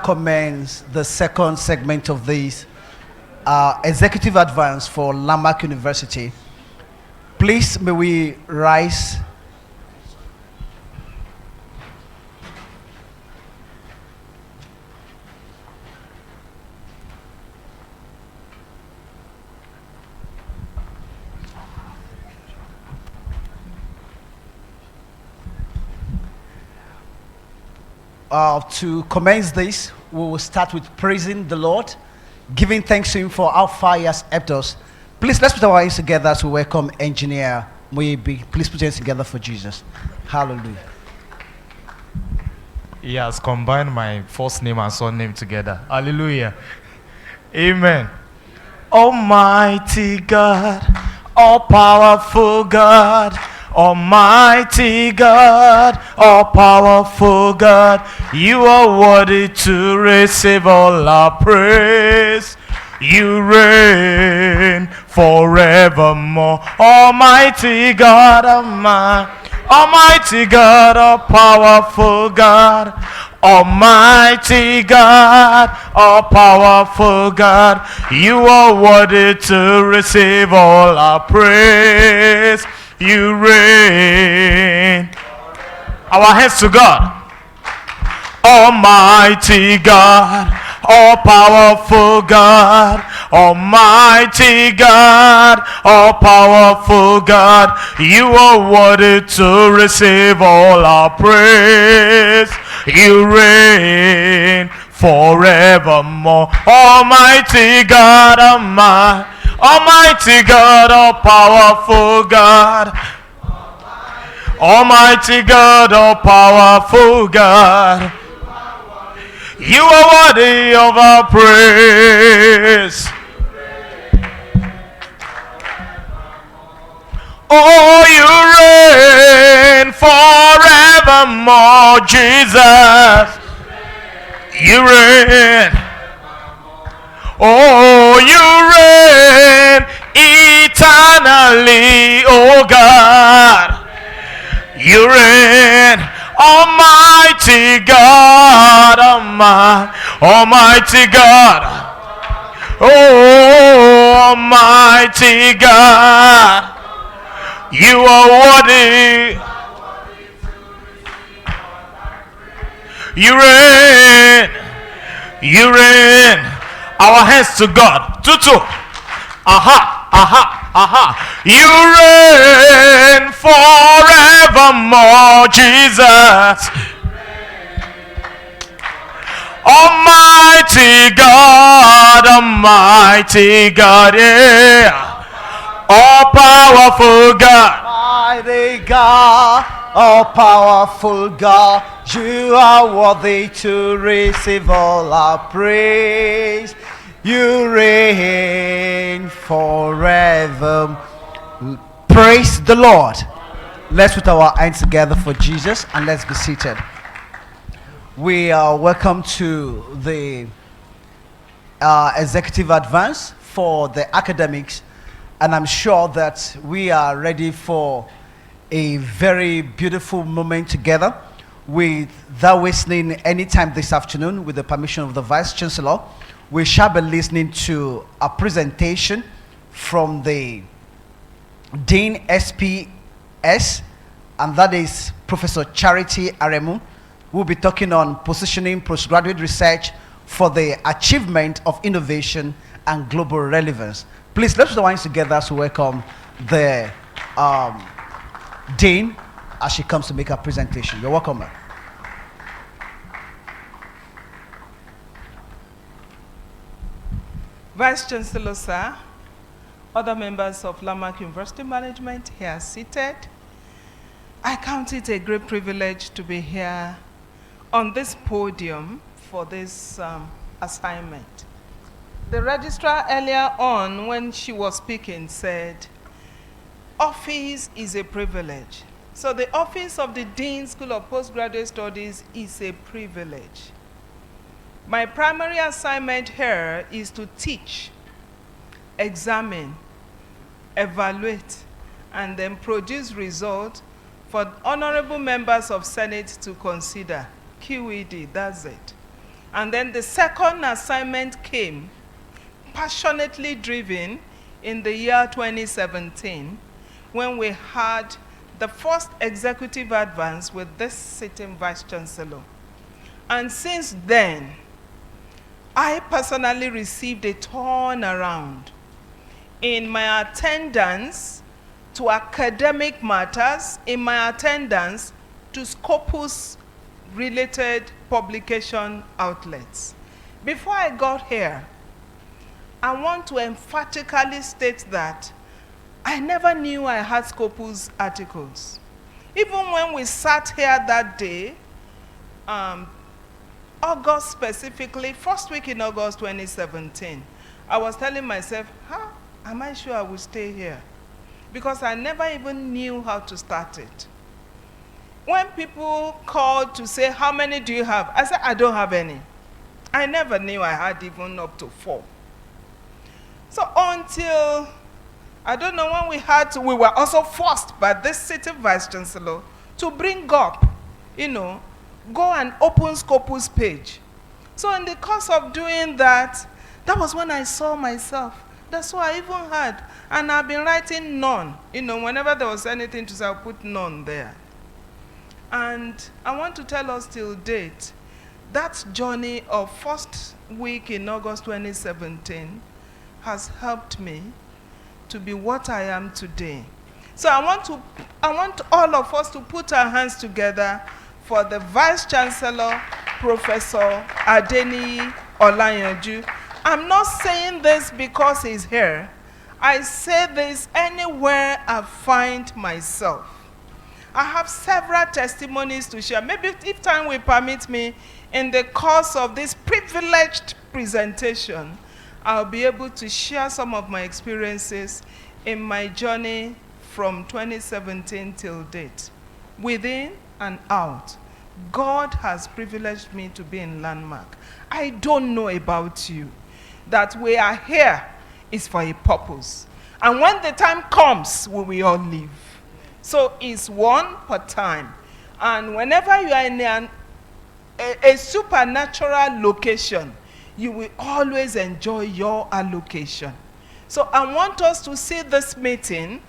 commence the second segment of this executive advance for Landmark University. Please, may we rise. To commence this, we will start with praising the Lord, giving thanks to Him for how far He has helped us. Please, let's put our hands together as we welcome Engineer. Please put your hands together for Jesus. Hallelujah. He has combined my first name and surname together. Hallelujah. Amen. Almighty God, all-powerful God, Almighty God, all-powerful God, you are worthy to receive all our praise. You reign forevermore. Almighty God, Almighty God, all-powerful God, Almighty God, all-powerful God, you are worthy to receive all our praise. You reign. Our hands to God. Almighty God, all-powerful God, Almighty God, all-powerful God, you are worthy to receive all our praise. You reign forevermore. Almighty God, Almighty God, all-powerful God, Almighty God, all-powerful God, you are worthy of our praise. Oh, you reign forevermore, Jesus. You reign. Oh, you reign eternally, oh God. You reign, Almighty God, Almighty God. Oh, Almighty God, you are worthy. You reign. You reign. Our hands to God. Tutu. Aha, aha, aha. You reign forevermore, Jesus. Almighty God, Almighty God, yeah. All powerful God. Mighty God, all powerful God, you are worthy to receive all our praise. You reign forever. Praise the Lord. Let's put our hands together for Jesus and let's be seated. We are welcome to the executive advance for the academics, and I'm sure that we are ready for a very beautiful moment together. Without wasting any time this afternoon, with the permission of the Vice Chancellor, we shall be listening to a presentation from the Dean SPS, and that is Professor Charity Aremu, who will be talking on positioning postgraduate research for the achievement of innovation and global relevance. Please, let's put our hands together to welcome the Dean as she comes to make her presentation. You're welcome, ma'am. Vice Chancellor, sir, other members of Landmark University Management here seated, I count it a great privilege to be here on this podium for this assignment. The registrar earlier on, when she was speaking, said, office is a privilege. So the office of the Dean School of Postgraduate Studies is a privilege. My primary assignment here is to teach, examine, evaluate, and then produce results for honorable members of Senate to consider. QED, that's it. And then the second assignment came, passionately driven, in the year 2017, when we had the first executive advance with this sitting Vice Chancellor. And since then, I personally received a turnaround in my attendance to academic matters, in my attendance to Scopus-related publication outlets. Before I got here, I want to emphatically state that I never knew I had Scopus articles. Even when we sat here that day, August specifically, first week in August 2017, I was telling myself, am I sure I will stay here? Because I never even knew how to start it. When people called to say, how many do you have? I said, I don't have any. I never knew I had even up to 4. So until, I don't know when we were also forced by this city Vice Chancellor to bring up, go and open Scopus page. So in the course of doing that, that was when I saw myself. That's why I even had, and I've been writing none. Whenever there was anything to say, I'll put none there. And I want to tell us till date, that journey of first week in August 2017 has helped me to be what I am today. So I want all of us to put our hands together for the Vice Chancellor, Professor Adeniyi Olayanju. I'm not saying this because he's here. I say this anywhere I find myself. I have several testimonies to share. Maybe if time will permit me, in the course of this privileged presentation, I'll be able to share some of my experiences in my journey from 2017 till date, within and out. God has privileged me to be in Landmark. I don't know about you. That we are here is for a purpose. And when the time comes, we will all leave. So it's one per time. And whenever you are in a supernatural location, you will always enjoy your allocation. So I want us to see this meeting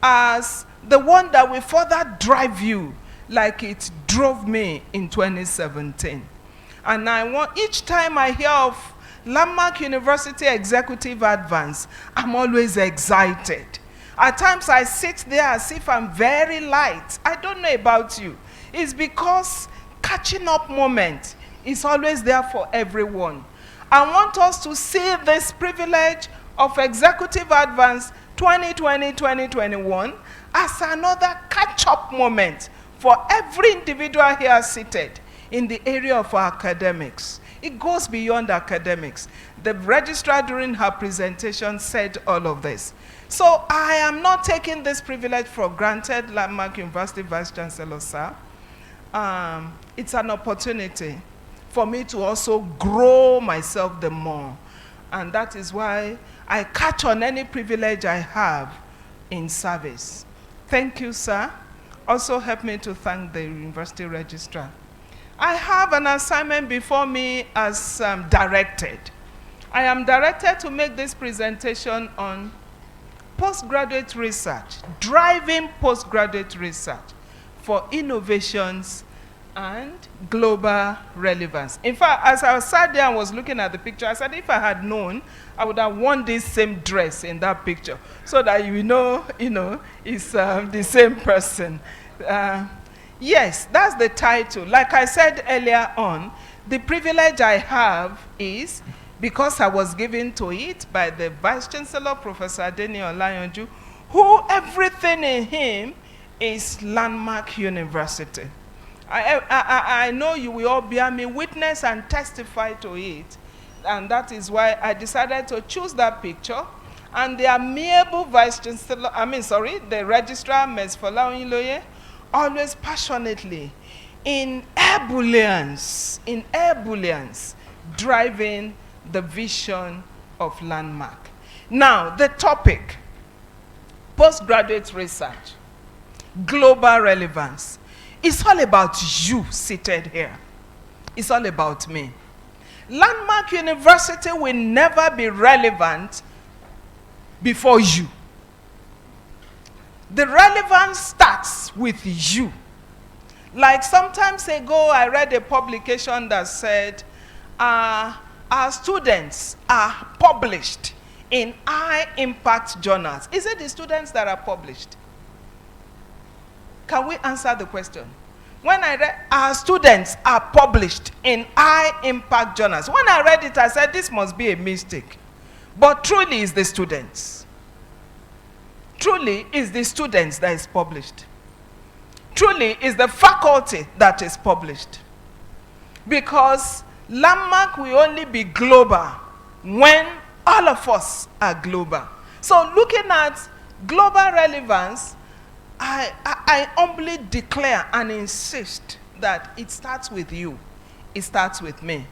as the one that will further drive you like it drove me in 2017. And I want, each time I hear of Landmark University Executive Advance, I'm always excited. At times I sit there as if I'm very light. I don't know about you. It's because catching up moment is always there for everyone. I want us to see this privilege of Executive Advance 2020-2021 as another catch-up moment for every individual here seated in the area of our academics. It goes beyond academics. The registrar during her presentation said all of this. So I am not taking this privilege for granted, Landmark University Vice Chancellor, sir. It's an opportunity for me to also grow myself the more. And that is why I catch on any privilege I have in service. Thank you, sir. Also help me to thank the university registrar. I have an assignment before me as directed. I am directed to make this presentation on postgraduate research, driving postgraduate research for innovations and global relevance. In fact, as I sat there and was looking at the picture, I said, if I had known, I would have worn this same dress in that picture, so that you know, it's the same person. Yes, that's the title. Like I said earlier on, the privilege I have is because I was given to it by the Vice Chancellor, Professor Adeniyi Olayanju, who everything in him is Landmark University. I know you will all bear me witness and testify to it. And that is why I decided to choose that picture. And the amiable Vice Chancellor, the Registrar, Ms. Folawiloye, always passionately, in ebullience, driving the vision of Landmark. Now, the topic, postgraduate research, global relevance. It's all about you seated here. It's all about me. Landmark University will never be relevant before you. The relevance starts with you. Like sometimes ago, I read a publication that said, our students are published in high impact journals. Is it the students that are published? Can we answer the question? When I read, our students are published in high impact journals. When I read it, I said, this must be a mistake. But truly it's the students. Truly is the students that is published. Truly is the faculty that is published. Because Landmark will only be global when all of us are global. So looking at global relevance, I humbly declare and insist that it starts with you. It starts with me.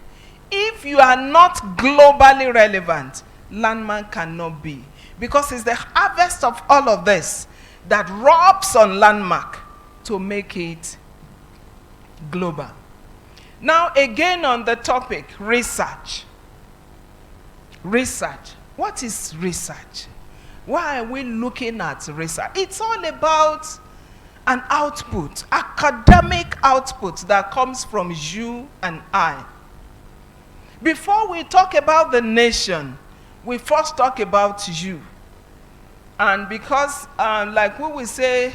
If you are not globally relevant, Landmark cannot be. Because it's the harvest of all of this that rubs on Landmark to make it global. Now again on the topic, research. Research. What is research? Why are we looking at research? It's all about an output, academic output that comes from you and I. Before we talk about the nation, we first talk about you. And because, like we will say,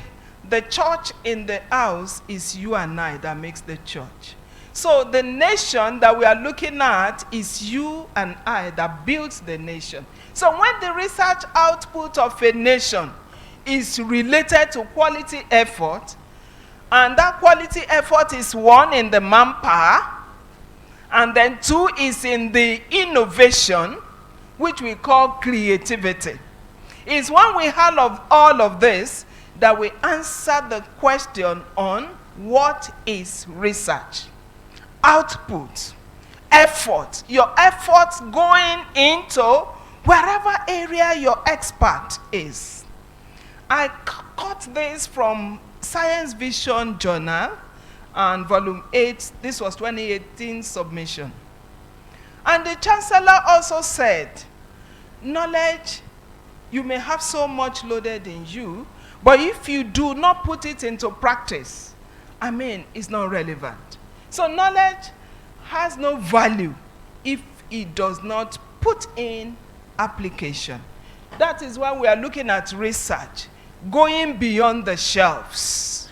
the church in the house is you and I that makes the church. So the nation that we are looking at is you and I that builds the nation. So when the research output of a nation is related to quality effort, and that quality effort is one in the manpower, and then two is in the innovation, which we call creativity. It's when we have all of this that we answer the question on what is research. Output, effort, your efforts going into wherever area your expert is. I cut this from Science Vision Journal and volume 8. This was 2018 submission. And the chancellor also said, knowledge, you may have so much loaded in you, but if you do not put it into practice, it's not relevant. So knowledge has no value if it does not put in application. That is why we are looking at research, going beyond the shelves.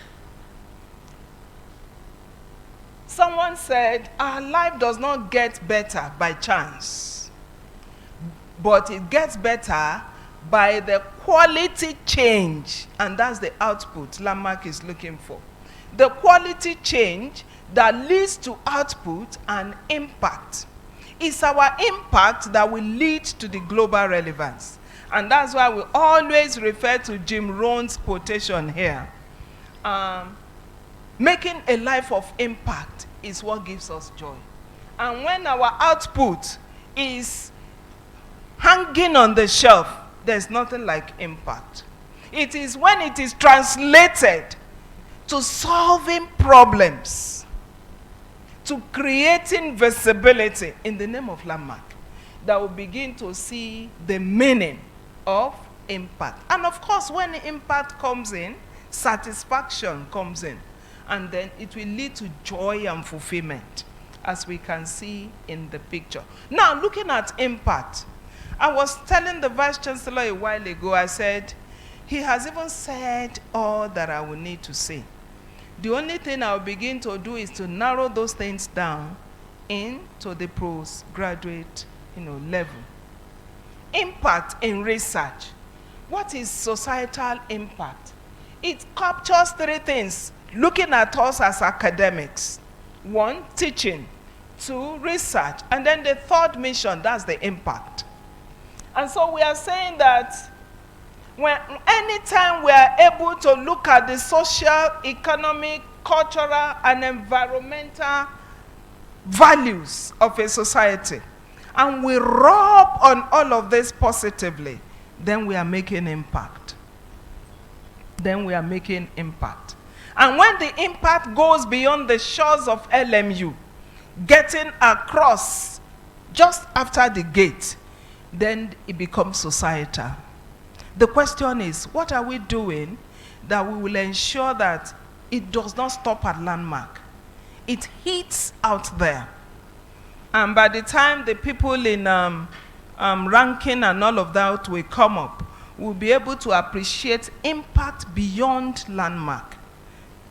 Someone said, our life does not get better by chance, but it gets better by the quality change, and that's the output Landmark is looking for. The quality change that leads to output and impact. It's our impact that will lead to the global relevance. And that's why we always refer to Jim Rohn's quotation here. Making a life of impact is what gives us joy. And when our output is hanging on the shelf, there's nothing like impact. It is when it is translated to solving problems, to creating visibility in the name of Landmark, that we begin to see the meaning of impact. And of course, when impact comes in, satisfaction comes in. And then it will lead to joy and fulfillment, as we can see in the picture. Now, looking at impact, I was telling the Vice Chancellor a while ago, I said, he has even said all that I will need to say. The only thing I'll begin to do is to narrow those things down into the postgraduate level. Impact in research. What is societal impact? It captures three things, looking at us as academics. One, teaching. Two, research. And then the third mission, that's the impact. And so we are saying that anytime we are able to look at the social, economic, cultural, and environmental values of a society, and we rub on all of this positively, then we are making impact. Then we are making impact. And when the impact goes beyond the shores of LMU, getting across just after the gate, then it becomes societal. The question is, what are we doing that we will ensure that it does not stop at landmark? It hits out there. And by the time the people in ranking and all of that will come up, we'll be able to appreciate impact beyond landmark.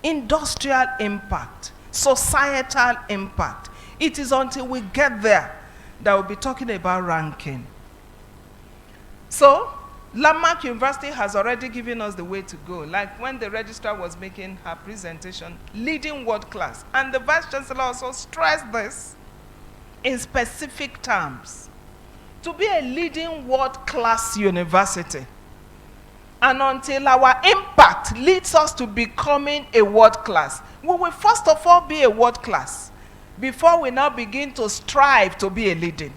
Industrial impact, societal impact. It is until we get there that we'll be talking about ranking. So, Landmark University has already given us the way to go. Like when the registrar was making her presentation, leading world class. And the Vice Chancellor also stressed this in specific terms. To be a leading world class university, and until our impact leads us to becoming a world class, we will first of all be a world class before we now begin to strive to be a leading.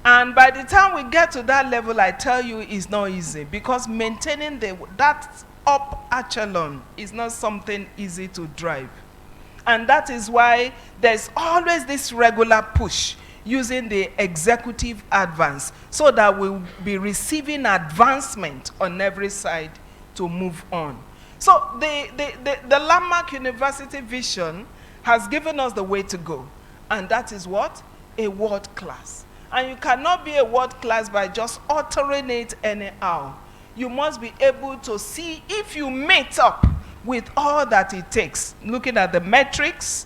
And by the time we get to that level, I tell you, it's not easy, because maintaining that up echelon is not something easy to drive. And that is why there's always this regular push using the executive advance, so that we'll be receiving advancement on every side to move on. So the Landmark University vision has given us the way to go. And that is what? A world class. And you cannot be a world class by just uttering it anyhow. You must be able to see if you meet up with all that it takes, looking at the metrics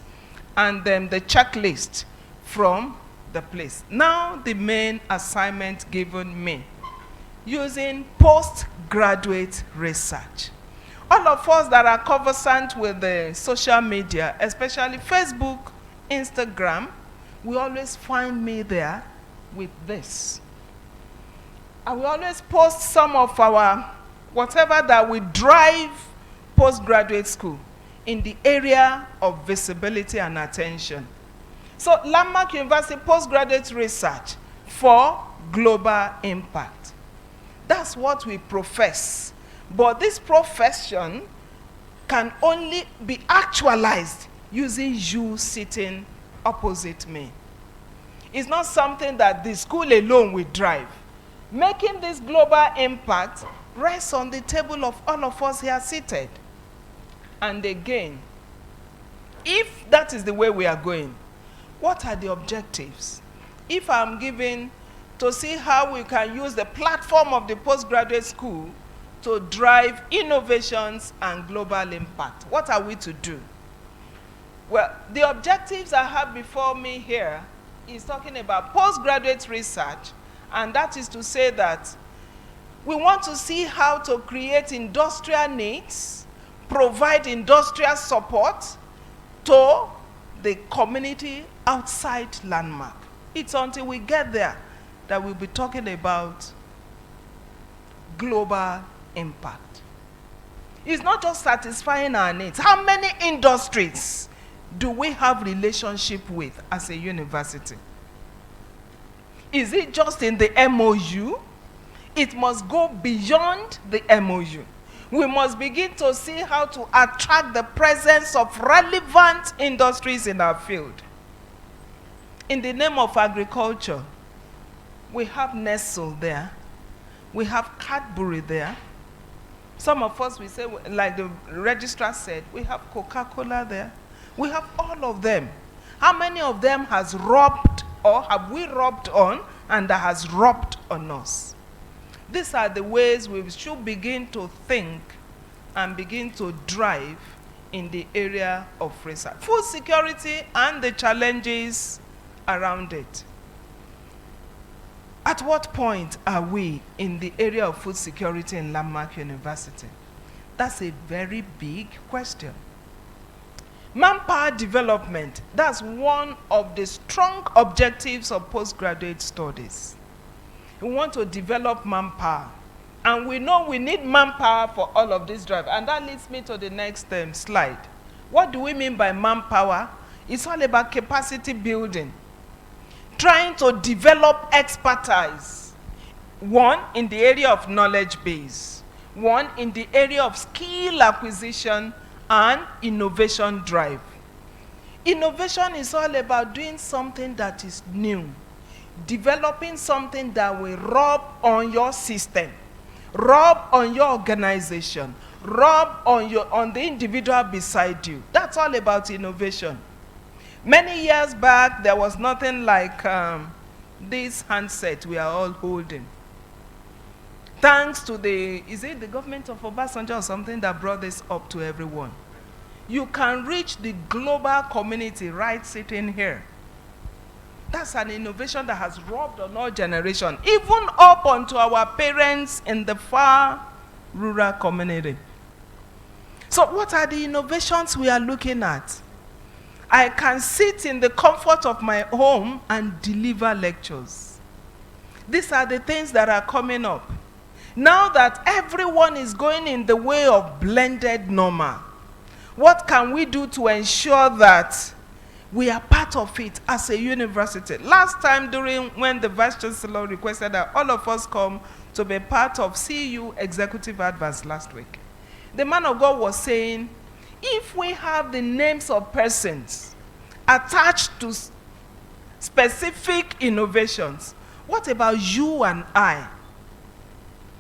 and then the checklist from the place. Now the main assignment given me, using postgraduate research. All of us that are conversant with the social media, especially Facebook, Instagram, we always find me there with this. I will always post some of our, whatever that we drive postgraduate school in the area of visibility and attention. So Landmark University postgraduate research for global impact. That's what we profess. But this profession can only be actualized using you sitting opposite me. It's not something that the school alone will drive. Making this global impact rests on the table of all of us here seated. And again, if that is the way we are going, what are the objectives? If I'm given to see how we can use the platform of the postgraduate school to drive innovations and global impact, what are we to do? Well, the objectives I have before me here is talking about postgraduate research, and that is to say that we want to see how to create industrial needs, provide industrial support to the community outside Landmark. It's until we get there that we'll be talking about global impact. It's not just satisfying our needs. How many industries do we have relationship with as a university? Is it just in the MOU? It must go beyond the MOU. We must begin to see how to attract the presence of relevant industries in our field. In the name of agriculture, we have Nestle there. We have Cadbury there. Some of us, we say, like the registrar said, we have Coca-Cola there. We have all of them. How many of them has rubbed, or have we rubbed on, and that has rubbed on us? These are the ways we should begin to think and begin to drive in the area of research. Food security and the challenges around it. At what point are we in the area of food security in Landmark University? That's a very big question. Manpower development, that's one of the strong objectives of postgraduate studies. We want to develop manpower. And we know we need manpower for all of this drive. And that leads me to the next slide. What do we mean by manpower? It's all about capacity building. Trying to develop expertise. One, in the area of knowledge base. One, in the area of skill acquisition and innovation drive. Innovation is all about doing something that is new, developing something that will rub on your system, rub on your organization, rub on the individual beside you. That's all about innovation. Many years back, there was nothing like this handset we are all holding. Thanks to the government of Obasanjo or something that brought this up to everyone. You can reach the global community right sitting here. That's an innovation that has rubbed on our generation, even up onto our parents in the far rural community. So what are the innovations we are looking at? I can sit in the comfort of my home and deliver lectures. These are the things that are coming up. Now that everyone is going in the way of blended normal, what can we do to ensure that we are part of it as a university? Last time when the Vice Chancellor requested that all of us come to be part of CU Executive Advance last week, the man of God was saying, if we have the names of persons attached to specific innovations, what about you and I?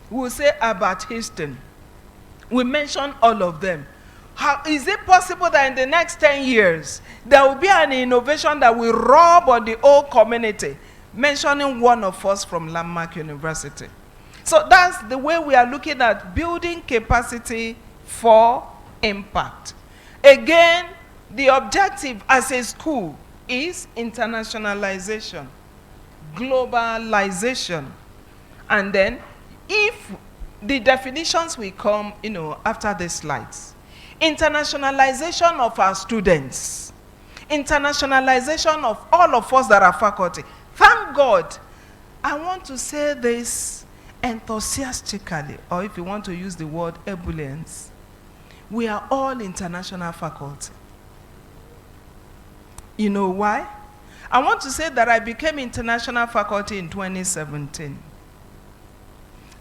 We'll say about Houston. We mention all of them. How is it possible that in the next 10 years, there will be an innovation that will rub on the whole community, mentioning one of us from Landmark University? So that's the way we are looking at building capacity for impact. Again, the objective as a school is internationalization, globalization. And then, if the definitions will come, after the slides. Internationalization of our students. Internationalization of all of us that are faculty. Thank God. I want to say this enthusiastically, or if you want to use the word ebullience, we are all international faculty. You know why? I want to say that I became international faculty in 2017.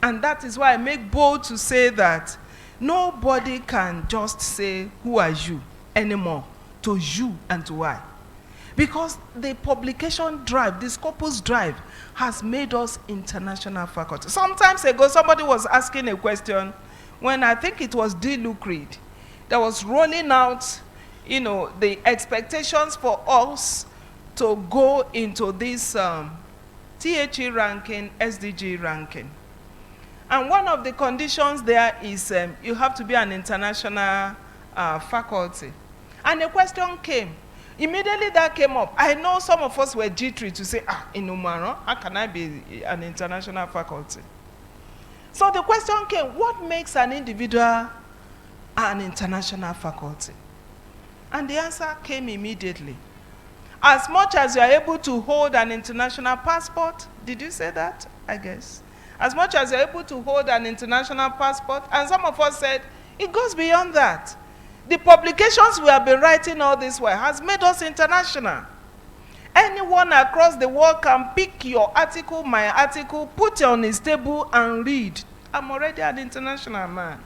And that is why I make bold to say that nobody can just say, who are you anymore, to you and to I. Because the publication drive, the Scopus drive, has made us international faculty. Some time ago, somebody was asking a question when I think it was D. Luke Reed that was rolling out, the expectations for us to go into this THE ranking, SDG ranking. And one of the conditions there is you have to be an international faculty. And a question came. Immediately that came up. I know some of us were jittery to say, in Omu-Aran, how can I be an international faculty? So the question came, what makes an individual an international faculty? And the answer came immediately. As much as you are able to hold an international passport, did you say that? I guess. As much as you're able to hold an international passport, and some of us said, it goes beyond that. The publications we have been writing all this while has made us international. Anyone across the world can pick your article, my article, put it on his table and read. I'm already an international man.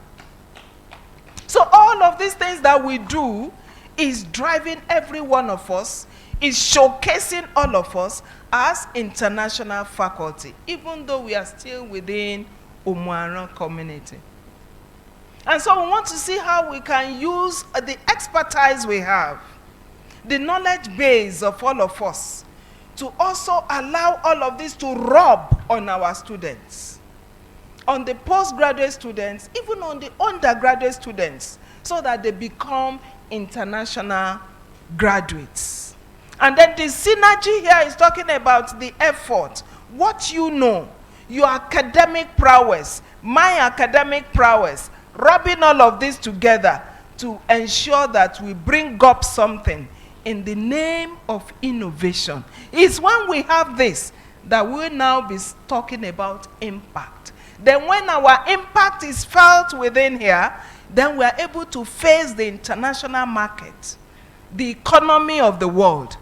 So all of these things that we do is driving every one of us, is showcasing all of us as international faculty, even though we are still within Omu-Aran community. And so we want to see how we can use the expertise we have, the knowledge base of all of us, to also allow all of this to rub on our students, on the postgraduate students, even on the undergraduate students, so that they become international graduates. And then the synergy here is talking about the effort, what you know, your academic prowess, my academic prowess, rubbing all of this together to ensure that we bring up something in the name of innovation. It's when we have this that we'll now be talking about impact. Then when our impact is felt within here, then we're able to face the international market, the economy of the world,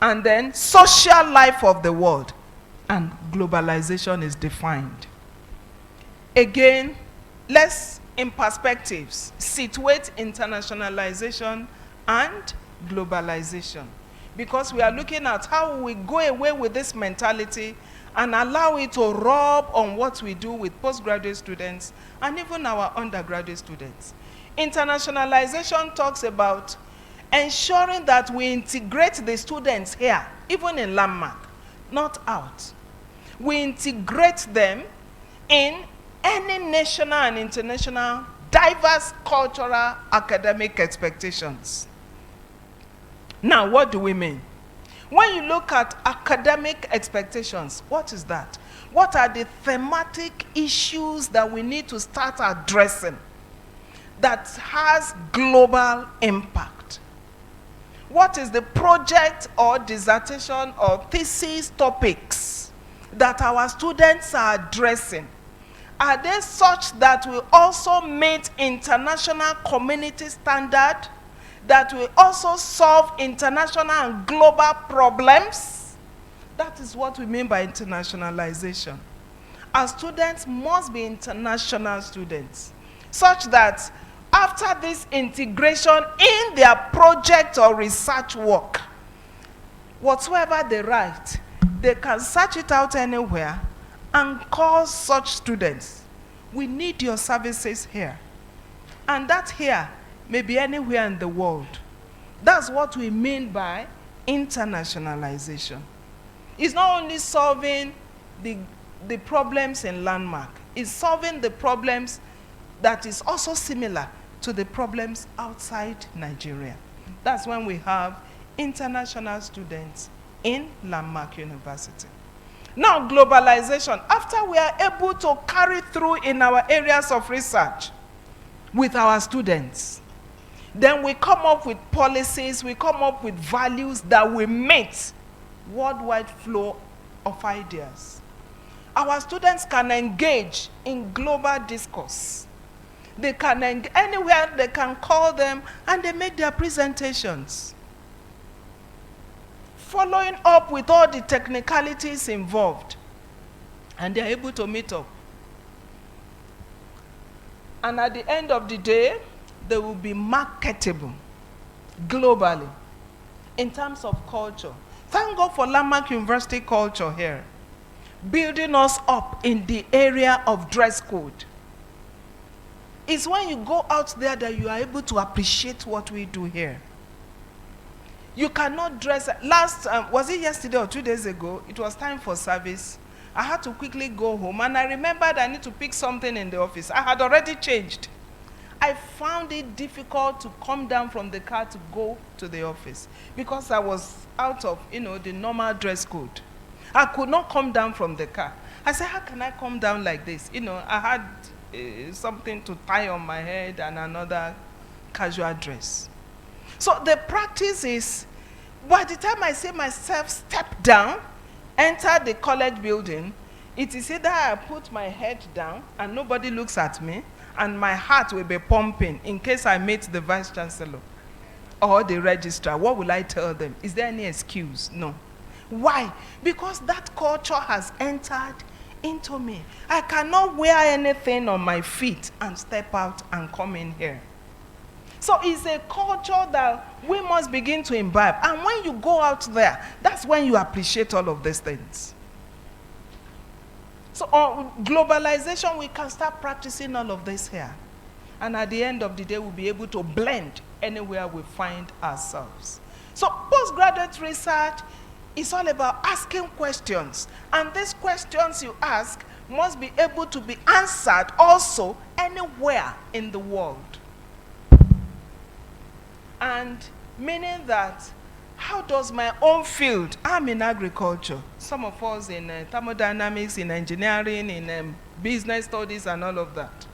and then social life of the world, and globalization is defined. Again, let's, in perspectives, situate internationalization and globalization. Because we are looking at how we go away with this mentality and allow it to rub on what we do with postgraduate students and even our undergraduate students. Internationalization talks about ensuring that we integrate the students here, even in Landmark, not out. We integrate them in any national and international diverse cultural academic expectations. Now, what do we mean? When you look at academic expectations, what is that? What are the thematic issues that we need to start addressing that has global impact? What is the project or dissertation or thesis topics that our students are addressing? Are they such that will also meet international community standard, that will also solve international and global problems? That is what we mean by internationalization. Our students must be international students, such that after this integration in their project or research work, whatsoever they write, they can search it out anywhere and call such students, we need your services here. And that here may be anywhere in the world. That's what we mean by internationalization. It's not only solving the problems in Landmark, it's solving the problems that is also similar to the problems outside Nigeria. That's when we have international students in Landmark University. Now, globalization. After we are able to carry through in our areas of research with our students, then we come up with policies, we come up with values that will meet worldwide flow of ideas. Our students can engage in global discourse. They can anywhere they can call them and they make their presentations, following up with all the technicalities involved, and they're able to meet up. And at the end of the day, they will be marketable globally in terms of culture. Thank God for Landmark University culture here, building us up in the area of dress code. It's when you go out there that you are able to appreciate what we do here. You cannot dress. Was it yesterday or 2 days ago? It was time for service. I had to quickly go home, and I remembered I need to pick something in the office. I had already changed. I found it difficult to come down from the car to go to the office because I was out of, the normal dress code. I could not come down from the car. I said, how can I come down like this? I had something to tie on my head and another casual dress. So the practice is, by the time I see myself step down, enter the college building, it is either I put my head down and nobody looks at me, and my heart will be pumping in case I meet the vice chancellor or the registrar. What will I tell them? Is there any excuse? No. Why? Because that culture has entered into me. I cannot wear anything on my feet and step out and come in here. So it's a culture that we must begin to imbibe. And when you go out there, that's when you appreciate all of these things. So on globalization, we can start practicing all of this here. And at the end of the day, we'll be able to blend anywhere we find ourselves. So postgraduate research is all about asking questions. And these questions you ask must be able to be answered also anywhere in the world. And meaning that, how does my own field, I'm in agriculture, some of us in thermodynamics, in engineering, in business studies and all of that.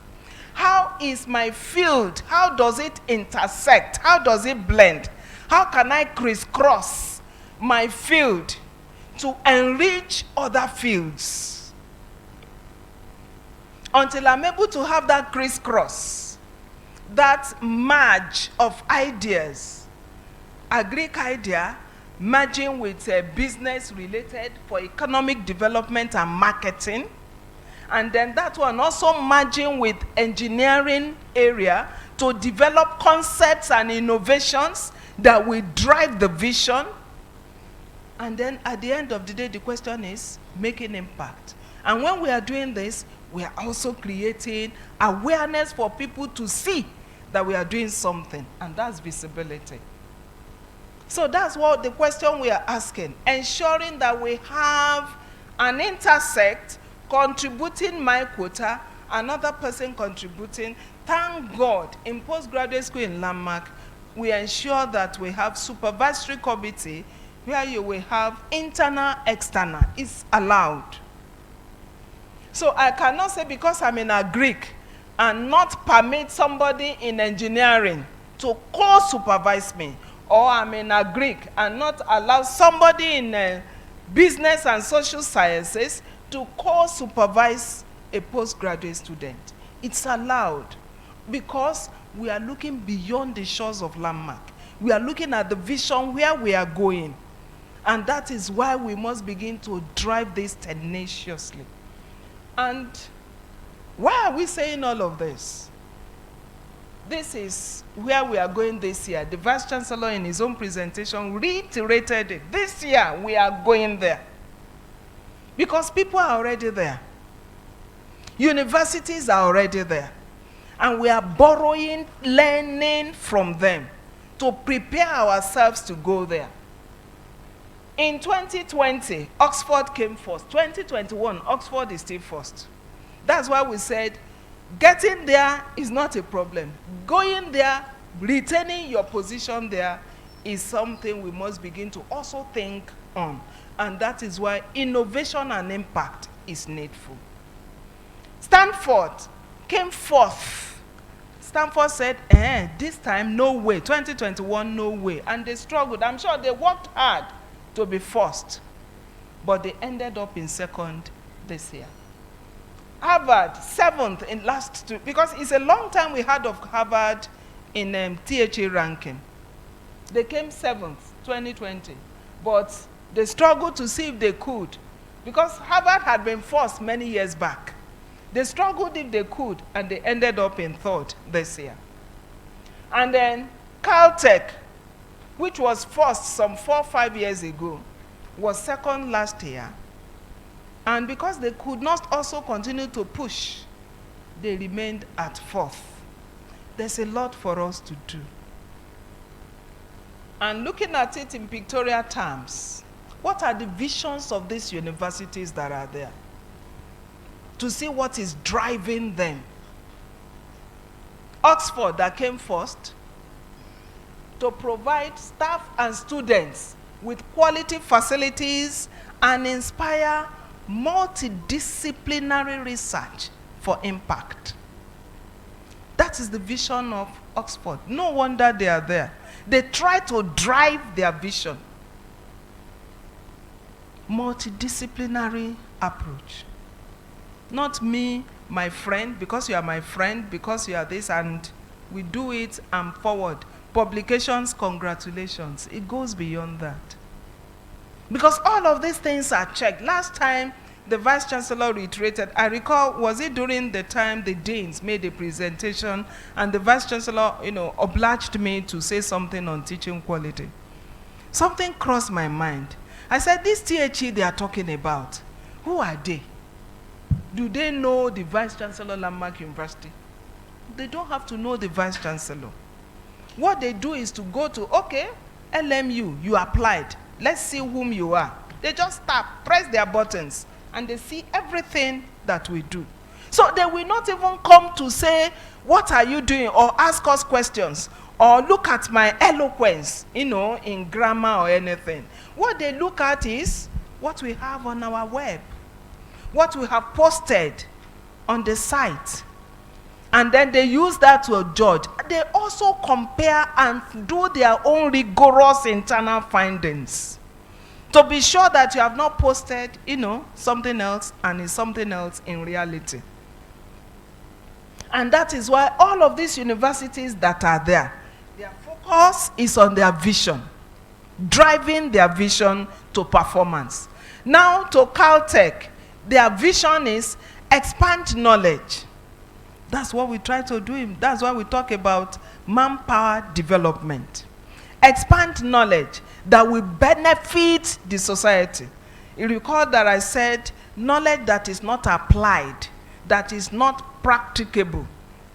How is my field, how does it intersect? How does it blend? How can I crisscross my field to enrich other fields? Until I'm able to have that crisscross, that merge of ideas, a Greek idea merging with a business related for economic development and marketing, and then that one also merging with engineering area to develop concepts and innovations that will drive the vision. And then at the end of the day, the question is making impact. And when we are doing this, we are also creating awareness for people to see that we are doing something, and that's visibility. So that's what the question we are asking, ensuring that we have an intersect contributing my quota, another person contributing. Thank God, in postgraduate school in Landmark, we ensure that we have supervisory committee where you will have internal, external. It's allowed. So I cannot say because I'm in a Greek and not permit somebody in engineering to co-supervise me, or I'm in a Greek and not allow somebody in business and social sciences to co-supervise a postgraduate student. It's allowed because we are looking beyond the shores of Landmark. We are looking at the vision where we are going. And that is why we must begin to drive this tenaciously. And why are we saying all of this? This is where we are going this year. The Vice Chancellor in his own presentation reiterated it. This year we are going there. Because people are already there. Universities are already there. And we are borrowing, learning from them to prepare ourselves to go there. In 2020, Oxford came first. 2021, Oxford is still first. That's why we said, getting there is not a problem. Going there, retaining your position there is something we must begin to also think on. And that is why innovation and impact is needful. Stanford came fourth. Stanford said, this time, no way. 2021, no way. And they struggled. I'm sure they worked hard to be first. But they ended up in second this year. Harvard, seventh in last two. Because it's a long time we heard of Harvard in THA ranking. They came seventh, 2020. But they struggled to see if they could. Because Harvard had been first many years back. They struggled if they could, and they ended up in third this year. And then Caltech, which was first some 4 or 5 years ago, was second last year. And because they could not also continue to push, they remained at fourth. There's a lot for us to do. And looking at it in pictorial terms, what are the visions of these universities that are there? To see what is driving them. Oxford, that came first, to provide staff and students with quality facilities and inspire multidisciplinary research for impact. That is the vision of Oxford. No wonder they are there. They try to drive their vision. Multidisciplinary approach. Not me, my friend, because you are my friend, because you are this, and we do it and forward. Publications, congratulations. It goes beyond that. Because all of these things are checked. Last time, the Vice Chancellor reiterated, I recall, was it during the time the deans made a presentation and the Vice Chancellor, obliged me to say something on teaching quality. Something crossed my mind. I said, this THE they are talking about, who are they? Do they know the Vice Chancellor Landmark University? They don't have to know the Vice Chancellor. What they do is to go to, okay, LMU, you applied. Let's see whom you are. They just tap, press their buttons, and they see everything that we do. So they will not even come to say, what are you doing? Or ask us questions. Or look at my eloquence, in grammar or anything. What they look at is what we have on our web. What we have posted on the site. And then they use that to judge. They also compare and do their own rigorous internal findings. To be sure that you have not posted, something else and it's something else in reality. And that is why all of these universities that are there, their focus is on their vision. Driving their vision to performance. Now to Caltech, their vision is expand knowledge. That's what we try to do. That's why we talk about manpower development. expand knowledge that will benefit the society. You recall that I said knowledge that is not applied, that is not practicable,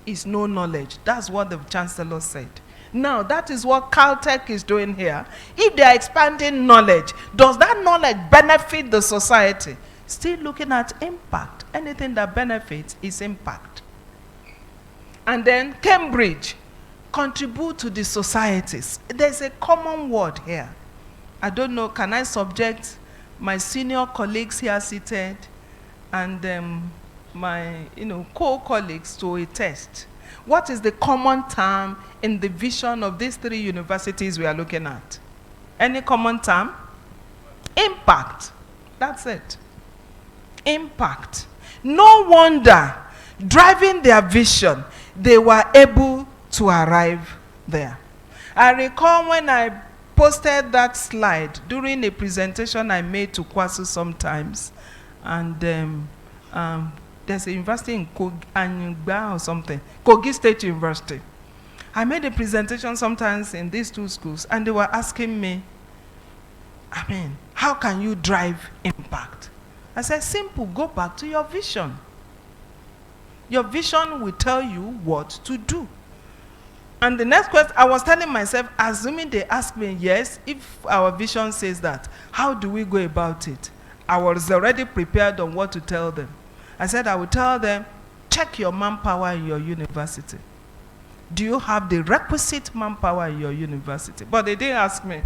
is no knowledge. That's what the Chancellor said. Now, that is what Caltech is doing here. If they are expanding knowledge, does that knowledge benefit the society? Still looking at impact. Anything that benefits is impact. And then Cambridge, contribute to the societies. There's a common word here. I don't know, can I subject my senior colleagues here seated and my co-colleagues to a test? What is the common term in the vision of these three universities we are looking at? Any common term? Impact. That's it. Impact. No wonder, driving their vision, they were able to arrive there. I recall when I posted that slide during a presentation I made to Kwasu sometimes, and there's a university in Anyigba or something, Kogi State University. I made a presentation sometimes in these two schools, and they were asking me, how can you drive impact? I said, simple, go back to your vision. Your vision will tell you what to do. And the next question, I was telling myself, assuming they ask me, yes, if our vision says that, how do we go about it? I was already prepared on what to tell them. I said, I will tell them, check your manpower in your university. Do you have the requisite manpower in your university? But they didn't ask me.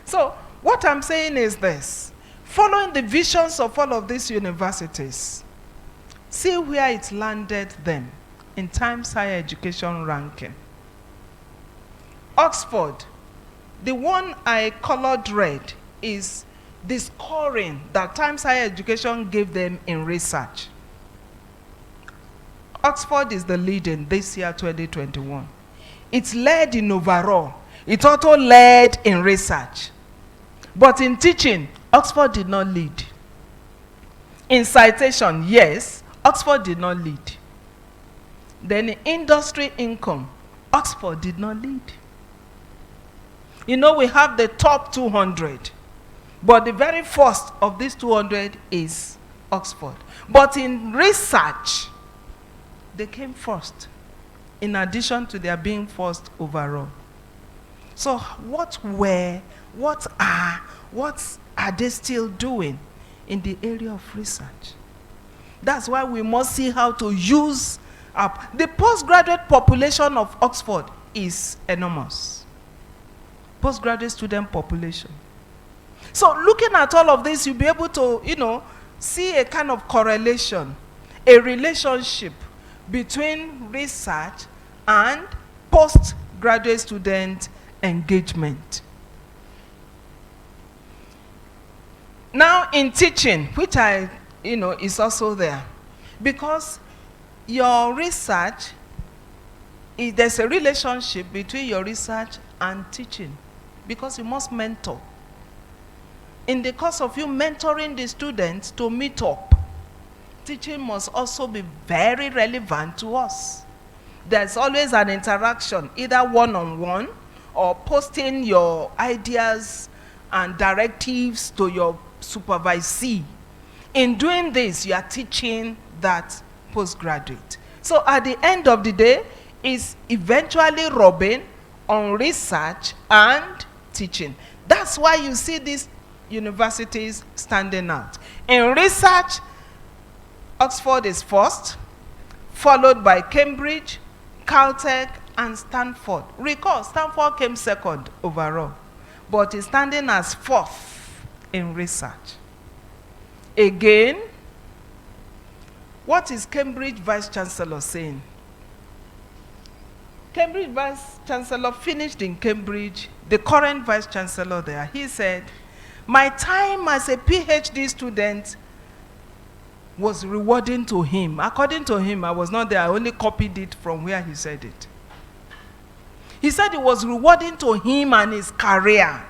So what I'm saying is this. Following the visions of all of these universities, see where it landed them in Times Higher Education ranking. Oxford, the one I colored red is the scoring that Times Higher Education gave them in research. Oxford is the lead in this year, 2021. It's led in overall. It also led in research. But in teaching, Oxford did not lead. In citation, yes, Oxford did not lead. Then in industry income, Oxford did not lead. You know, we have the top 200. But the very first of these 200 is Oxford. But in research, they came first, in addition to their being first overall. So what are they still doing in the area of research? That's why we must see how to use up. The postgraduate population of Oxford is enormous. Postgraduate student population. So looking at all of this, you'll be able to, see a kind of correlation, a relationship between research and postgraduate student engagement. Now in teaching, which is also there, because your research, there's a relationship between your research and teaching, because you must mentor. In the course of you mentoring the students to meet up, teaching must also be very relevant to us. There's always an interaction, either one-on-one or posting your ideas and directives to your supervisee. In doing this, you are teaching that postgraduate. So at the end of the day, it's eventually rubbing on research and teaching. That's why you see these universities standing out. In research, Oxford is first, followed by Cambridge, Caltech, and Stanford. Recall, Stanford came second overall, but is standing as fourth in research. Again, what is Cambridge Vice Chancellor saying? Cambridge Vice Chancellor finished in Cambridge, the current Vice Chancellor there, he said, my time as a PhD student was rewarding to him. According to him, I was not there, I only copied it from where he said it. He said it was rewarding to him and his career.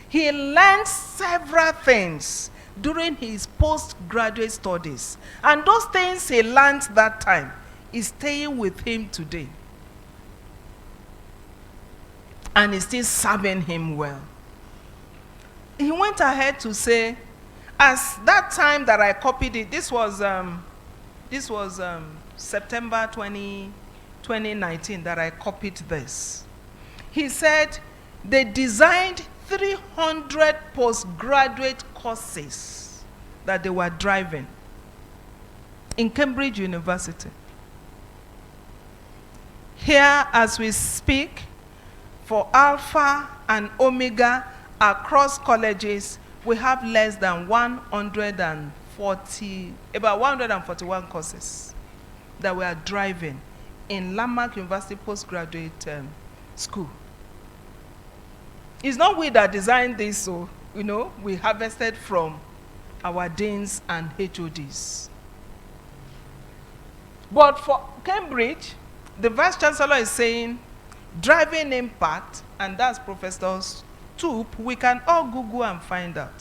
He learned several things during his postgraduate studies. And those things he learned that time is staying with him today. and is still serving him well. He went ahead to say, as that time that I copied it, this was September 2019 that I copied this. He said they designed 300 postgraduate courses that they were driving in Cambridge University. Here, as we speak, for Alpha and Omega across colleges, we have less than 141 courses that we are driving in Landmark University Postgraduate School. It's not we that designed this, so, we harvested from our deans and HODs. But for Cambridge, the Vice Chancellor is saying, driving impact, and that's Professor Stoop, we can all Google and find out.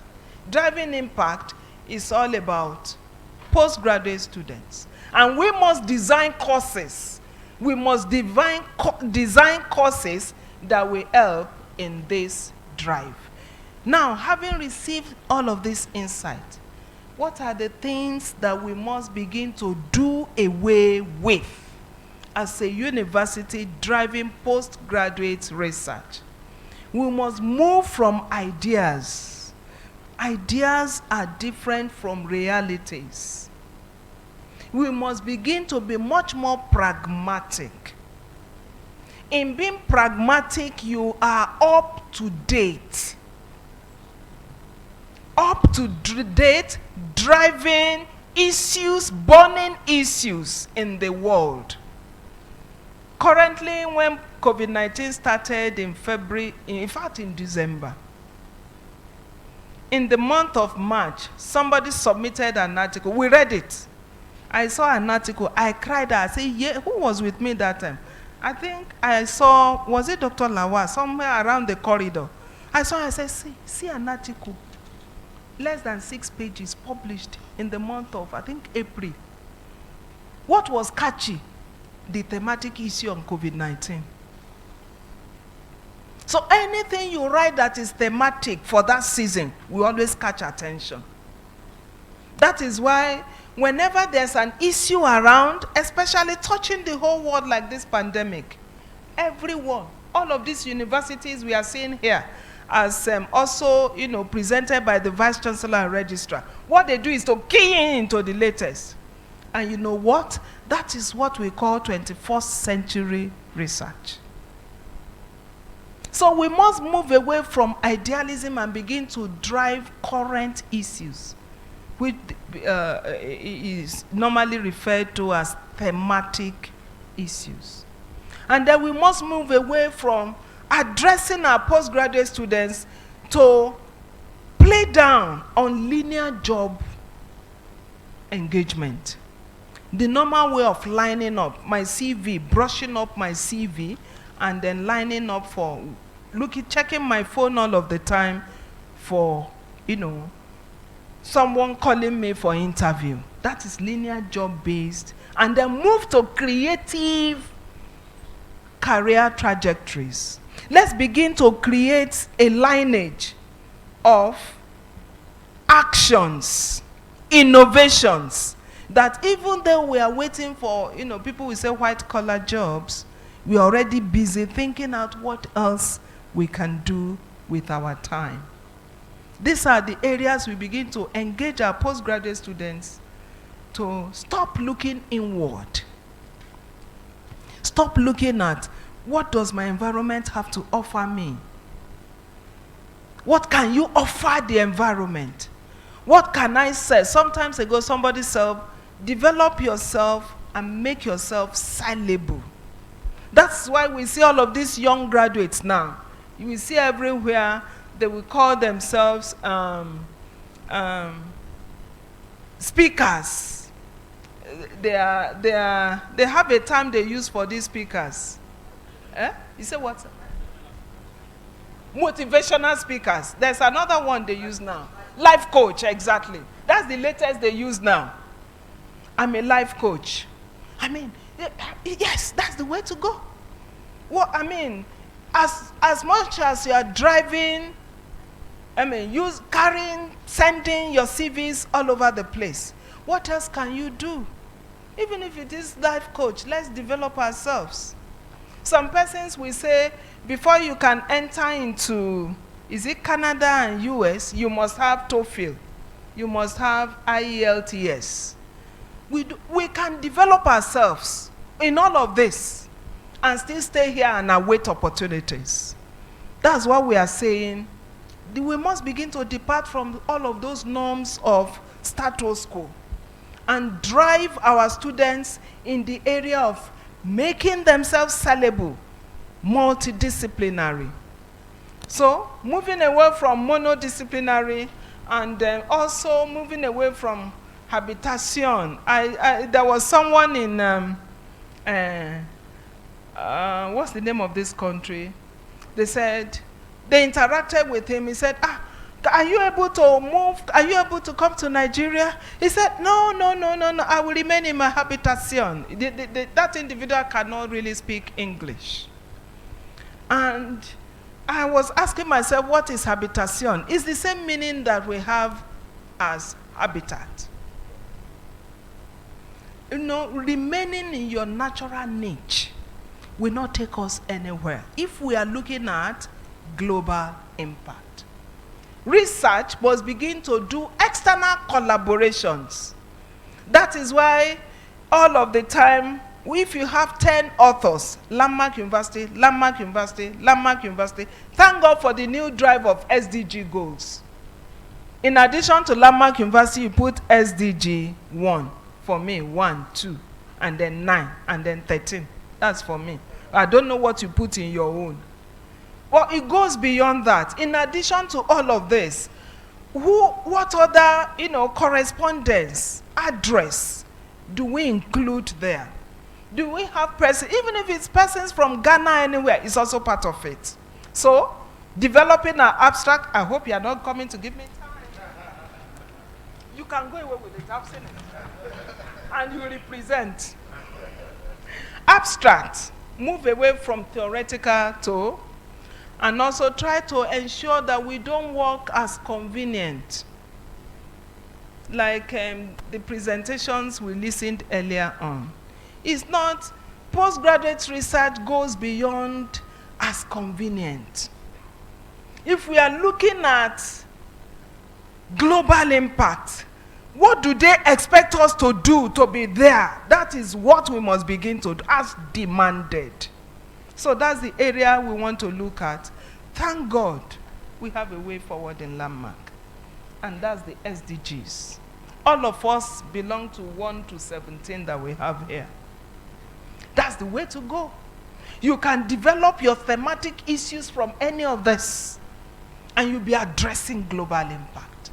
Driving impact is all about postgraduate students. And we must design courses. We must design courses that will help in this drive. Now, having received all of this insight, what are the things that we must begin to do away with as a university driving postgraduate research? We must move from ideas. Ideas are different from realities. We must begin to be much more pragmatic. In being pragmatic, you are up to date. Up to date, driving issues, burning issues in the world. Currently, when COVID-19 started in February, in fact in December, in the month of March, somebody submitted an article. We read it. I saw an article. I cried out. I said, yeah, who was with me that time? I think I saw, was it Dr. Lawa, somewhere around the corridor. I said, see an article. Less than 6 pages published in the month of, I think, April. What was catchy? The thematic issue on COVID-19. So anything you write that is thematic for that season will always catch attention. That is why whenever there's an issue around, especially touching the whole world like this pandemic, everyone, all of these universities we are seeing here, as also presented by the Vice Chancellor and Registrar, what they do is to key into the latest. And you know what? That is what we call 21st century research. So we must move away from idealism and begin to drive current issues, which is normally referred to as thematic issues. And then we must move away from addressing our postgraduate students to play down on linear job engagement. The normal way of lining up my CV, brushing up my CV, and then lining up for checking my phone all of the time for, someone calling me for interview. That is linear job based. And then move to creative career trajectories. Let's begin to create a lineage of actions, innovations, that even though we are waiting for, people will say white collar jobs, we are already busy thinking out what else we can do with our time. These are the areas we begin to engage our postgraduate students to stop looking inward. Stop looking at what does my environment have to offer me? What can you offer the environment? What can I say? Sometimes ago somebody said, develop yourself and make yourself sellable. That's why we see all of these young graduates now. You will see everywhere they will call themselves speakers. They have a term they use for these speakers. You say what? Motivational speakers. There's another one they use now. Life coach, exactly. That's the latest they use now. I'm a life coach. Yes, that's the way to go. Well, as much as you are driving, sending your CVs all over the place, what else can you do? Even if it is life coach, let's develop ourselves. Some persons will say, before you can enter into, is it Canada and US, you must have TOEFL. You must have IELTS. We can develop ourselves in all of this and still stay here and await opportunities. That's what we are saying. We must begin to depart from all of those norms of status quo and drive our students in the area of making themselves sellable, multidisciplinary. So, moving away from monodisciplinary and also moving away from habitation. There was someone in, what's the name of this country? They said, they interacted with him. He said, are you able to move? Are you able to come to Nigeria? He said, no, I will remain in my habitation. That individual cannot really speak English. And I was asking myself, what is habitation? It's the same meaning that we have as habitat. Remaining in your natural niche will not take us anywhere if we are looking at global impact. Research must begin to do external collaborations. That is why all of the time, if you have 10 authors, Landmark University, thank God for the new drive of SDG goals. In addition to Landmark University, you put SDG 1, for me, 1, 2, and then 9, and then 13. That's for me. I don't know what you put in your own. Well, it goes beyond that. In addition to all of this, what other, correspondence, address do we include there? Do we have persons, even if it's persons from Ghana anywhere, it's also part of it. So, developing an abstract, I hope you are not coming to give me time. You can go away with it, I've seen it. And you represent. Abstract, move away from theoretical to, and also try to ensure that we don't work as convenient. Like the presentations we listened earlier on. It's not, postgraduate research goes beyond as convenient. If we are looking at global impact, what do they expect us to do to be there? That is what we must begin to do as demanded. So that's the area we want to look at. Thank God we have a way forward in Landmark. And that's the SDGs. All of us belong to 1 to 17 that we have here. That's the way to go. You can develop your thematic issues from any of this, and you'll be addressing global impact.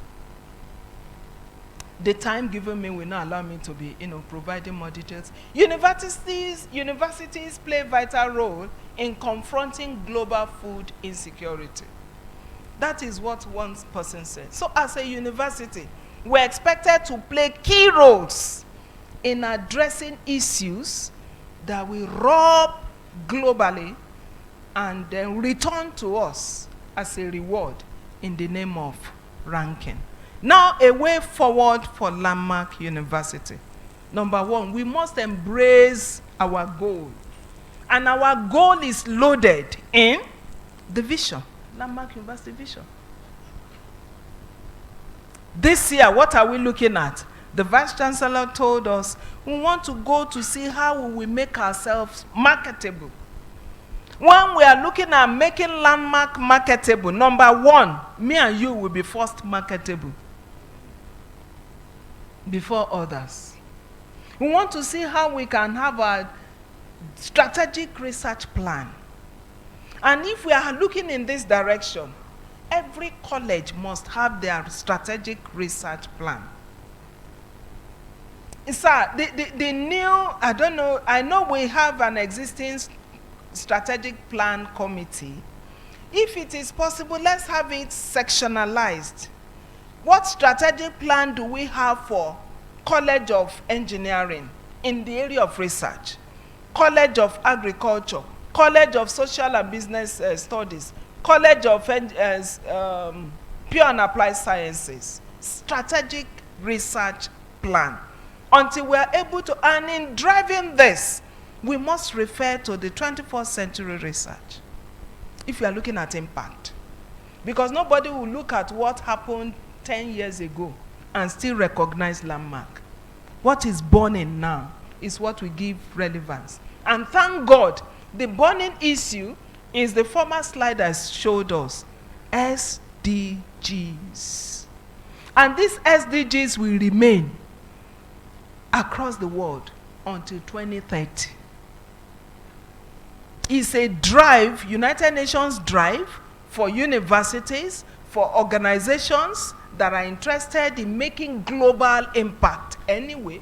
The time given me will not allow me to be, providing more details. Universities play a vital role in confronting global food insecurity. That is what one person said. So as a university, we're expected to play key roles in addressing issues that will rub globally and then return to us as a reward in the name of ranking. Now, a way forward for Landmark University. Number one, we must embrace our goal. And our goal is loaded in the vision, Landmark University vision. This year, what are we looking at? The Vice Chancellor told us we want to go to see how we will make ourselves marketable. When we are looking at making Landmark marketable, number one, me and you will be first marketable before others. We want to see how we can have a strategic research plan. And if we are looking in this direction, every college must have their strategic research plan. Sir, the new, I know we have an existing strategic plan committee. If it is possible, let's have it sectionalized. What strategic plan do we have for College of Engineering in the area of research, College of Agriculture, College of Social and Business Studies, College of Pure and Applied Sciences, strategic research plan. Until we are able to, and in driving this, we must refer to the 21st century research. If you are looking at impact. Because nobody will look at what happened 10 years ago and still recognize landmark. What is burning now is what we give relevance. And thank God, the burning issue is the former slide I showed us, SDGs. And these SDGs will remain across the world until 2030. It's a drive, United Nations drive, for universities, for organizations that are interested in making global impact anyway.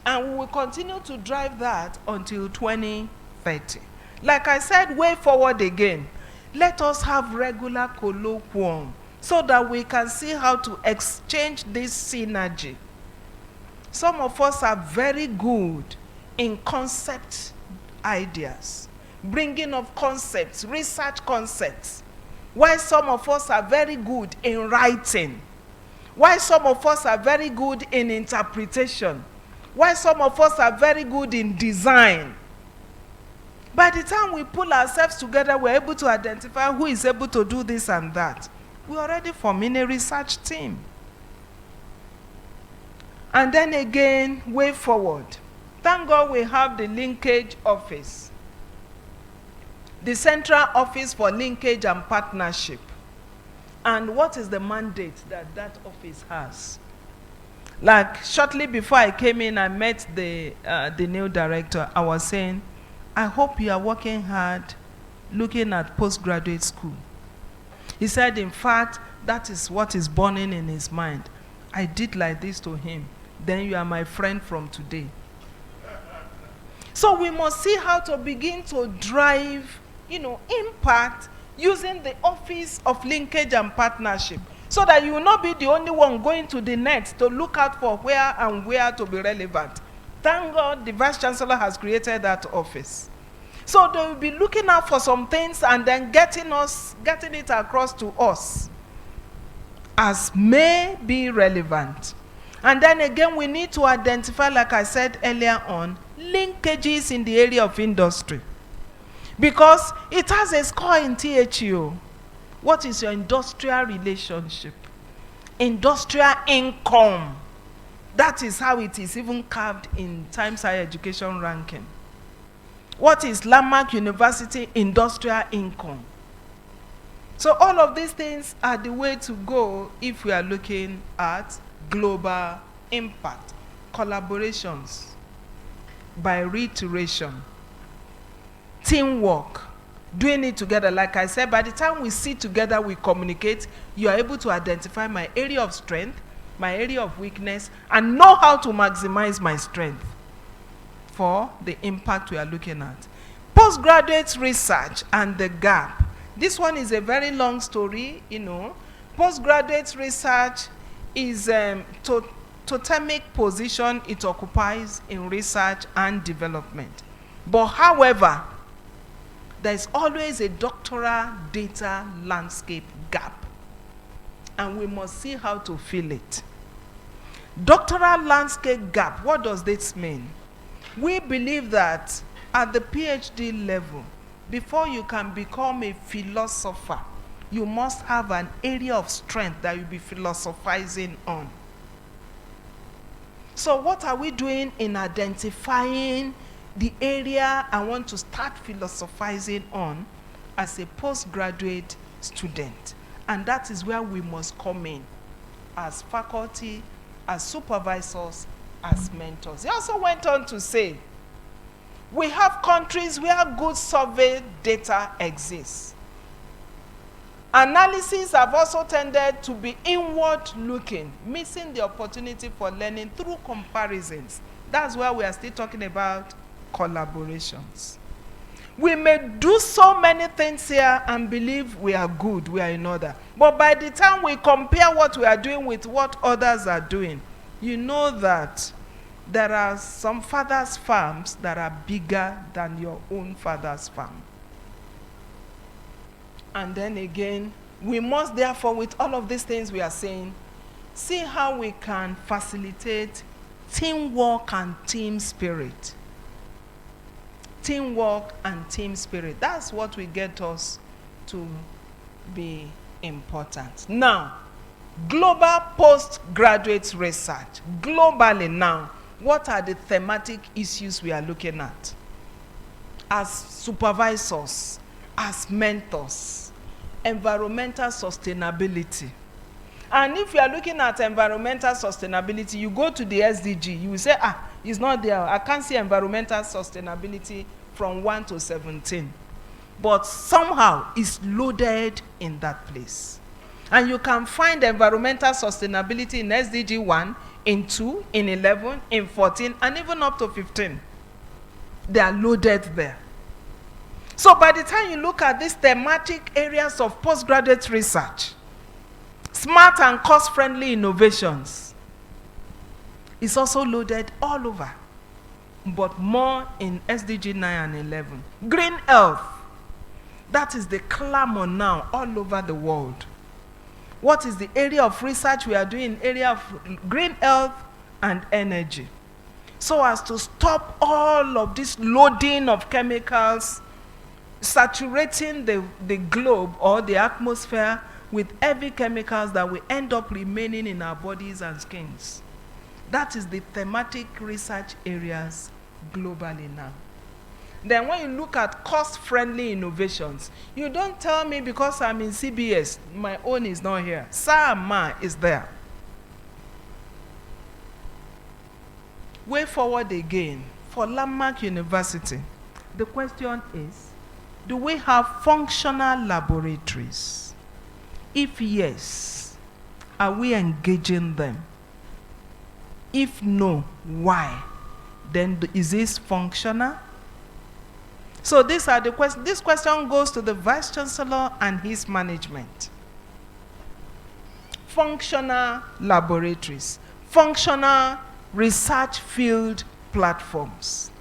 And we will continue to drive that until 2030. Like I said, way forward again, let us have regular colloquium so that we can see how to exchange this synergy. Some of us are very good in concept ideas, bringing of concepts, research concepts. While some of us are very good in writing. While some of us are very good in interpretation. While some of us are very good in design. By the time we pull ourselves together, we're able to identify who is able to do this and that. We're already forming a research team. And then again, way forward. Thank God we have the linkage office. The Central Office for Linkage and Partnership. And what is the mandate that that office has? Like shortly before I came in, I met the new director. I was saying, I hope you are working hard looking at postgraduate school. He said, in fact, that is what is burning in his mind. I did like this to him. Then you are my friend from today. So we must see how to begin to drive, impact using the Office of Linkage and Partnership, so that you will not be the only one going to the net to look out for where and where to be relevant. Thank God the Vice Chancellor has created that office. So they will be looking out for some things and then getting it across to us as may be relevant. And then again, we need to identify, like I said earlier on, linkages in the area of industry. Because it has a score in THU. What is your industrial relationship? Industrial income. That is how it is even carved in Times Higher Education ranking. What is Landmark University industrial income? So all of these things are the way to go if we are looking at global impact. Collaborations by reiteration. Teamwork. Doing it together. Like I said, by the time we sit together, we communicate, you are able to identify my area of strength, my area of weakness, and know how to maximize my strength for the impact we are looking at. Postgraduate research and the gap. This one is a very long story, Postgraduate research is totemic position it occupies in research and development. But however, there is always a doctoral data landscape gap. And we must see how to fill it. Doctoral landscape gap, what does this mean? We believe that at the PhD level, before you can become a philosopher, you must have an area of strength that you'll be philosophizing on. So what are we doing in identifying the area I want to start philosophizing on as a postgraduate student? And that is where we must come in as faculty, as supervisors, as mentors. He also went on to say, we have countries where good survey data exists. Analyses have also tended to be inward-looking, missing the opportunity for learning through comparisons. That's where we are still talking about collaborations. We may do so many things here and believe we are good, we are in order. But by the time we compare what we are doing with what others are doing, you know that there are some fathers' farms that are bigger than your own father's farm. And then again, we must therefore, with all of these things we are saying, see how we can facilitate teamwork and team spirit. Teamwork and team spirit. That's what will get us to be important. Now, global postgraduate research. Globally now, what are the thematic issues we are looking at? As supervisors, as mentors, environmental sustainability. And if you are looking at environmental sustainability, you go to the SDG, you will say, it's not there. I can't see environmental sustainability from 1 to 17. But somehow it's loaded in that place. And you can find environmental sustainability in SDG 1, in 2, in 11, in 14, and even up to 15. They are loaded there. So by the time you look at these thematic areas of postgraduate research, smart and cost-friendly innovations, it's also loaded all over, but more in SDG 9 and 11. Green health, that is the clamor now all over the world. What is the area of research we are doing in area of green health and energy? So as to stop all of this loading of chemicals saturating the globe or the atmosphere with heavy chemicals that will end up remaining in our bodies and skins. That is the thematic research areas globally now. Then when you look at cost-friendly innovations, you don't tell me because I'm in CBS, my own is not here. SAMA is there. Way forward again, for Landmark University, the question is, do we have functional laboratories? If yes, are we engaging them? If no, why? Then is this functional? So these are the questions. This question goes to the Vice Chancellor and his management. Functional laboratories, functional research field platforms.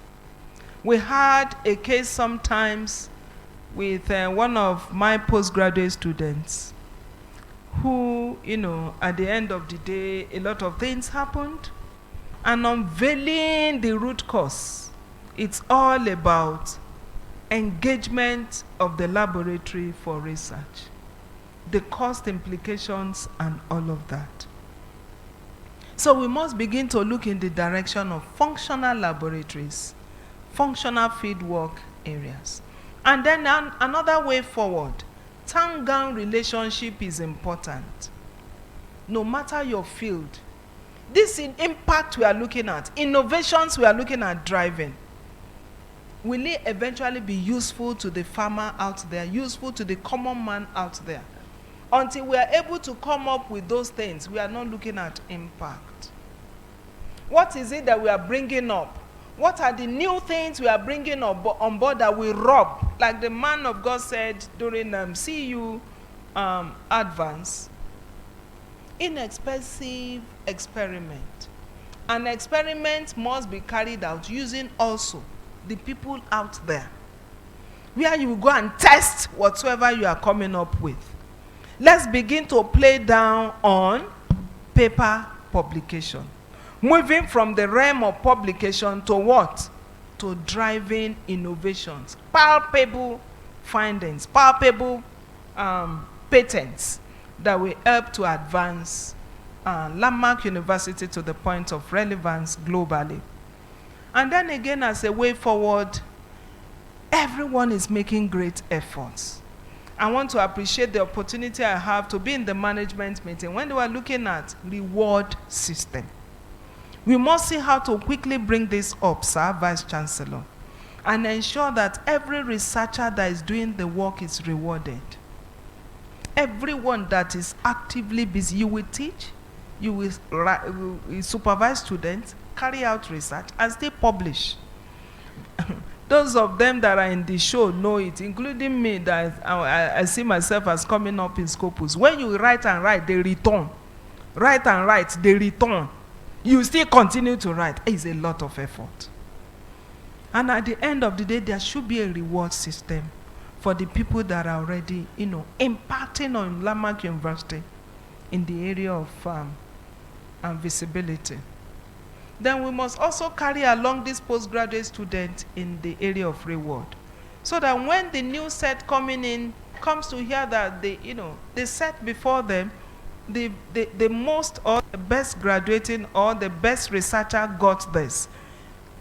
We had a case sometimes with one of my postgraduate students who, at the end of the day, a lot of things happened. And unveiling the root cause, it's all about engagement of the laboratory for research, the cost implications and all of that. So we must begin to look in the direction of functional laboratories, functional fieldwork areas. And then another way forward, town-gown relationship is important. No matter your field, this impact we are looking at, innovations we are looking at driving, will it eventually be useful to the farmer out there, useful to the common man out there? Until we are able to come up with those things, we are not looking at impact. What is it that we are bringing up? What are the new things we are bringing up on board that will rub? Like the man of God said during CU Advance, inexpensive experiment. An experiment must be carried out using also the people out there, where you go and test whatsoever you are coming up with. Let's begin to play down on paper publication. Moving from the realm of publication to what? To driving innovations, palpable findings, palpable patents that will help to advance Landmark University to the point of relevance globally. And then again, as a way forward, everyone is making great efforts. I want to appreciate the opportunity I have to be in the management meeting when they were looking at reward system. We must see how to quickly bring this up, Sir Vice Chancellor, and ensure that every researcher that is doing the work is rewarded. Everyone that is actively busy, you will teach, you will supervise students, carry out research, and still publish. Those of them that are in the show know it, including me, that I see myself as coming up in Scopus. When you write and write, they return. Write and write, they return. you still continue to write. It's a lot of effort. And at the end of the day, there should be a reward system for the people that are already, imparting on Landmark University in the area of visibility. Then we must also carry along this postgraduate student in the area of reward, so that when the new set coming in comes to hear that the set before them, the most or the best graduating or the best researcher got this.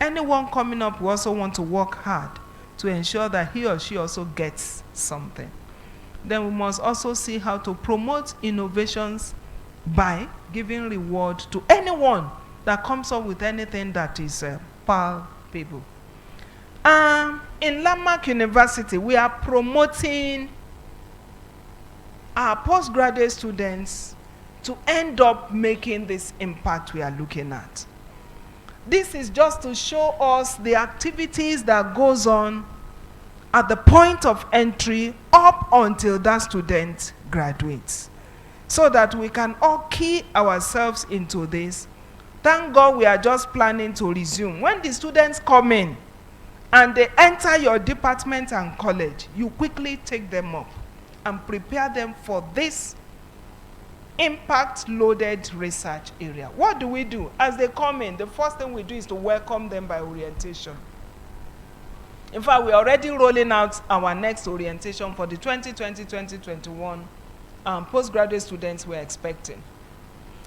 Anyone coming up will also want to work hard to ensure that he or she also gets something. Then we must also see how to promote innovations by giving reward to anyone that comes up with anything that is palpable. In Landmark University, we are promoting our postgraduate students to end up making this impact we are looking at. This is just to show us the activities that goes on at the point of entry up until that student graduates, so that we can all key ourselves into this. Thank God we are just planning to resume. When the students come in and they enter your department and college, you quickly take them up and prepare them for this impact-loaded research area. What do we do? As they come in, the first thing we do is to welcome them by orientation. In fact, we're already rolling out our next orientation for the 2020-2021 postgraduate students we're expecting.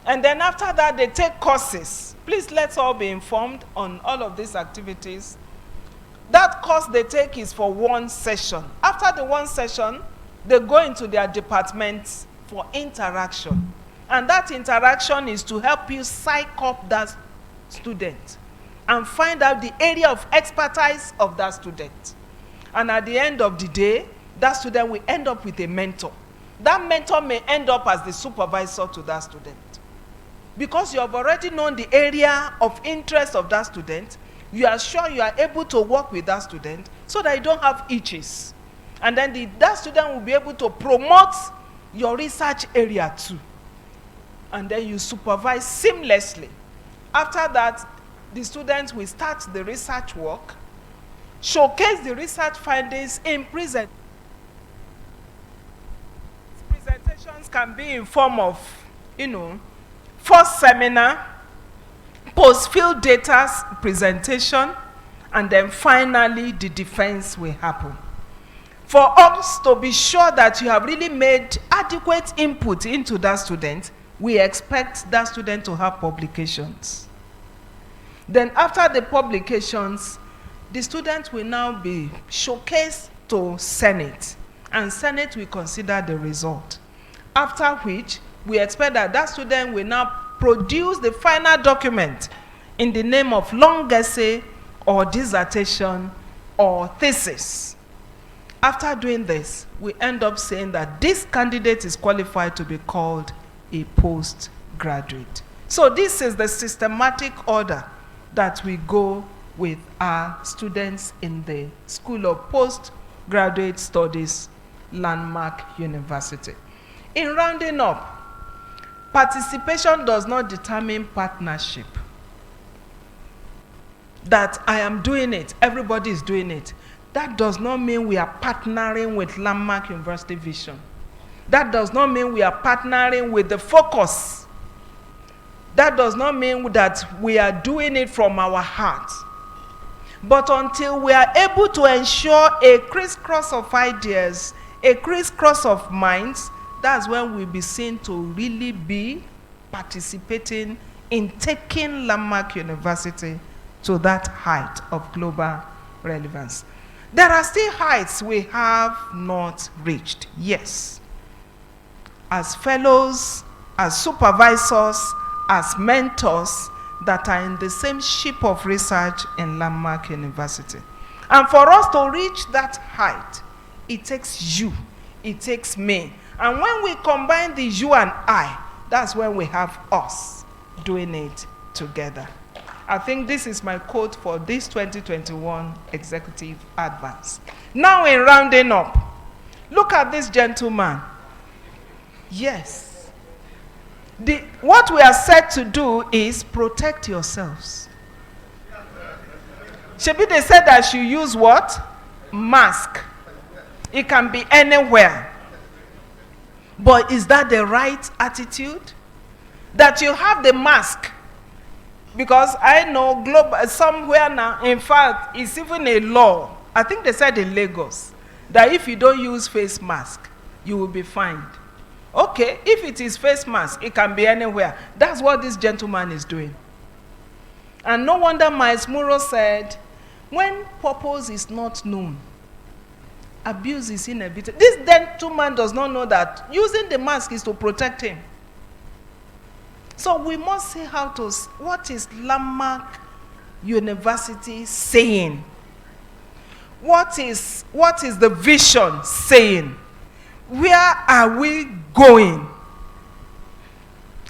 And then after that, they take courses. Please, let's all be informed on all of these activities. That course they take is for one session. After the one session, they go into their departments for interaction. And that interaction is to help you psych up that student and find out the area of expertise of that student. And at the end of the day, that student will end up with a mentor. That mentor may end up as the supervisor to that student. Because you have already known the area of interest of that student, you are sure you are able to work with that student so that you don't have itches. And then that student will be able to promote your research area too. And then you supervise seamlessly. After that, the students will start the research work, showcase the research findings in presentations. Presentations can be in form of, first seminar, post-field data presentation, and then finally the defense will happen. For us to be sure that you have really made adequate input into that student, we expect that student to have publications. Then after the publications, the student will now be showcased to Senate, and Senate will consider the result. After which, we expect that that student will now produce the final document in the name of long essay or dissertation or thesis. After doing this, we end up saying that this candidate is qualified to be called a postgraduate. So this is the systematic order that we go with our students in the School of Postgraduate Studies, Landmark University. In rounding up, participation does not determine partnership. That I am doing it, everybody is doing it. That does not mean we are partnering with Landmark University Vision. That does not mean we are partnering with the focus. That does not mean that we are doing it from our heart. But until we are able to ensure a crisscross of ideas, a crisscross of minds, that's when we'll be seen to really be participating in taking Landmark University to that height of global relevance. There are still heights we have not reached, yes. As fellows, as supervisors, as mentors that are in the same ship of research in Landmark University. And for us to reach that height, it takes you, it takes me. And when we combine the you and I, that's when we have us doing it together. I think this is my quote for this 2021 Executive Advance. Now in rounding up, look at this gentleman. Yes. What we are set to do is protect yourselves. Shebi, they said that you use what? Mask. It can be anywhere. But is that the right attitude? That you have the mask? Because I know somewhere now, in fact, it's even a law. I think they said in Lagos that if you don't use face mask, you will be fined. Okay, if it is face mask, it can be anywhere. That's what this gentleman is doing. And no wonder Miles Muro said, when purpose is not known, abuse is inevitable. This gentleman does not know that using the mask is to protect him. So we must see what is Landmark University saying? What is the vision saying? Where are we going?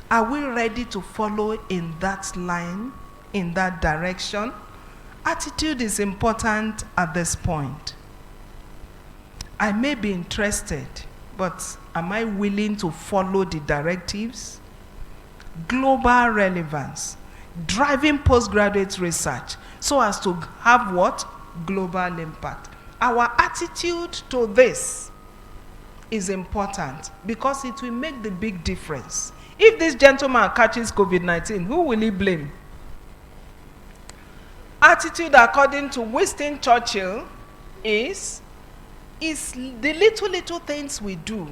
Are we ready to follow in that line, in that direction? Attitude is important at this point. I may be interested, but am I willing to follow the directives? Global relevance, driving postgraduate research so as to have what? Global impact. Our attitude to this is important because it will make the big difference. If this gentleman catches COVID-19, who will he blame? Attitude, according to Winston Churchill, is the little things we do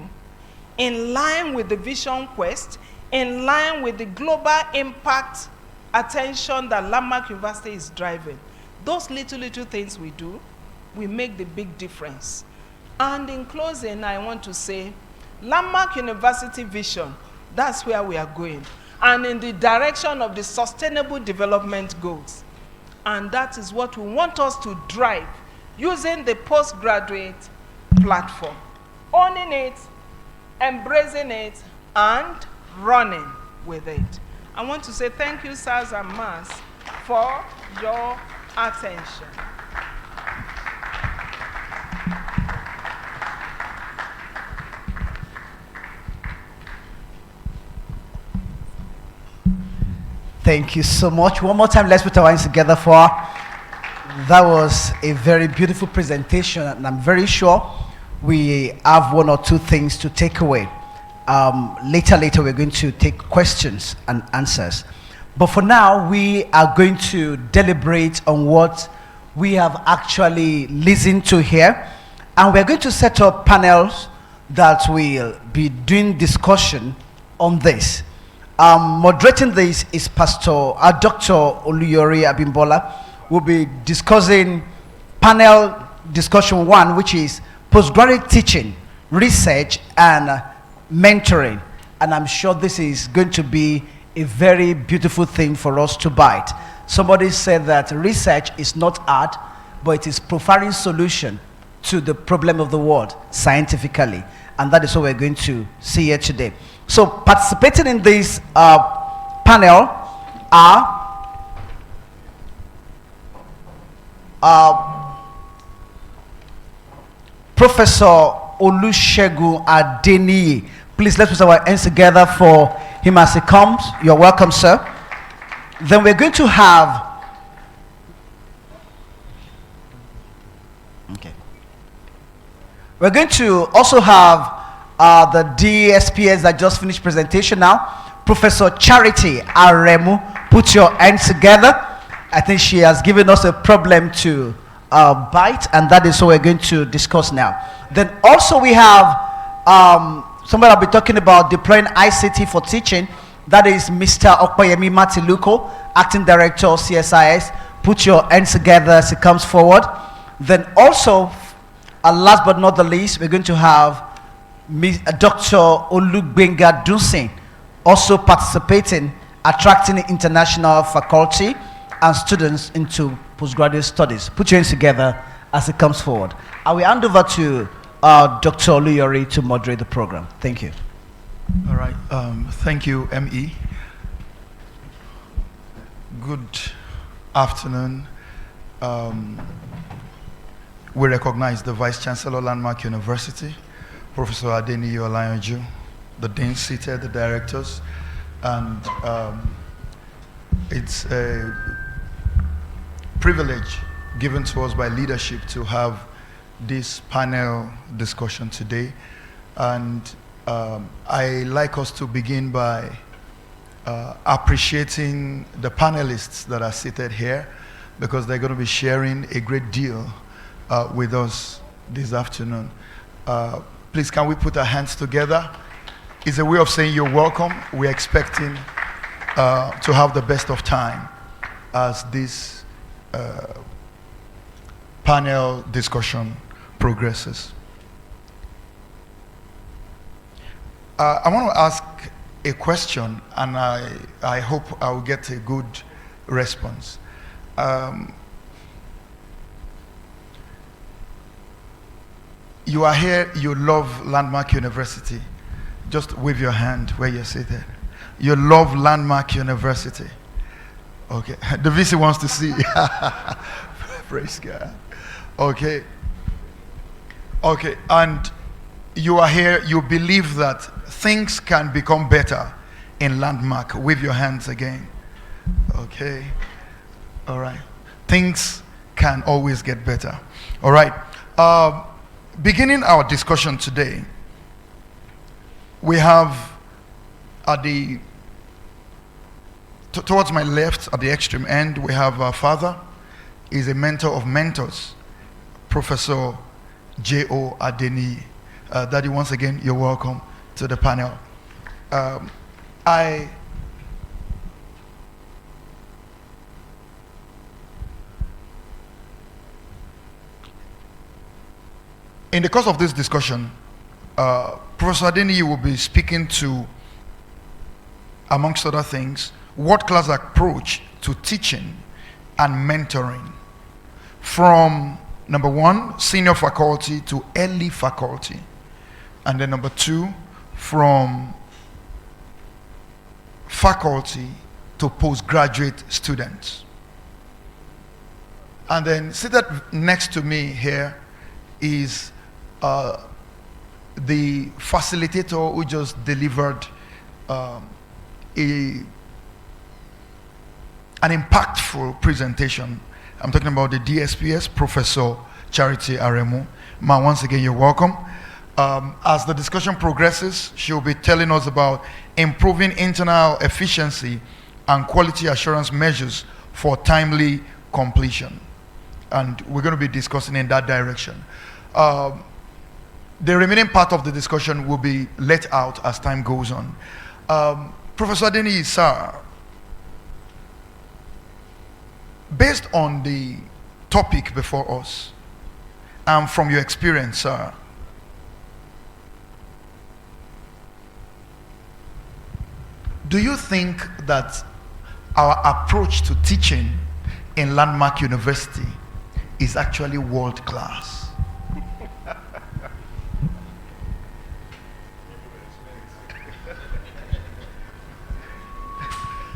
in line with the vision quest, in line with the global impact attention that Landmark University is driving. Those little things we do, we make the big difference. And in closing, I want to say, Landmark University vision, that's where we are going. And in the direction of the sustainable development goals. And that is what we want us to drive using the postgraduate platform. Owning it, embracing it, and running with it. I want to say thank you, sirs and ma'ams, for your attention. Thank you so much. One more time, let's put our hands together for her. That was a very beautiful presentation, and I'm very sure we have one or two things to take away. Later, we're going to take questions and answers. But for now, we are going to deliberate on what we have actually listened to here. And we're going to set up panels that will be doing discussion on this. Moderating this is Dr. Oluyori Abimbola. We'll be discussing panel discussion 1, which is postgraduate teaching, research, and mentoring. And I'm sure this is going to be a very beautiful thing for us to bite. Somebody said that research is not art, but it is providing solution to the problem of the world scientifically. And that is what we're going to see here today. So participating in this panel are Professor Olusegun Adeniyi. Please let's put our hands together for him as he comes. You're welcome, sir. Then we're going to have we're going to also have the DSPS that just finished presentation now. Professor Charity Aremu, put your hands together. I think she has given us a problem to bite, and that is what we're going to discuss now. Then also we have somebody I'll be talking about deploying ICT for teaching. That is Mr. Okoyemi Matiluko, Acting Director of CSIS. Put your hands together as he comes forward. Then also, last but not the least, we're going to have Dr. Olugbenga Dunsin also participating, attracting international faculty and students into postgraduate studies. Put your hands together as it comes forward. I will hand over to Dr. Oluyori to moderate the program. Thank you. All right. Thank you, ME. Good afternoon. We recognize the Vice Chancellor, Landmark University, Professor Adeniyi Olayanju, the Dean seated, the directors, And it's a privilege given to us by leadership to have this panel discussion today. And I like us to begin by appreciating the panelists that are seated here, because they're going to be sharing a great deal with us this afternoon. Please, can we put our hands together? It's a way of saying you're welcome. We're expecting to have the best of time as this panel discussion progresses. I want to ask a question, and I hope I will get a good response. You are here, you love Landmark University. Just wave your hand where you're seated. You love Landmark University. Okay, the VC wants to see. Praise God. Okay. Okay, and you are here, you believe that things can become better in Landmark. Wave your hands again. Okay. All right. Things can always get better. All right. Beginning our discussion today, we have at the towards my left, at the extreme end, we have our father. He's a mentor of mentors, Professor J.O. Adeni. Daddy, once again, you're welcome to the panel. In the course of this discussion, Professor Adeni will be speaking to, amongst other things, world-class approach to teaching and mentoring from, number one, senior faculty to early faculty, and then number two, from faculty to postgraduate students. And then seated next to me here is the facilitator who just delivered an impactful presentation. I'm talking about the DSPS, Professor Charity Aremu. Ma, once again, you're welcome. As the discussion progresses, she'll be telling us about improving internal efficiency and quality assurance measures for timely completion. And we're going to be discussing in that direction. The remaining part of the discussion will be let out as time goes on. Professor Adeni, sir, based on the topic before us, and from your experience, sir, do you think that our approach to teaching in Landmark University is actually world class?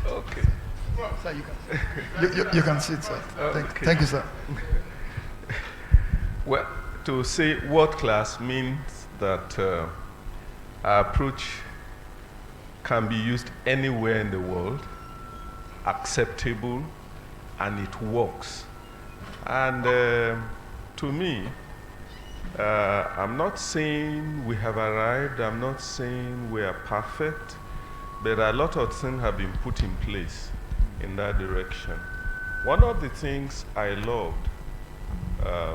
Okay. Sir, you can sit, sir. Okay. Thank you, sir. Well, to say world class means that our approach can be used anywhere in the world, acceptable, and it works. And to me, I'm not saying we have arrived, I'm not saying we are perfect, but a lot of things have been put in place in that direction. One of the things I loved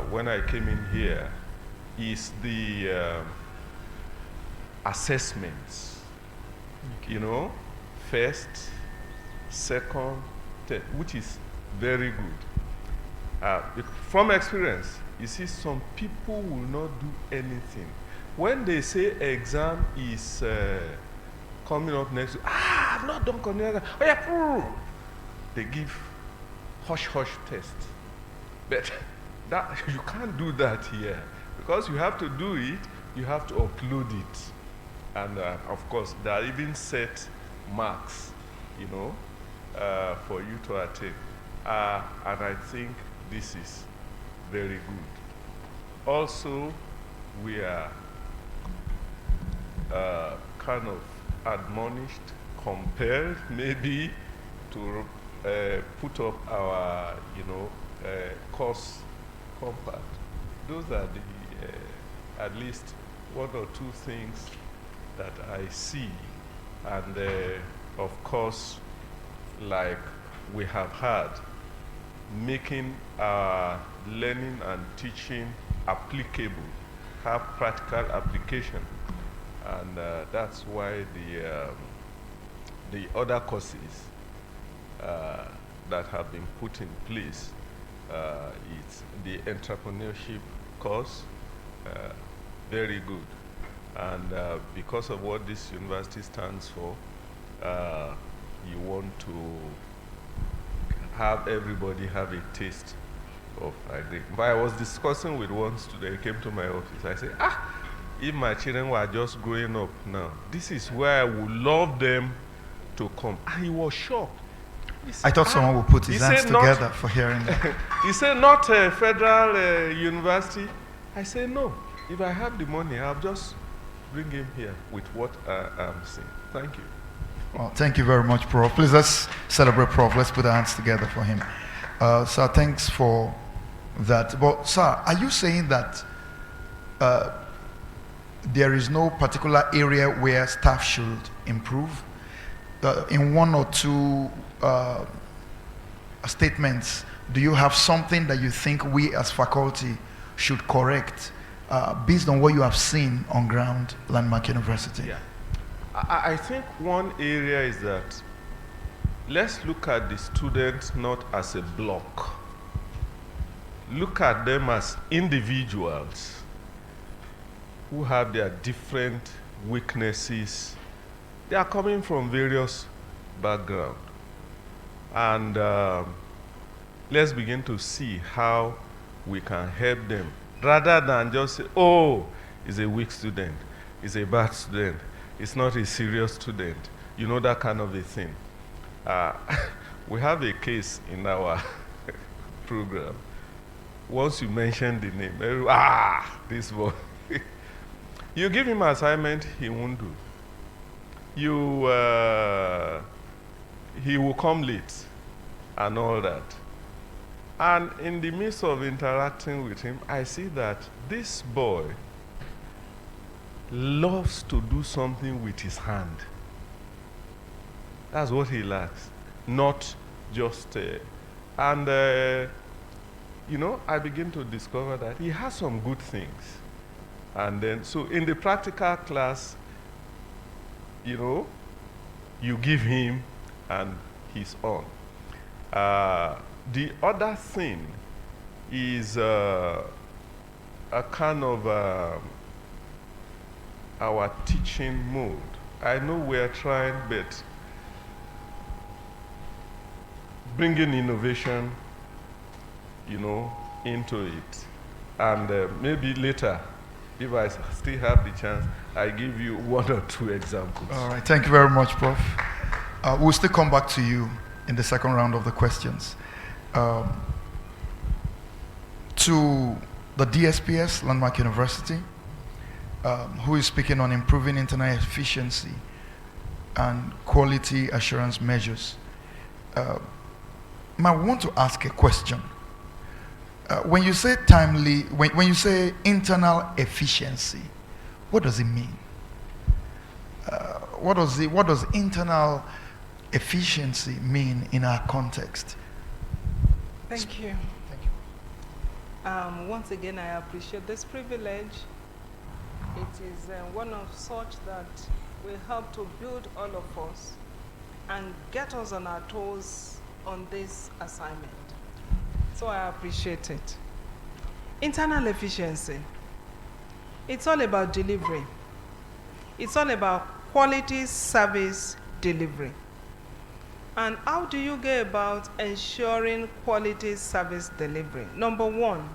when I came in here is the assessments. You know, first, second, third, which is very good. From experience, you see some people will not do anything. When they say exam is coming up next week, I've not done cognitive. Oh yeah, they give hush test. But that you can't do that here, because you have to do it, you have to upload it. And of course, there are even set marks, you know, for you to attain. And I think this is very good. Also, we are kind of admonished, compelled maybe to put up our, course compact. Those are the, at least one or two things that I see. And of course, like we have had, making our learning and teaching applicable, have practical application. And that's why the other courses that have been put in place, it's the entrepreneurship course, very good. And because of what this university stands for, you want to have everybody have a taste of agric. But I was discussing with one student, he came to my office. I said, if my children were just growing up now, this is where I would love them to come. And he was shocked. He said, I thought someone would put his he hands said not- together for hearing that. He said, not a federal university. I said, no. If I have the money, I'll just bring him here with what I'm saying. Thank you. Well, thank you very much, Prof. Please, let's celebrate Prof. Let's put our hands together for him. Sir, thanks for that. But, sir, are you saying that there is no particular area where staff should improve? In one or two statements, do you have something that you think we as faculty should correct based on what you have seen on ground, Landmark University? Yeah. I think one area is that let's look at the students not as a block. Look at them as individuals who have their different weaknesses. They are coming from various backgrounds. And let's begin to see how we can help them rather than just say, oh, he's a weak student, he's a bad student, it's not a serious student, that kind of a thing. We have a case in our program. Once you mention the name, this boy. You give him assignment, he won't do. He will come late and all that. And in the midst of interacting with him, I see that this boy loves to do something with his hand. That's what he likes, not just... I begin to discover that he has some good things. And then, so in the practical class, you give him and he's on. The other thing is a kind of our teaching mode. I know we're trying, but bringing innovation, into it. And maybe later, if I still have the chance, I give you one or two examples. All right, thank you very much, Prof. We'll still come back to you in the second round of the questions. To the DSPS, Landmark University, who is speaking on improving internal efficiency and quality assurance measures. I want to ask a question. When you say timely, when you say internal efficiency, what does it mean? What does internal efficiency mean in our context? Thank you. Thank you. Once again, I appreciate this privilege. It is one of such that will help to build all of us and get us on our toes on this assignment. So I appreciate it. Internal efficiency. It's all about delivery. It's all about quality service delivery. And how do you go about ensuring quality service delivery? Number one,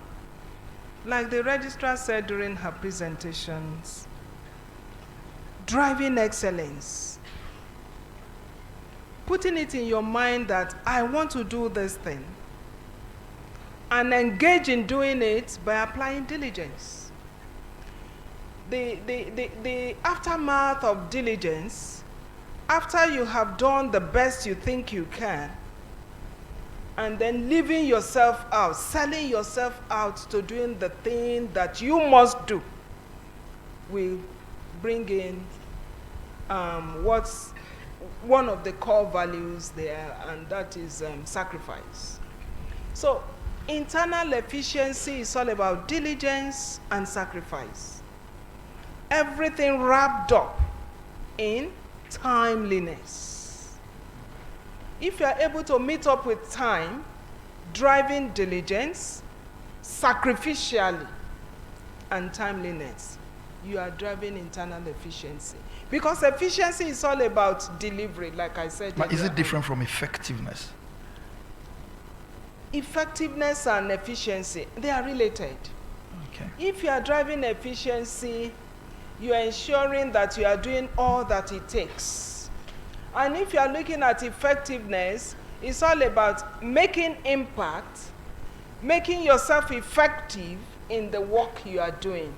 like the registrar said during her presentations, driving excellence. Putting it in your mind that I want to do this thing and engage in doing it by applying diligence. The aftermath of diligence after you have done the best you think you can, and then leaving yourself out, selling yourself out to doing the thing that you must do, will bring in what's one of the core values there, and that is sacrifice. So internal efficiency is all about diligence and sacrifice. Everything wrapped up in timeliness. If you are able to meet up with time, driving diligence, sacrificially, and timeliness, you are driving internal efficiency. Because efficiency is all about delivery, like I said. But is it different from effectiveness? Effectiveness and efficiency, they are related. Okay. If you are driving efficiency, you are ensuring that you are doing all that it takes. And if you are looking at effectiveness, it's all about making impact, making yourself effective in the work you are doing.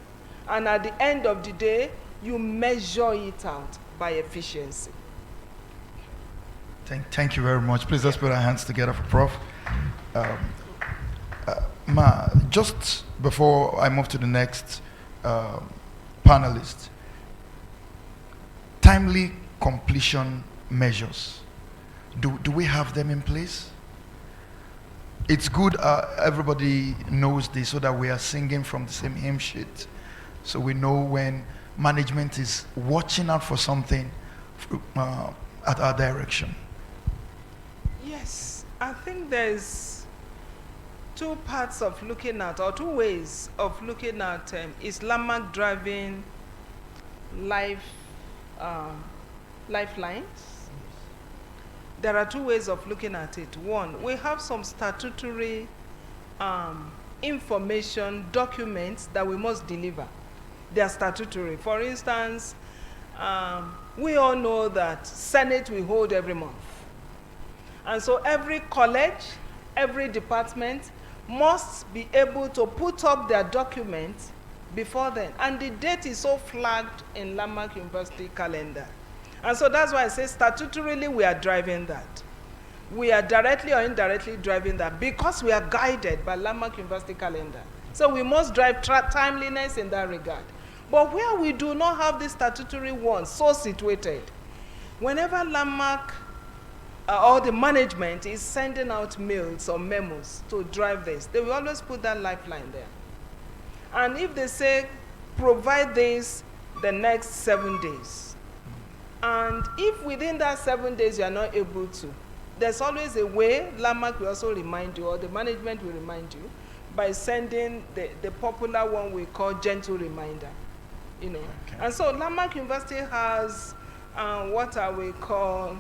And at the end of the day, you measure it out by efficiency. Thank you very much. Please let's put our hands together for Prof. Ma, just before I move to the next panelist, timely completion measures. Do we have them in place? It's good everybody knows this so that we are singing from the same hymn sheet. So we know when management is watching out for something at our direction. Yes, I think there's two parts of looking at, or two ways of looking at Islamic driving lifelines. There are two ways of looking at it. One, we have some statutory information documents that we must deliver. They are statutory. For instance, we all know that Senate we hold every month. And so every college, every department must be able to put up their documents before then. And the date is so flagged in Landmark University calendar. And so that's why I say statutorily we are driving that. We are directly or indirectly driving that because we are guided by Landmark University calendar. So we must drive timeliness in that regard. But where we do not have the statutory ones so situated, whenever Landmark or the management is sending out mails or memos to drive this, they will always put that lifeline there. And if they say, provide this the next 7 days, and if within that 7 days you are not able to, there's always a way. Landmark will also remind you, or the management will remind you, by sending the popular one we call gentle reminder. You know. Okay. And so Landmark University has what I will call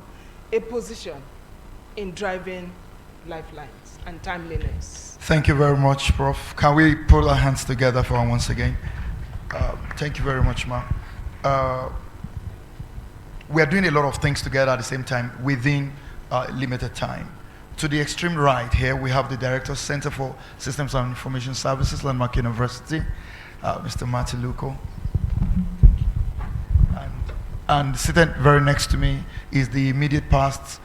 a position in driving lifelines and timeliness. Thank you very much, Prof. Can we put our hands together for once again? Thank you very much, Ma. We are doing a lot of things together at the same time within limited time. To the extreme right here, we have the Director, Center for Systems and Information Services, Landmark University, Mr. Martin Luco. And sitting very next to me is the immediate past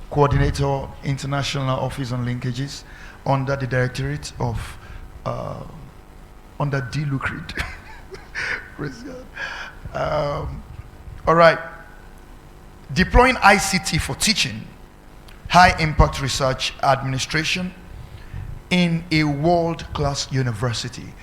Coordinator, International Office on Linkages, under the Directorate of, under DLUCRID. Praise God. All right. Deploying ICT for teaching, high impact research administration in a world-class university.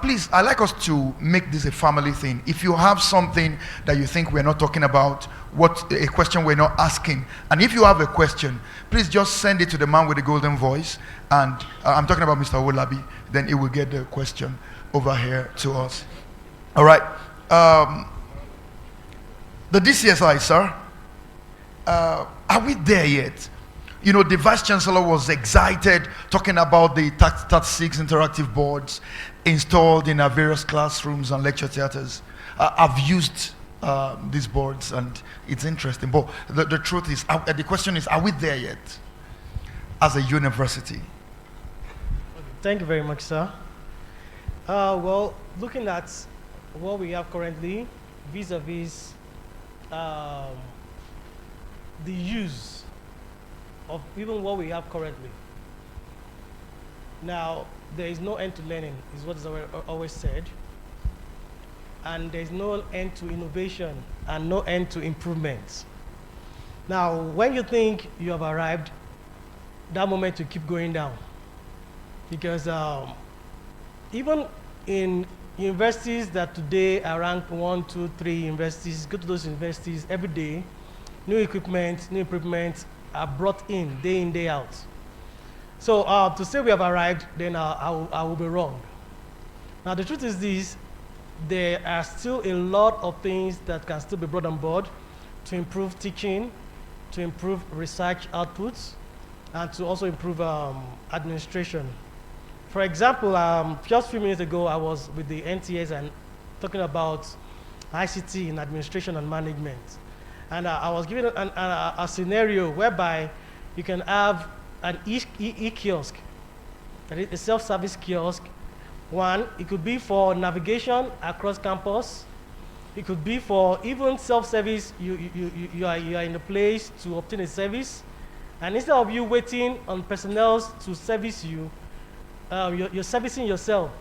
Please, I'd like us to make this a family thing. If you have something that you think we're not talking about, a question we're not asking, and if you have a question, please just send it to the man with the golden voice, and I'm talking about Mr. Olabi, then he will get the question over here to us. All right. The DCSI, sir, are we there yet? You know, the Vice Chancellor was excited talking about the TAT6 interactive boards installed in our various classrooms and lecture theaters. I've used these boards and it's interesting. But the truth is, the question is, are we there yet as a university? Thank you very much, sir. Well, looking at what we have currently, vis-a-vis the use of even what we have currently. Now, there is no end to learning, is what is always said. And there is no end to innovation and no end to improvements. Now, when you think you have arrived, that moment you keep going down. Because even in universities that today are ranked 1, 2, 3 universities, go to those universities every day, new equipment, new improvements are brought in, day out. So to say we have arrived, then I will be wrong. Now the truth is this, there are still a lot of things that can still be brought on board to improve teaching, to improve research outputs, and to also improve administration. For example, just a few minutes ago, I was with the NTS and talking about ICT in administration and management. And I was given a scenario whereby you can have an e-kiosk, that is a self-service kiosk. One, it could be for navigation across campus. It could be for even self-service. You are in a place to obtain a service. And instead of you waiting on personnel to service you, you're servicing yourself.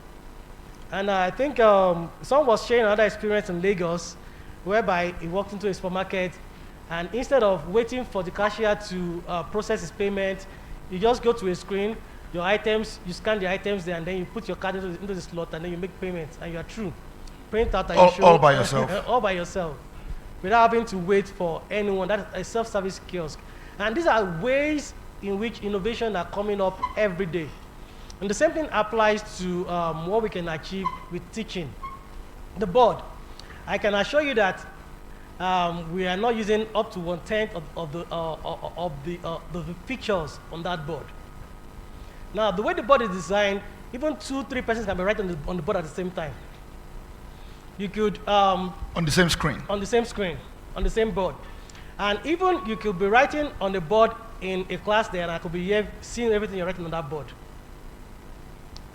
And I think someone was sharing another experience in Lagos whereby he walked into a supermarket and instead of waiting for the cashier to process his payment, you just go to a screen, your items, you scan the items there and then you put your card into the slot and then you make payments and you are through. Print out and you show. All by yourself. All by yourself. Without having to wait for anyone. That's a self-service kiosk. And these are ways in which innovation are coming up every day. And the same thing applies to what we can achieve with teaching. The board. I can assure you that we are not using up to 1/10 of the features on that board. Now, the way the board is designed, even 2, 3 persons can be writing on the board at the same time. You could on the same screen. On the same screen, on the same board. And even you could be writing on the board in a class there, and I could be here seeing everything you're writing on that board.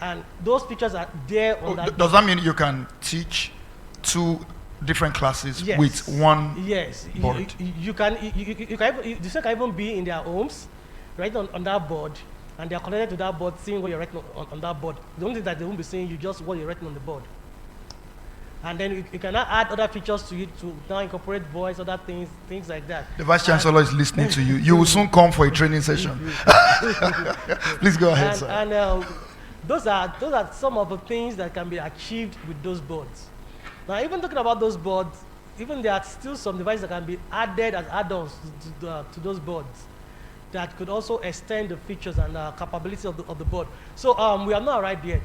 And those features are there on that. Does that mean you can teach 2 different classes yes. with one yes. board? You can even, the students can even be in their homes, writing on that board, and they are connected to that board, seeing what you're writing on that board. The only thing that they won't be seeing you just what you're writing on the board. And then you can now add other features to it to now incorporate voice, other things like that. The Vice Chancellor is listening to you. You will soon come for a training session. Please go ahead, sir. And those are some of the things that can be achieved with those boards. Now, even talking about those boards, even there are still some devices that can be added as add-ons to those boards that could also extend the features and capabilities of the board. So we have not arrived yet.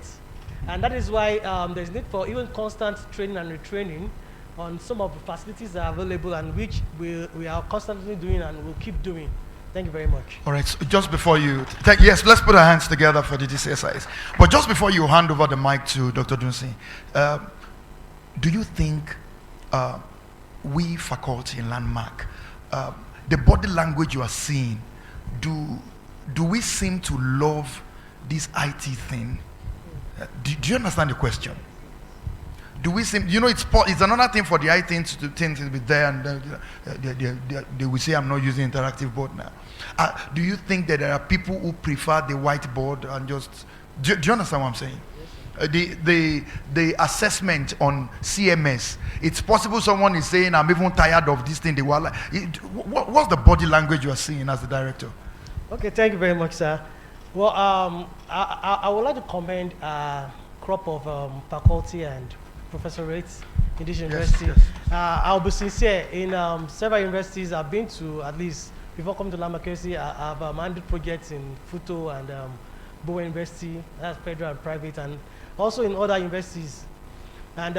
And that is why there's need for even constant training and retraining on some of the facilities that are available and which we are constantly doing and will keep doing. Thank you very much. All right, so just before you, yes, let's put our hands together for the DCSIs. But just before you hand over the mic to Dr. Dunsi, do you think we faculty in Landmark, the body language you are seeing, do we seem to love this IT thing? Do you understand the question? Do we seem, it's another thing for the IT things to be there and they will say I'm not using interactive board now. Do you think that there are people who prefer the whiteboard and just, do you understand what I'm saying? The assessment on CMS, it's possible someone is saying I'm even tired of this thing. What's the body language you are seeing as the director? Okay, thank you very much, sir. Well, I would like to commend a crop of faculty and professorates in this university. Yes. I'll be sincere, in several universities I've been to, at least before coming to Landmark University, I've managed projects in Futo and Bowen University, that's federal and private, and also in other universities. And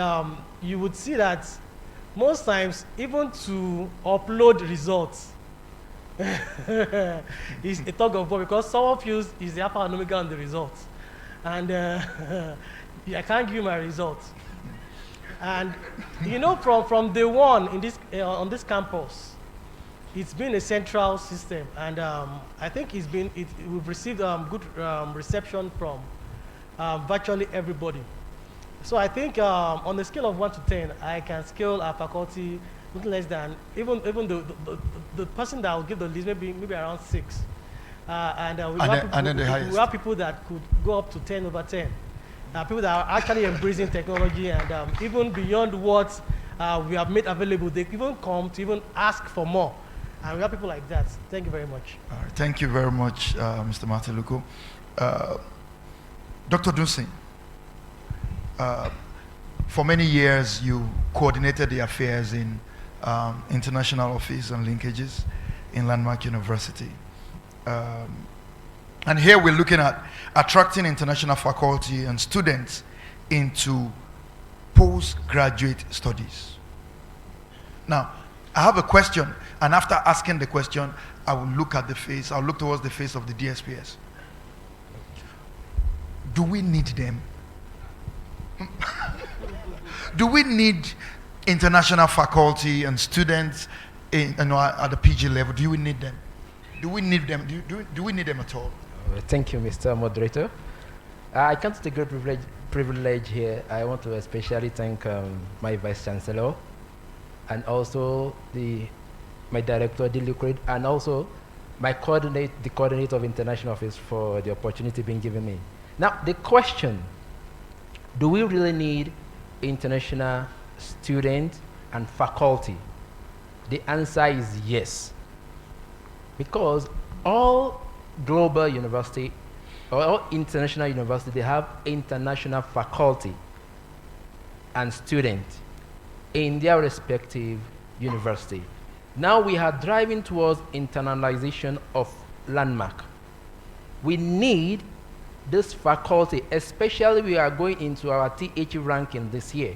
you would see that most times, even to upload results, it's a tug of war because someone feels is the alpha and omega on the results, and I can't give you my results. And from day one in this on this campus, it's been a central system, and I think we've received good reception from virtually everybody. So I think on the scale of 1 to 10, I can scale our faculty nothing less than even the person that will give the list maybe around 6. We have people that could go up to 10 over 10. People that are actually embracing technology and even beyond what we have made available, they even come to even ask for more. And we have people like that. Thank you very much. All right. Thank you very much, Mr. Marteluko. Dr. Dunsin, for many years you coordinated the affairs in international office and linkages in Landmark University. And here we're looking at attracting international faculty and students into postgraduate studies. Now, I have a question, and after asking the question, I'll look towards the face of the DSPS. Do we need them? Do we need international faculty and students at the PG level? Do we need them? Do we need them? Do we need them at all? Thank you, Mr. Moderator. I can't take a great privilege here. I want to especially thank my Vice Chancellor and also my Director, Dilucrid, and also the coordinator of International Office for the opportunity being given me. Now, the question, do we really need international students and faculty? The answer is yes. Because all global university or all international university, they have international faculty and students in their respective university. Now we are driving towards internalization of Landmark. We need this faculty, especially we are going into our THE ranking this year.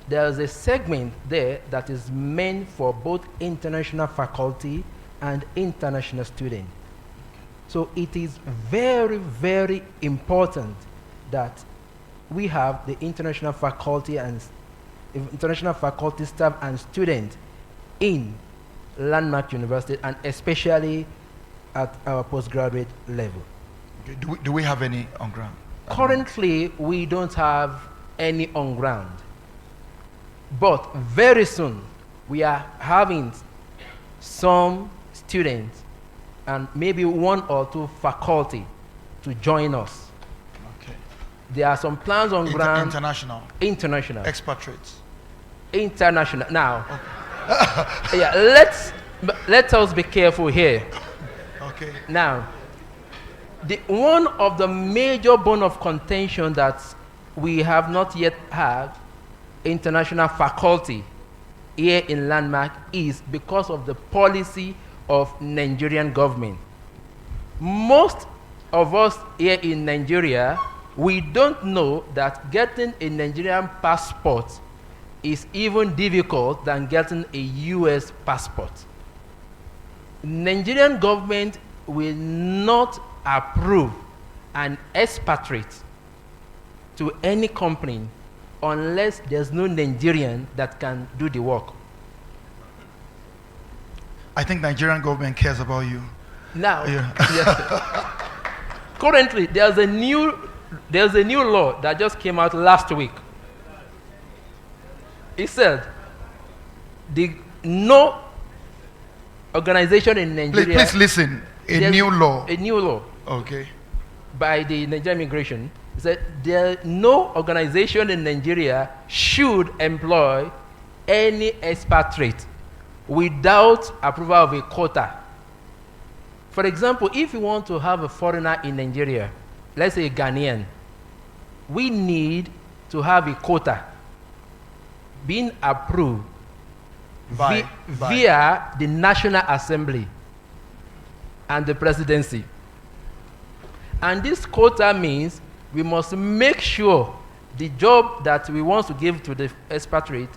There's a segment there that is meant for both international faculty and international students. So it is very, very important that we have the international faculty staff and students in Landmark University, and especially at our postgraduate level. Okay. Do we have any on ground? Currently, we don't have any on ground. But very soon, we are having some students and maybe 1 or 2 faculty to join us. Okay. There are some plans on ground. International. Expatriates. International. Now, okay. Yeah, let us be careful here. Okay. Now, one of the major bone of contention that we have not yet had international faculty here in Landmark is because of the policy of Nigerian government. Most of us here in Nigeria, we don't know that getting a Nigerian passport is even difficult than getting a US passport. Nigerian government will not approve an expatriate to any company unless there's no Nigerian that can do the work. I think Nigerian government cares about you. Now, Yeah. yes, currently there's a new law that just came out last week. It said no organization in Nigeria. Please listen. A new law. A new law. Okay. By the Nigerian immigration said no organization in Nigeria should employ any expatriate without approval of a quota. For example, if you want to have a foreigner in Nigeria, let's say a Ghanaian, we need to have a quota being approved via the National Assembly and the presidency. And this quota means we must make sure the job that we want to give to the expatriate,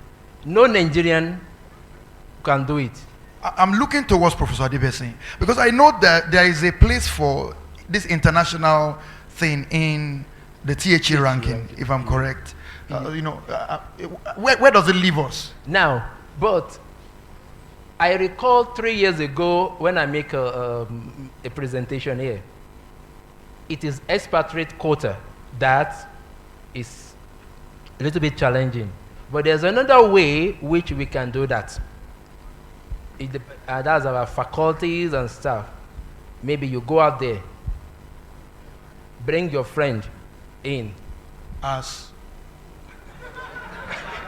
no Nigerian can do it. I'm looking towards Professor Adibesi because I know that there is a place for this international thing in the THE ranking, if I'm correct. Where does it leave us? Now, but I recall 3 years ago when I make a presentation here, it is expatriate quota that is a little bit challenging. But there's another way which we can do that. That's our faculties and stuff. Maybe you go out there, bring your friend in. As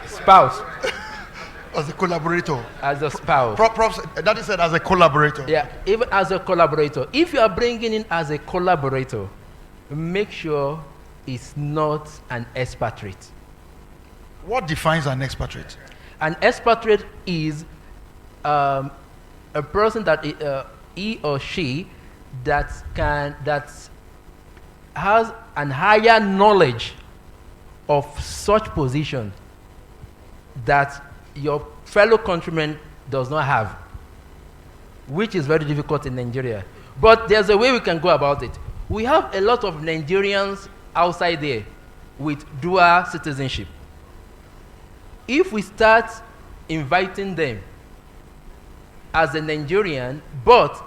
Spouse. a collaborator. As a spouse. Props, Daddy said as a collaborator. Yeah, even as a collaborator. If you are bringing in as a collaborator, make sure it's not an expatriate. What defines an expatriate? An expatriate is a person that he or she that has an higher knowledge of such position that your fellow countryman does not have, which is very difficult in Nigeria. But there's a way we can go about it. We have a lot of Nigerians outside there with dual citizenship. If we start inviting them as a Nigerian, but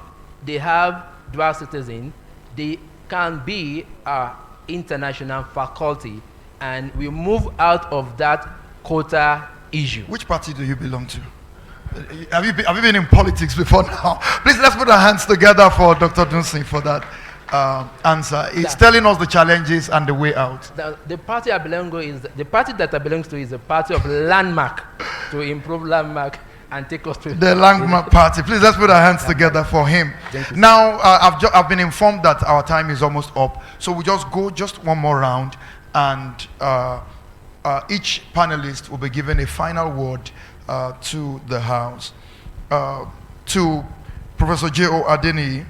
they have dual citizen, they can be our international faculty, and we move out of that quota issue. Which party do you belong to? Have you been in politics before now? Please, let's put our hands together for Dr. Dunsin for that answer. He's telling us the challenges and the way out. The party I belong to is the party that I belong to is a party of landmark to improve landmark and take us to the landmark party. Please, let's put our hands together for him. Now, I've been informed that our time is almost up, so we just go one more round, and each panelist will be given a final word to the House. To Professor J.O. Adeniyi,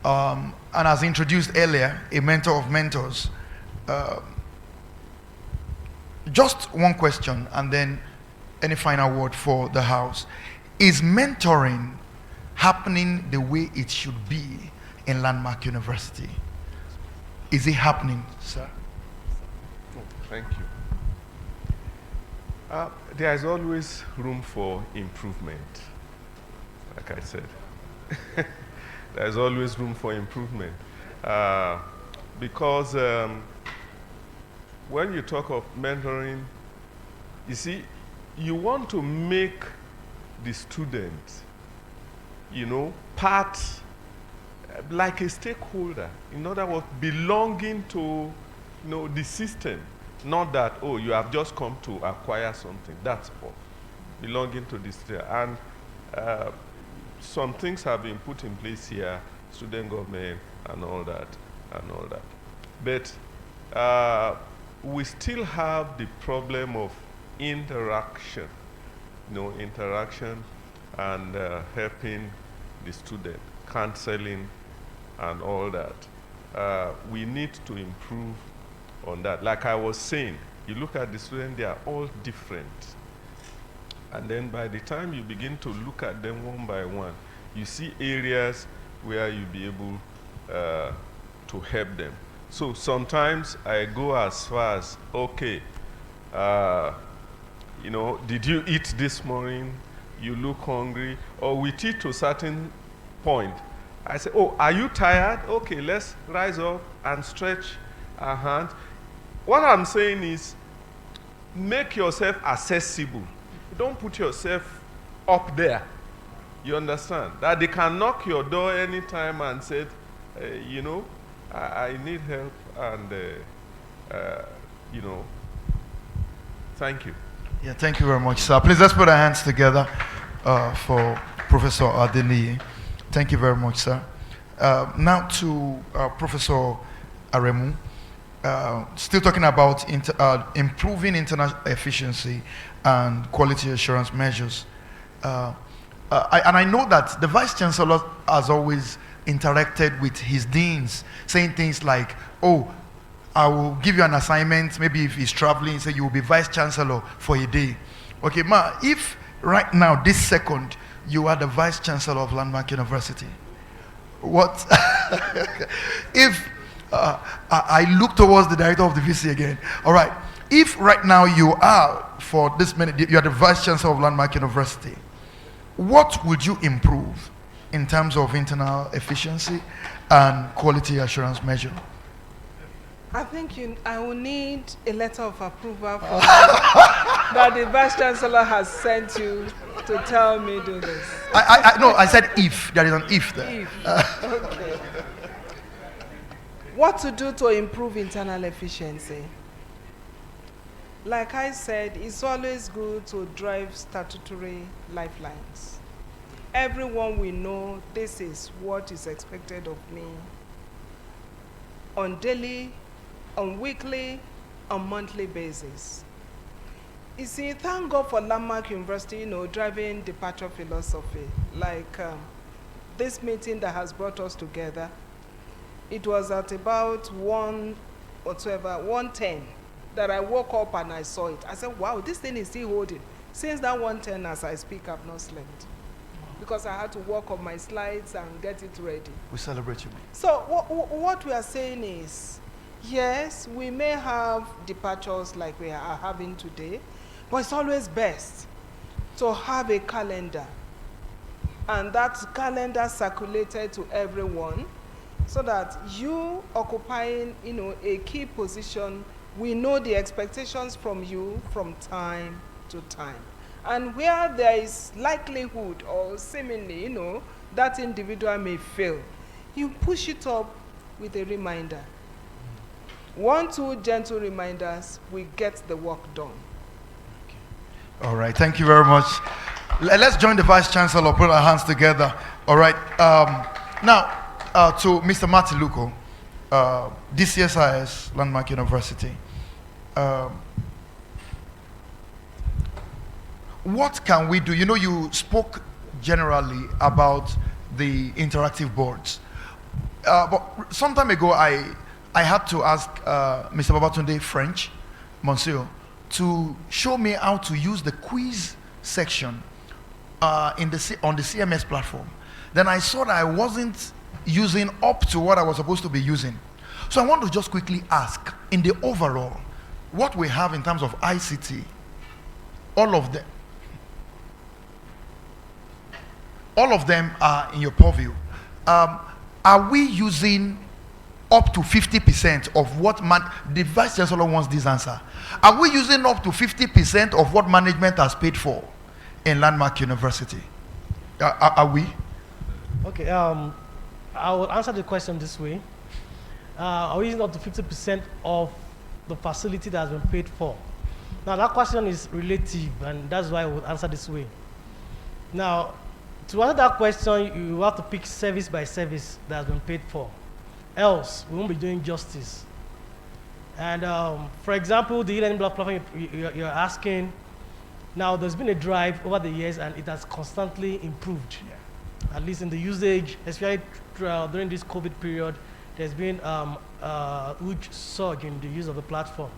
and as introduced earlier, a mentor of mentors. Just one question, and then any final word for the House. Is mentoring happening the way it should be in Landmark University? Is it happening, sir? Thank you. There is always room for improvement, like I said. There is always room for improvement. Because when you talk of mentoring, you see, you want to make the student, part, like a stakeholder. In other words, belonging to, the system. Not that, oh, you have just come to acquire something. That's all. Belonging to this. And some things have been put in place here, student government and all that. But we still have the problem of interaction, interaction and helping the student, counseling and all that. We need to improve on that. Like I was saying, you look at the students, they are all different. And then by the time you begin to look at them one by one, you see areas where you'll be able to help them. So sometimes I go as far as, okay, did you eat this morning? You look hungry. Or we teach to a certain point. I say, oh, are you tired? Okay, let's rise up and stretch our hands. What I'm saying is, make yourself accessible. Don't put yourself up there. You understand? That they can knock your door anytime and say, I need help, and, thank you. Yeah, thank you very much, sir. Please, let's put our hands together for Professor Adeniyi. Thank you very much, sir. Now to Professor Aremu. Still talking about improving internal efficiency and quality assurance measures. And I know that the Vice Chancellor has always interacted with his deans, saying things like, oh, I will give you an assignment, maybe if he's traveling, say you will be Vice Chancellor for a day. Okay, ma, if right now, this second, you are the Vice Chancellor of Landmark University, what if I look towards the director of the VC again. All right. If right now you are, for this minute, you are the Vice Chancellor of Landmark University, what would you improve in terms of internal efficiency and quality assurance measure? I think I will need a letter of approval from that the Vice Chancellor has sent you to tell me do this. No, I said if. There is an if there. If. Okay. What to do to improve internal efficiency? Like I said, it's always good to drive statutory lifelines. Everyone will know this is what is expected of me on daily, on weekly, on monthly basis. You see, thank God for Landmark University, driving departure philosophy. Like this meeting that has brought us together, it was at about 1:10 that I woke up and I saw it. I said, wow, this thing is still holding. Since that 1:10 as I speak, I've not slept. Because I had to work on my slides and get it ready. We celebrate you. So what we are saying is, yes, we may have departures like we are having today, but it's always best to have a calendar. And that calendar circulated to everyone so that you occupying, a key position, we know the expectations from you from time to time. And where there is likelihood or seemingly, that individual may fail, you push it up with a reminder. 1-2 gentle reminders, we get the work done. Okay. All right, thank you very much. Let's join the Vice Chancellor, put our hands together. All right, now to Mr. Martin Luko, DCSIS, Landmark University. What can we do? You spoke generally about the interactive boards. But some time ago, I had to ask Mr. Babatunde French, Monsieur, to show me how to use the quiz section on the CMS platform. Then I saw that I wasn't using up to what I was supposed to be using. So I want to just quickly ask, in the overall, what we have in terms of ICT, all of them are in your purview. Are we using up to 50% of what the Vice Chancellor wants this answer? Are we using up to 50% of what management has paid for in Landmark University? Are we? Okay, I will answer the question this way. Are we using up to 50% of the facility that has been paid for? Now that question is relative, and that's why I would answer this way. Now, to answer that question, you have to pick service by service that has been paid for. Else, we won't be doing justice. And for example, the e-learning platform you're asking, now there's been a drive over the years and it has constantly improved. Yeah. At least in the usage, especially during this COVID period, there's been a huge surge in the use of the platform.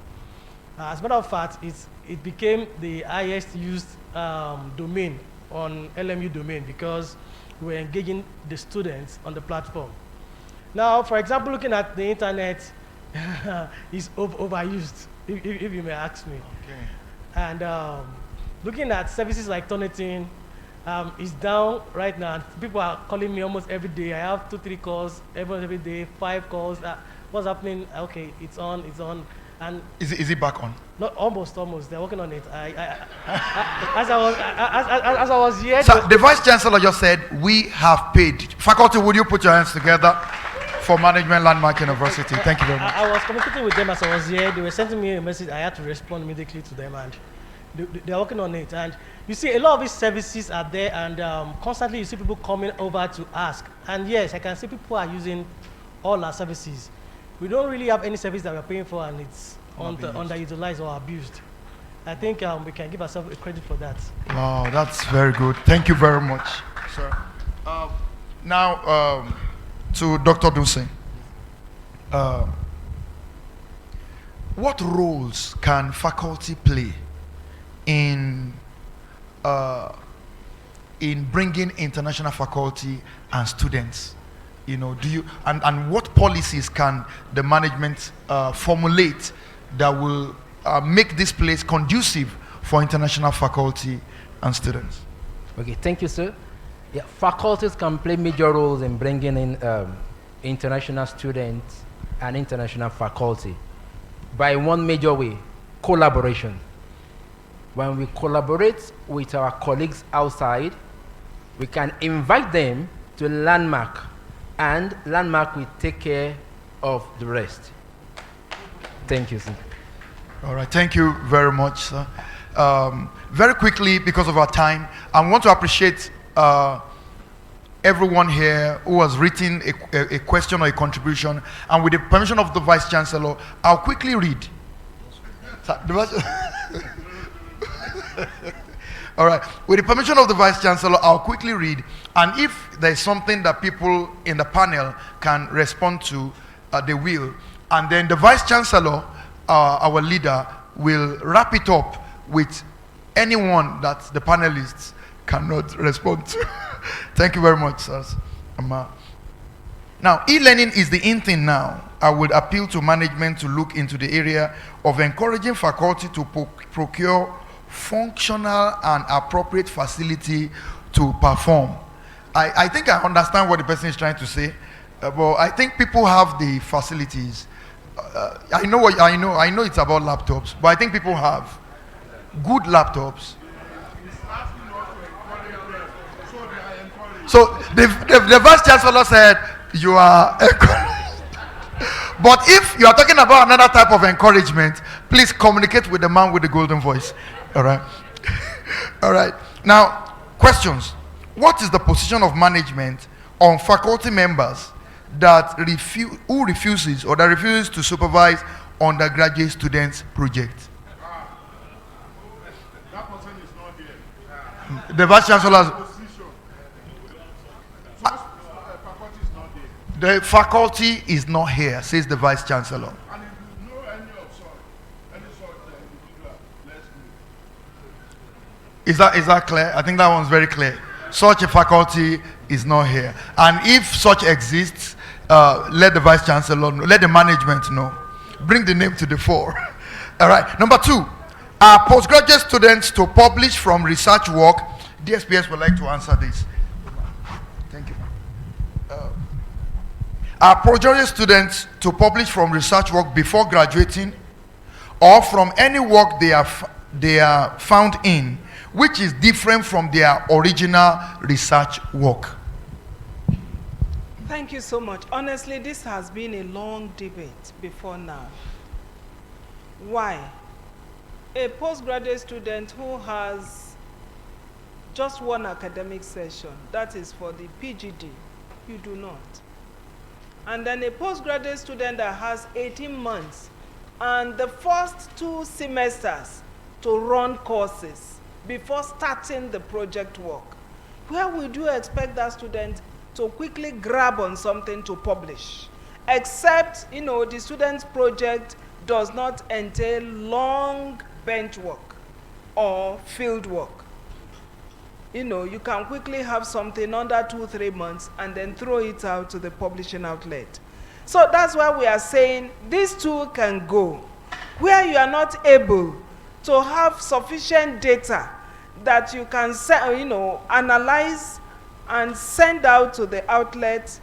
As a matter of fact, it became the highest used domain on LMU domain because we're engaging the students on the platform. Now, for example, looking at the internet is overused, if you may ask me. Okay. And looking at services like Turnitin is down right now. People are calling me almost every day. I have 2-3 calls every day, 5 calls. What's happening? Okay, it's on. And is it back on? Not almost. They're working on it. As I was here. So the Vice Chancellor just said we have paid. Faculty, would you put your hands together for Management Landmark University? Thank you very much. I was communicating with them as I was here. They were sending me a message. I had to respond immediately to them, and they're working on it. And you see, a lot of these services are there, and constantly you see people coming over to ask. And yes, I can see people are using all our services. We don't really have any service that we're paying for, and it's underutilized or abused. I think we can give ourselves a credit for that. Wow, that's very good. Thank you very much, sir. Now, to Dr. Dusin. What roles can faculty play in bringing international faculty and students? And what policies can the management formulate that will make this place conducive for international faculty and students? Okay, thank you, sir. Yeah, faculties can play major roles in bringing in international students and international faculty. by one major way, collaboration. When we collaborate with our colleagues outside, we can invite them to Landmark, and Landmark will take care of the rest. Thank you, sir. All right, thank you very much, sir. Very quickly, because of our time, I want to appreciate everyone here who has written a question or a contribution, and with the permission of the Vice Chancellor, I'll quickly read. All right, with the permission of the Vice Chancellor, I'll quickly read, and if there's something that people in the panel can respond to, they will. And then the Vice Chancellor, our leader, will wrap it up with anyone that the panelists cannot respond to. Thank you very much, sir. Now, e-learning is the in thing now. I would appeal to management to look into the area of encouraging faculty to procure functional and appropriate facility to perform. I think I understand what the person is trying to say, but I think people have the facilities. I know it's about laptops, but I think people have good laptops. So the Vice Chancellor said you are encouraged. But if you are talking about another type of encouragement, please communicate with the man with the golden voice. All right. All right. Now, questions. What is the position of management on faculty members that refuses to supervise undergraduate students' projects? That person is not here. The Vice Chancellor. Faculty is not there. The faculty is not here, says the Vice Chancellor. And if you know any sort individual, let's do. Is that clear? I think that one's very clear. Such a faculty is not here. And if such exists, let the Vice Chancellor know, let the management know. Bring the name to the fore. All right. Number 2, are postgraduate students to publish from research work? DSPS would like to answer this. Thank you. Are postgraduate students to publish from research work before graduating, or from any work they are found in, which is different from their original research work? Thank you so much. Honestly, this has been a long debate before now. Why? A postgraduate student who has just one academic session, that is for the PGD, you do not. And then a postgraduate student that has 18 months and the first 2 semesters to run courses before starting the project work. Where would you expect that student to quickly grab on something to publish? Except, the student's project does not entail long bench work or field work. You can quickly have something under 2-3 months and then throw it out to the publishing outlet. So that's why we are saying these 2 can go. Where you are not able to have sufficient data that you can analyze and send out to the outlet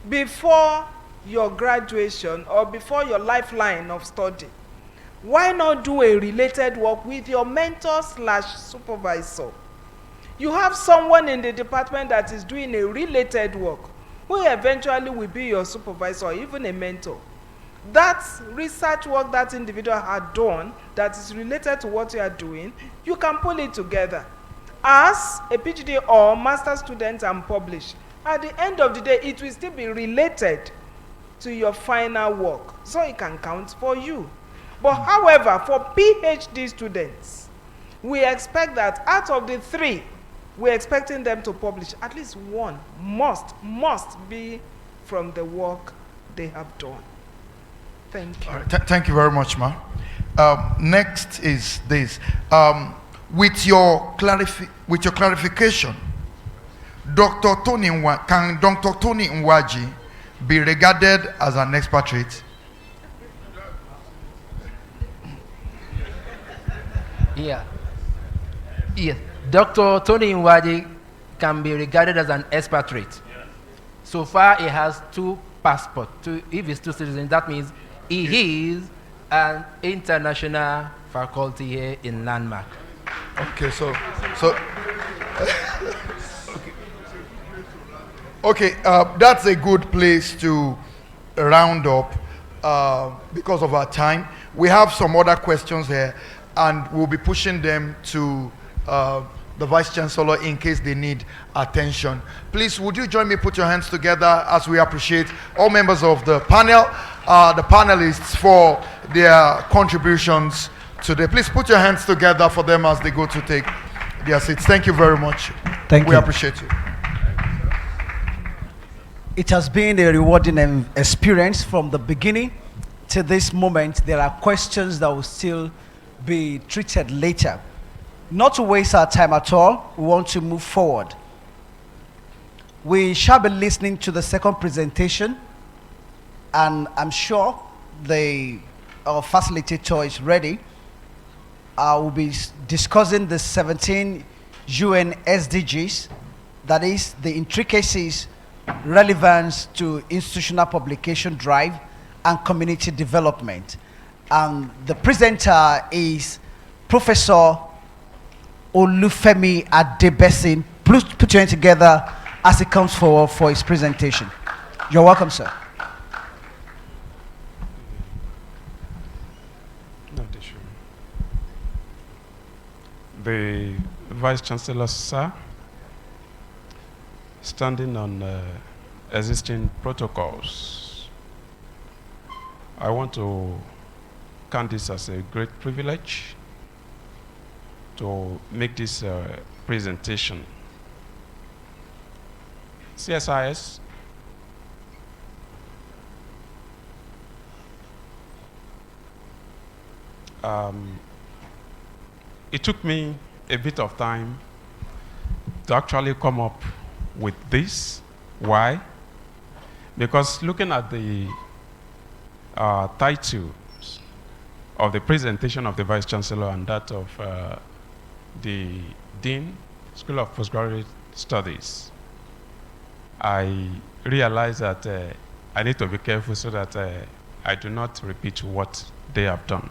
before your graduation or before your lifeline of study, why not do a related work with your mentor/supervisor? You have someone in the department that is doing a related work who eventually will be your supervisor or even a mentor. That research work that individual had done that is related to what you are doing, you can pull it together as a PhD or master student and publish. At the end of the day, it will still be related to your final work, so it can count for you. But however, for PhD students, we expect that out of the 3, we're expecting them to publish. At least 1 must be from the work they have done. Thank you. All right, thank you very much, ma. Next is this. With your clarification, can Dr. Tony Nwaji be regarded as an expatriate? Yeah. Yes. Dr. Tony Nwaji can be regarded as an expatriate. Yes. So far, he has 2 passports. If he's 2 citizens, that means he is and international faculty here in Landmark. Okay, so okay, that's a good place to round up because of our time. We have some other questions here, and we'll be pushing them to the Vice Chancellor in case they need attention. Please, would you join me, put your hands together as we appreciate all members of the panel, the panelists for their contributions today. Please put your hands together for them as they go to take their seats. Thank you very much. Thank you. We appreciate you. It has been a rewarding experience from the beginning to this moment. There are questions that will still be treated later. Not to waste our time at all, we want to move forward. We shall be listening to the second presentation, and I'm sure our facilitator is ready. I will be discussing the 17 UN SDGs, that is the intricacies, relevance to institutional publication drive and community development. And the presenter is Professor Olufemi Adebesin. Please put your hands together as he comes forward for his presentation. You're welcome, sir. The Vice Chancellor, sir, standing on existing protocols, I want to count this as a great privilege to make this presentation. CSIS it took me a bit of time to actually come up with this. Why? Because looking at the titles of the presentation of the Vice Chancellor and that of the Dean, School of Postgraduate Studies, I realized that I need to be careful so that I do not repeat what they have done.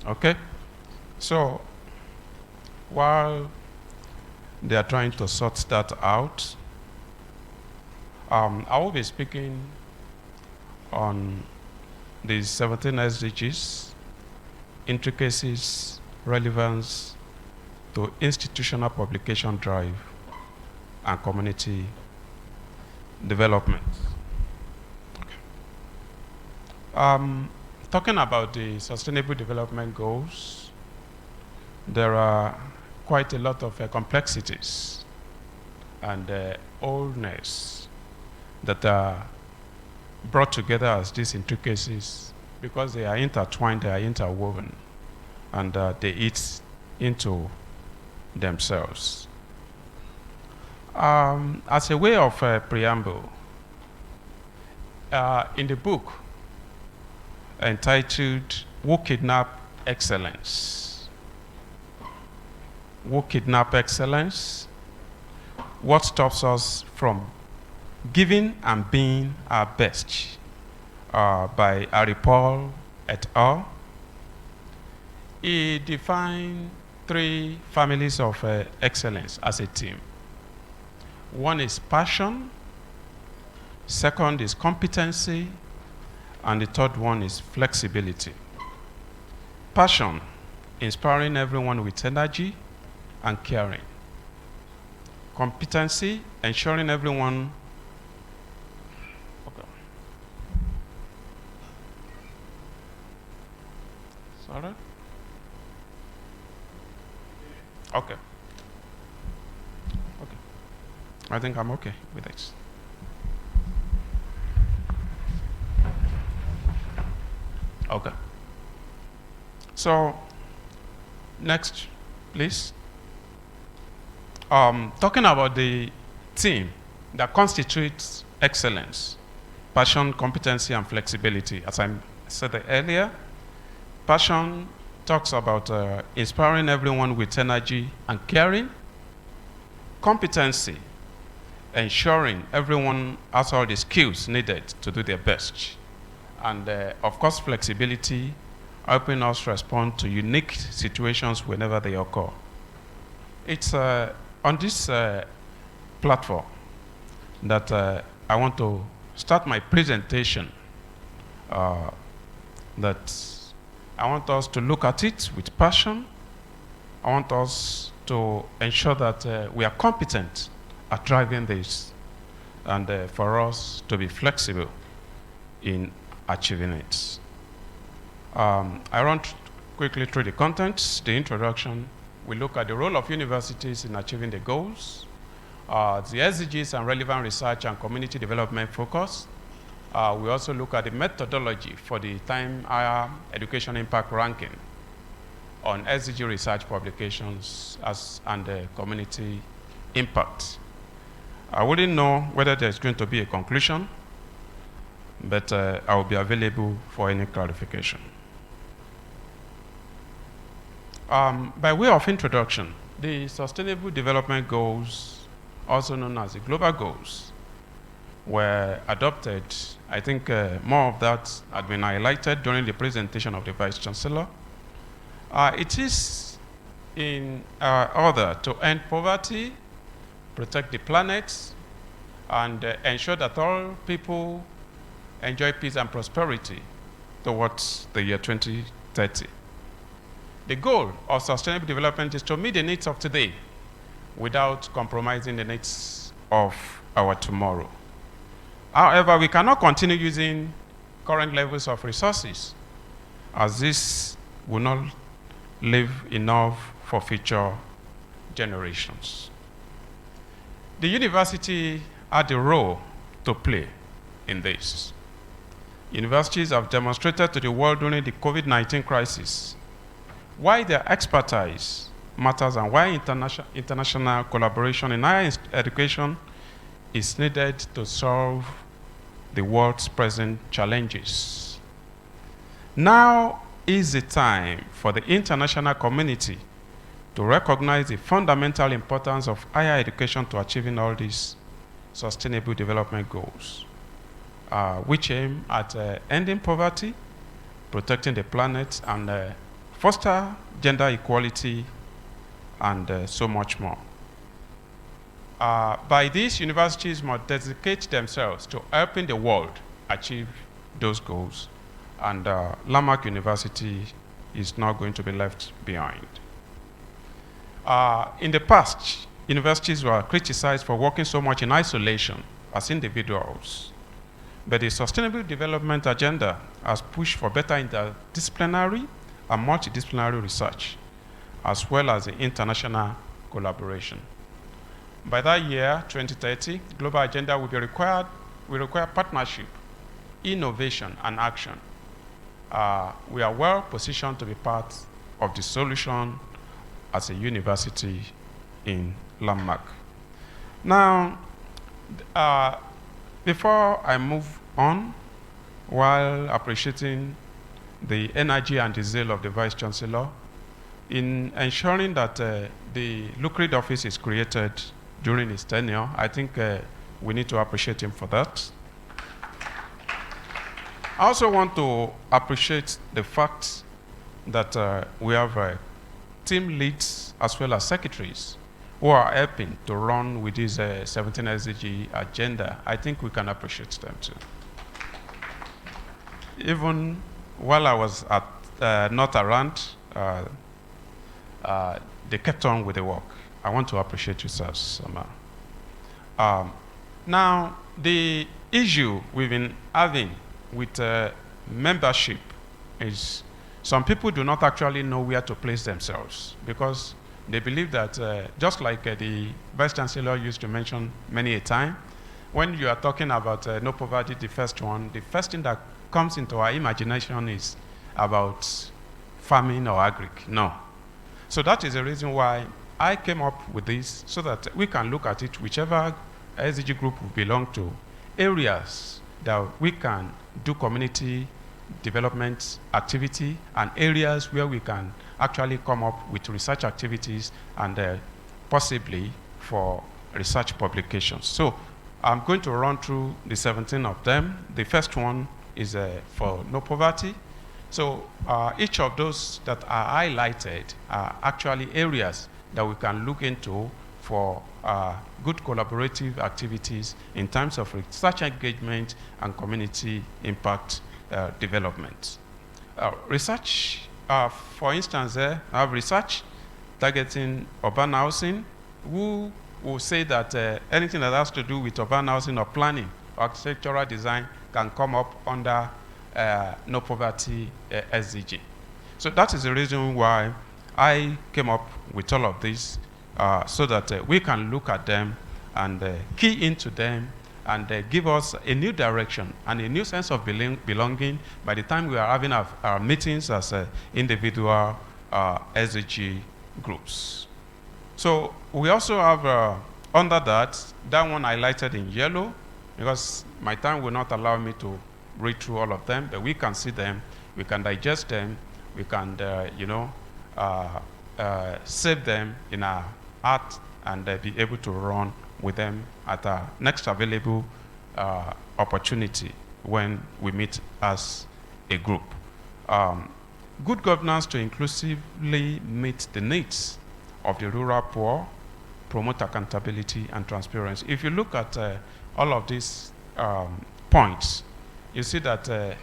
Okay, so while they are trying to sort that out, I will be speaking on the 17 SDGs, intricacies, relevance to institutional publication drive and community development. Okay. Talking about the Sustainable Development Goals, there are quite a lot of complexities and oldness that are brought together as these intricacies because they are intertwined, they are interwoven, and they eat into themselves. As a way of preamble, in the book entitled Who Kidnap Excellence? Who Kidnap Excellence? What stops us from giving and being our best? By Ari Paul et al. He defined 3 families of excellence as a team. One is passion, second is competency, and the third one is flexibility. Passion, inspiring everyone with energy and caring. Competency, ensuring everyone. Okay. Sorry? Okay. Okay. I think I'm okay with this. Okay. So, next, please. Talking about the team that constitutes excellence, passion, competency, and flexibility. As I said earlier, passion talks about inspiring everyone with energy and caring, competency, ensuring everyone has all the skills needed to do their best, and of course flexibility, helping us respond to unique situations whenever they occur. It's on this platform that I want to start my presentation, that I want us to look at it with passion. I want us to ensure that we are competent at driving this, and for us to be flexible in achieving it. I run quickly through the contents, the introduction. We look at the role of universities in achieving the goals, the SDGs and relevant research and community development focus. We also look at the methodology for the Time Higher Education Impact Ranking on SDG research publications and community impact. I wouldn't know whether there's going to be a conclusion, but I will be available for any clarification. By way of introduction, the Sustainable Development Goals, also known as the Global Goals, were adopted. I think more of that had been highlighted during the presentation of the Vice Chancellor. It is in order to end poverty, protect the planet, and ensure that all people enjoy peace and prosperity towards the year 2030. The goal of sustainable development is to meet the needs of today without compromising the needs of our tomorrow. However, we cannot continue using current levels of resources, as this will not leave enough for future generations. The university had a role to play in this. Universities have demonstrated to the world during the COVID-19 crisis why their expertise matters and why international collaboration in higher education is needed to solve the world's present challenges. Now is the time for the international community to recognize the fundamental importance of higher education to achieving all these sustainable development goals, which aim at ending poverty, protecting the planet, and foster gender equality, and so much more. By this, universities must dedicate themselves to helping the world achieve those goals, and Landmark University is not going to be left behind. In the past, universities were criticized for working so much in isolation as individuals, but the Sustainable Development Agenda has pushed for better interdisciplinary and multidisciplinary research, as well as the international collaboration. By that year, 2030, the global agenda will require partnership, innovation, and action. We are well positioned to be part of the solution as a university in Landmark. Now, before I move on, while appreciating the energy and the zeal of the Vice Chancellor in ensuring that the lucrative office is created during his tenure, I think we need to appreciate him for that. I also want to appreciate the fact that we have team leads as well as secretaries who are helping to run with this 17 SDG agenda. I think we can appreciate them too. Even while I was at not around, they kept on with the work. I want to appreciate you, sir. Now, the issue we've been having with membership is some people do not actually know where to place themselves, because they believe that just like the Vice Chancellor used to mention many a time, when you are talking about no poverty, the first thing that comes into our imagination is about farming or agric. No. So that is the reason why I came up with this, so that we can look at it, whichever SDG group we belong to, areas that we can do community development activity and areas where we can actually come up with research activities and possibly for research publications. So I'm going to run through the 17 of them. The first one is for no poverty. So each of those that are highlighted are actually areas that we can look into for good collaborative activities in terms of research engagement and community impact development. Research, for instance, I have research targeting urban housing. Who will say that anything that has to do with urban housing or planning, architectural design can come up under no poverty SDG. So that is the reason why I came up with all of this so that we can look at them and key into them and give us a new direction and a new sense of belonging by the time we are having our meetings as individual SDG groups. So we also have under that one highlighted in yellow because my time will not allow me to read through all of them, but we can see them, we can digest them, we can, save them in our heart and be able to run with them at our next available opportunity when we meet as a group. Good governance to inclusively meet the needs of the rural poor, promote accountability and transparency. If you look at all of these points, you see that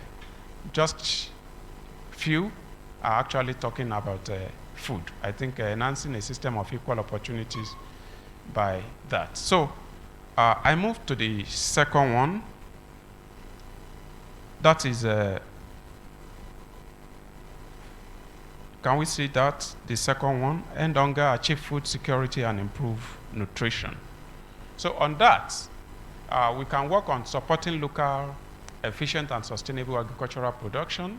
just few are actually talking about food. I think enhancing a system of equal opportunities by that. So I move to the second one. That is, can we see that? The second one, end hunger, achieve food security and improve nutrition. So on that, we can work on supporting local, efficient and sustainable agricultural production,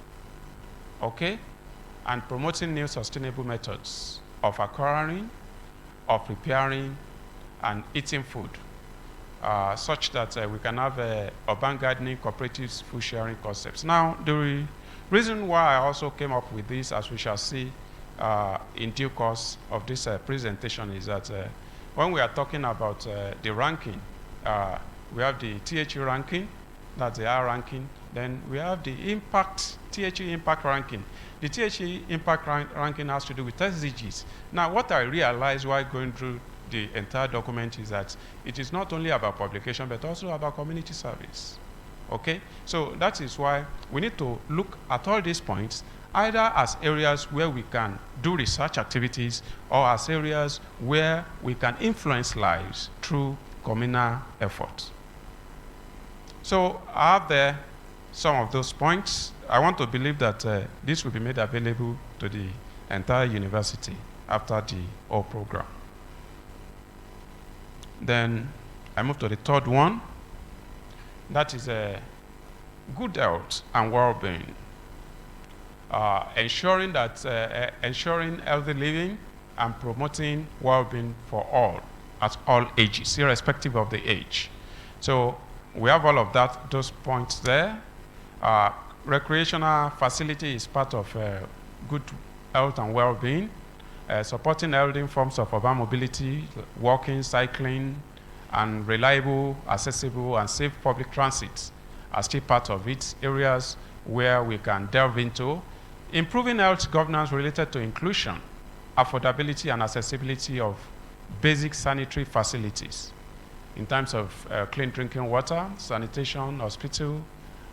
okay, and promoting new sustainable methods of acquiring, of preparing, and eating food, such that we can have urban gardening, cooperatives, food sharing concepts. Now, the reason why I also came up with this, as we shall see in due course of this presentation, is that when we are talking about the ranking, we have the THE ranking, that's the R ranking. Then we have the impact, THE impact ranking. The THE impact ranking has to do with SDGs. Now, what I realized while going through the entire document is that it is not only about publication, but also about community service. Okay? So that is why we need to look at all these points, either as areas where we can do research activities or as areas where we can influence lives through communal effort. So I have there some of those points. I want to believe that this will be made available to the entire university after the whole program. Then I move to the third one. That is good health and well-being. Ensuring healthy living and promoting well-being for all, at all ages, irrespective of the age. So we have all of those points there. Recreational facility is part of good health and well-being. Supporting healthy forms of urban mobility, walking, cycling, and reliable, accessible, and safe public transit are still part of it. Areas where we can delve into. Improving health governance related to inclusion, affordability, and accessibility of basic sanitary facilities in terms of clean drinking water, sanitation, hospital,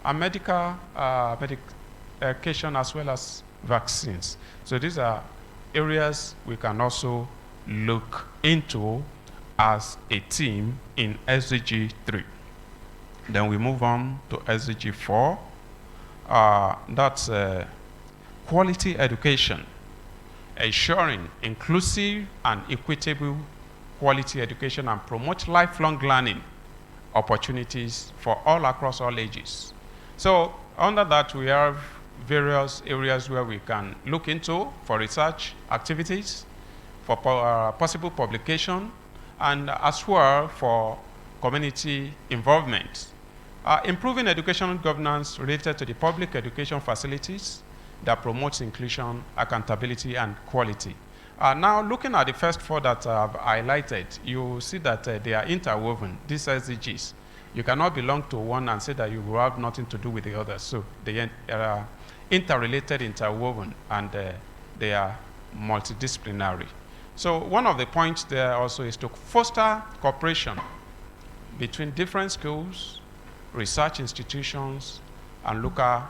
and medication as well as vaccines. So these are areas we can also look into as a team in SDG 3. Then we move on to SDG 4. That's quality education, ensuring inclusive and equitable quality education and promote lifelong learning opportunities for all across all ages. So under that, we have various areas where we can look into for research activities, for possible publication, and as well for community involvement. Improving educational governance related to the public education facilities that promotes inclusion, accountability, and quality. Now, looking at the first four that I've highlighted, you see that they are interwoven, these SDGs. You cannot belong to one and say that you will have nothing to do with the others. So they are interrelated, interwoven, and they are multidisciplinary. So one of the points there also is to foster cooperation between different schools, research institutions, and local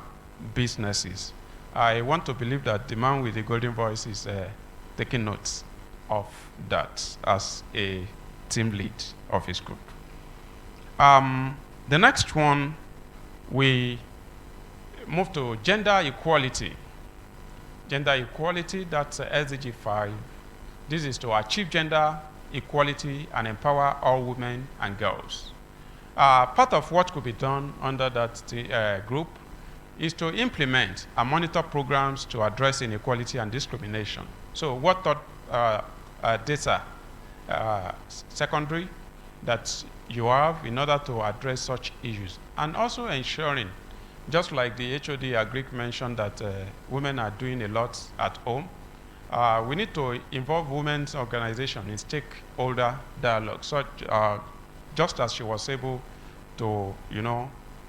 businesses. I want to believe that the man with the golden voice is taking notes of that as a team lead of his group. The next one, we move to gender equality. Gender equality, that's SDG 5. This is to achieve gender equality and empower all women and girls. Part of what could be done under that group is to implement and monitor programs to address inequality and discrimination. So what data secondary that you have in order to address such issues, and also ensuring, just like the HOD Agric mentioned that women are doing a lot at home, we need to involve women's organization in stakeholder dialogue, such just as she was able to,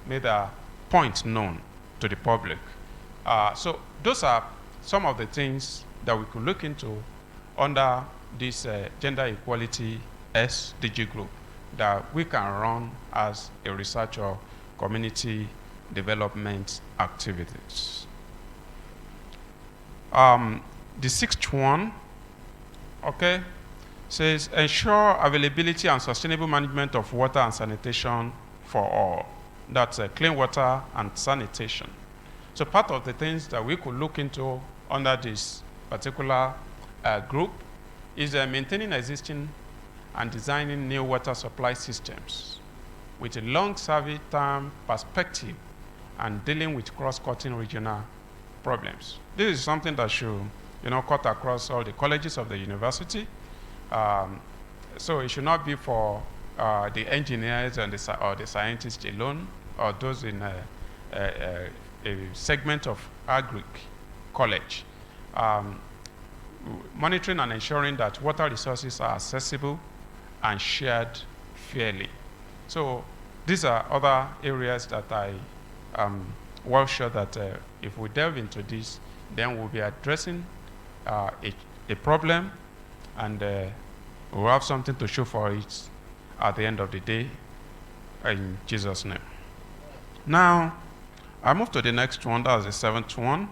make a point known to the public. So those are some of the things that we could look into under this gender equality SDG group that we can run as a research or community development activities. The sixth one, okay, says ensure availability and sustainable management of water and sanitation for all. That's clean water and sanitation. So part of the things that we could look into under this particular group is maintaining existing and designing new water supply systems with a long survey term perspective and dealing with cross-cutting regional problems. This is something that should cut across all the colleges of the university. So it should not be for the engineers and or the scientists alone, or those in a segment of agric college. Monitoring and ensuring that water resources are accessible and shared fairly. So these are other areas that I am well sure that if we delve into this, then we'll be addressing a problem, and we'll have something to show for it at the end of the day, in Jesus' name. Now, I move to the next one, that's the seventh one,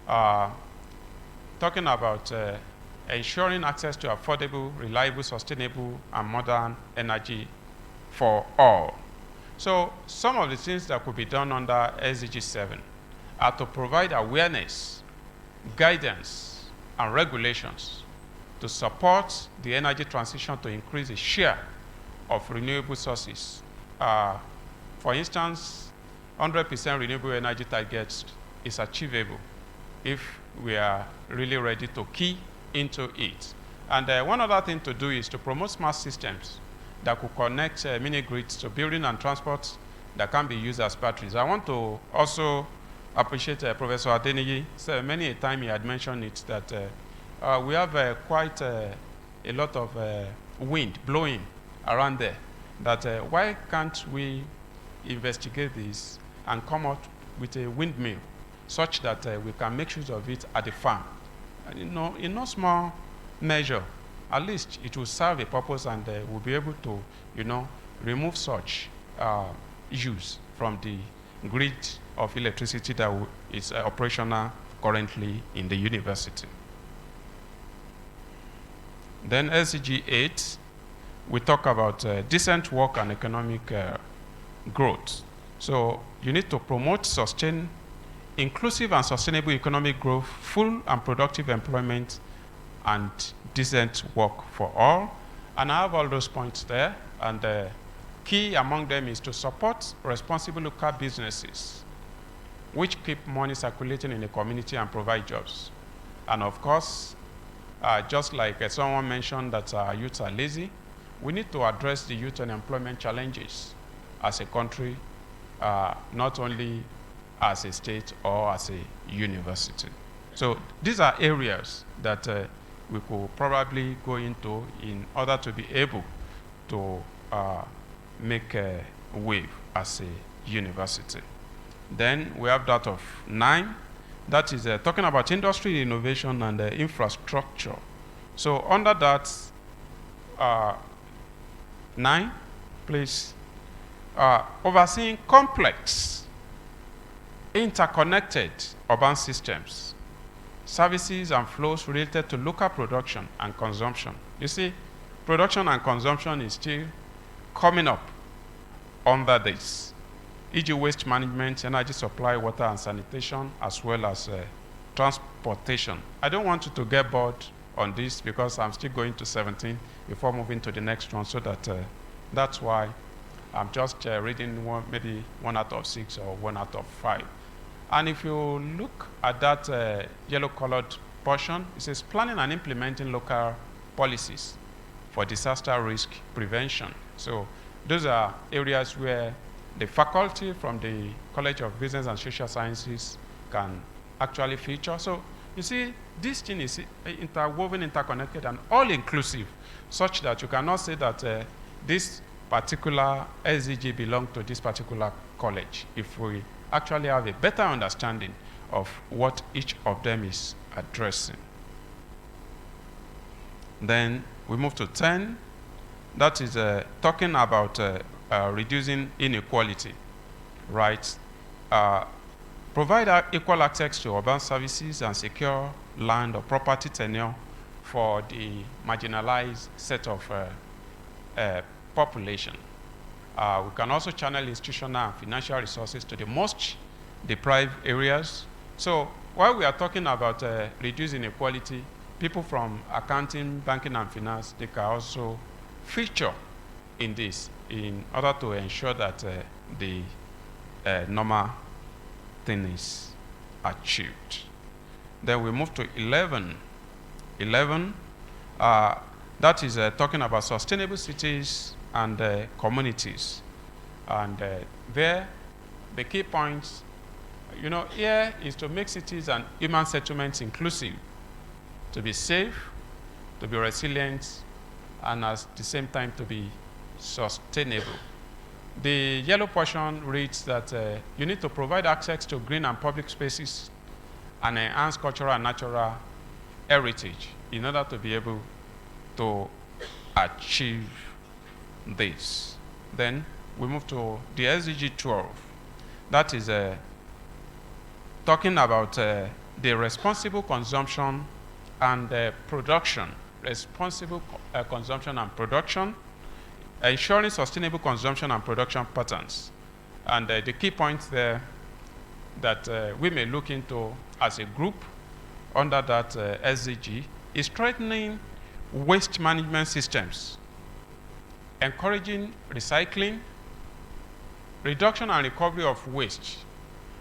talking about ensuring access to affordable, reliable, sustainable, and modern energy for all. So some of the things that could be done under SDG 7 are to provide awareness, guidance, and regulations to support the energy transition to increase the share of renewable sources. For instance, 100% renewable energy targets is achievable if we are really ready to key into it. And one other thing to do is to promote smart systems that could connect mini grids to building and transport that can be used as batteries. I want to also appreciate Professor Adeniyi. So many a time he had mentioned it that we have quite a lot of wind blowing around there. That why can't we investigate this and come out with a windmill such that we can make use of it at the farm? And, in no small measure, at least it will serve a purpose, and we'll be able to, remove such use from the grid of electricity that is operational currently in the university. Then SDG 8, we talk about decent work and economic growth. So you need to promote, sustain inclusive and sustainable economic growth, full and productive employment, and decent work for all. And I have all those points there, and key among them is to support responsible local businesses which keep money circulating in the community and provide jobs. And of course, just like someone mentioned that our youth are lazy, we need to address the youth unemployment challenges as a country not only as a state or as a university. So these are areas that we could probably go into in order to be able to make a wave as a university. Then we have that of 9. That is talking about industry, innovation, and infrastructure. So under that, 9, please, overseeing complex, interconnected urban systems, services and flows related to local production and consumption. You see, production and consumption is still coming up under this, e.g. waste management, energy supply, water and sanitation, as well as transportation. I don't want you to get bored on this because I'm still going to 17 before moving to the next one, so that that's why I'm just reading maybe 1 out of 6 or 1 out of 5. And if you look at that yellow-colored portion, it says planning and implementing local policies for disaster risk prevention. So those are areas where the faculty from the College of Business and Social Sciences can actually feature. So you see, this thing is interwoven, interconnected, and all-inclusive, such that you cannot say that this particular SDG belongs to this particular college if we actually have a better understanding of what each of them is addressing. Then we move to 10. That is talking about reducing inequality, right? Provide equal access to urban services and secure land or property tenure for the marginalized set of population. We can also channel institutional and financial resources to the most deprived areas. So while we are talking about reducing inequality, people from accounting, banking, and finance, they can also feature in this in order to ensure that the normal thing is achieved. Then we move to 11. 11, that is talking about sustainable cities and communities. And there, the key points, here is to make cities and human settlements inclusive, to be safe, to be resilient, and at the same time to be sustainable. The yellow portion reads that you need to provide access to green and public spaces and enhance cultural and natural heritage in order to be able to achieve this. Then we move to the SDG 12. That is talking about the responsible consumption and production. Responsible consumption and production, ensuring sustainable consumption and production patterns. And the key points there that we may look into as a group under that SDG is strengthening waste management systems, encouraging recycling, reduction and recovery of waste,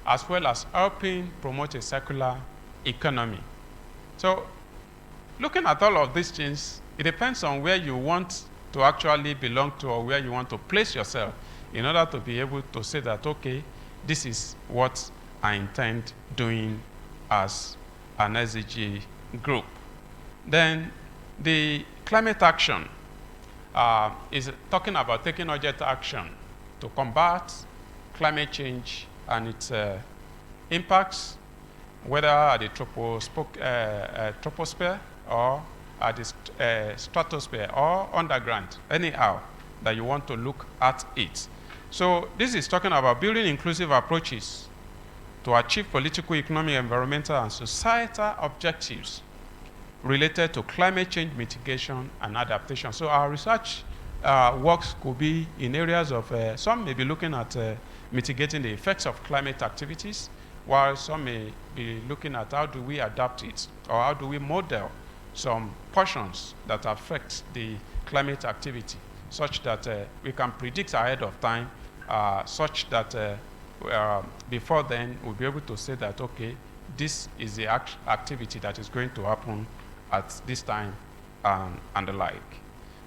as well as helping promote a circular economy. So looking at all of these things, it depends on where you want to actually belong to or where you want to place yourself in order to be able to say that, okay, this is what I intend doing as an SDG group. Then the climate action is talking about taking urgent action to combat climate change and its impacts, whether at the troposphere or at the stratosphere or underground, anyhow that you want to look at it. So this is talking about building inclusive approaches to achieve political, economic, environmental, and societal objectives related to climate change mitigation and adaptation. So our research works could be in areas of, some may be looking at mitigating the effects of climate activities, while some may be looking at how do we adapt it, or how do we model some portions that affect the climate activity, such that we can predict ahead of time, such that before then we'll be able to say that, okay, this is the activity that is going to happen at this time and the like.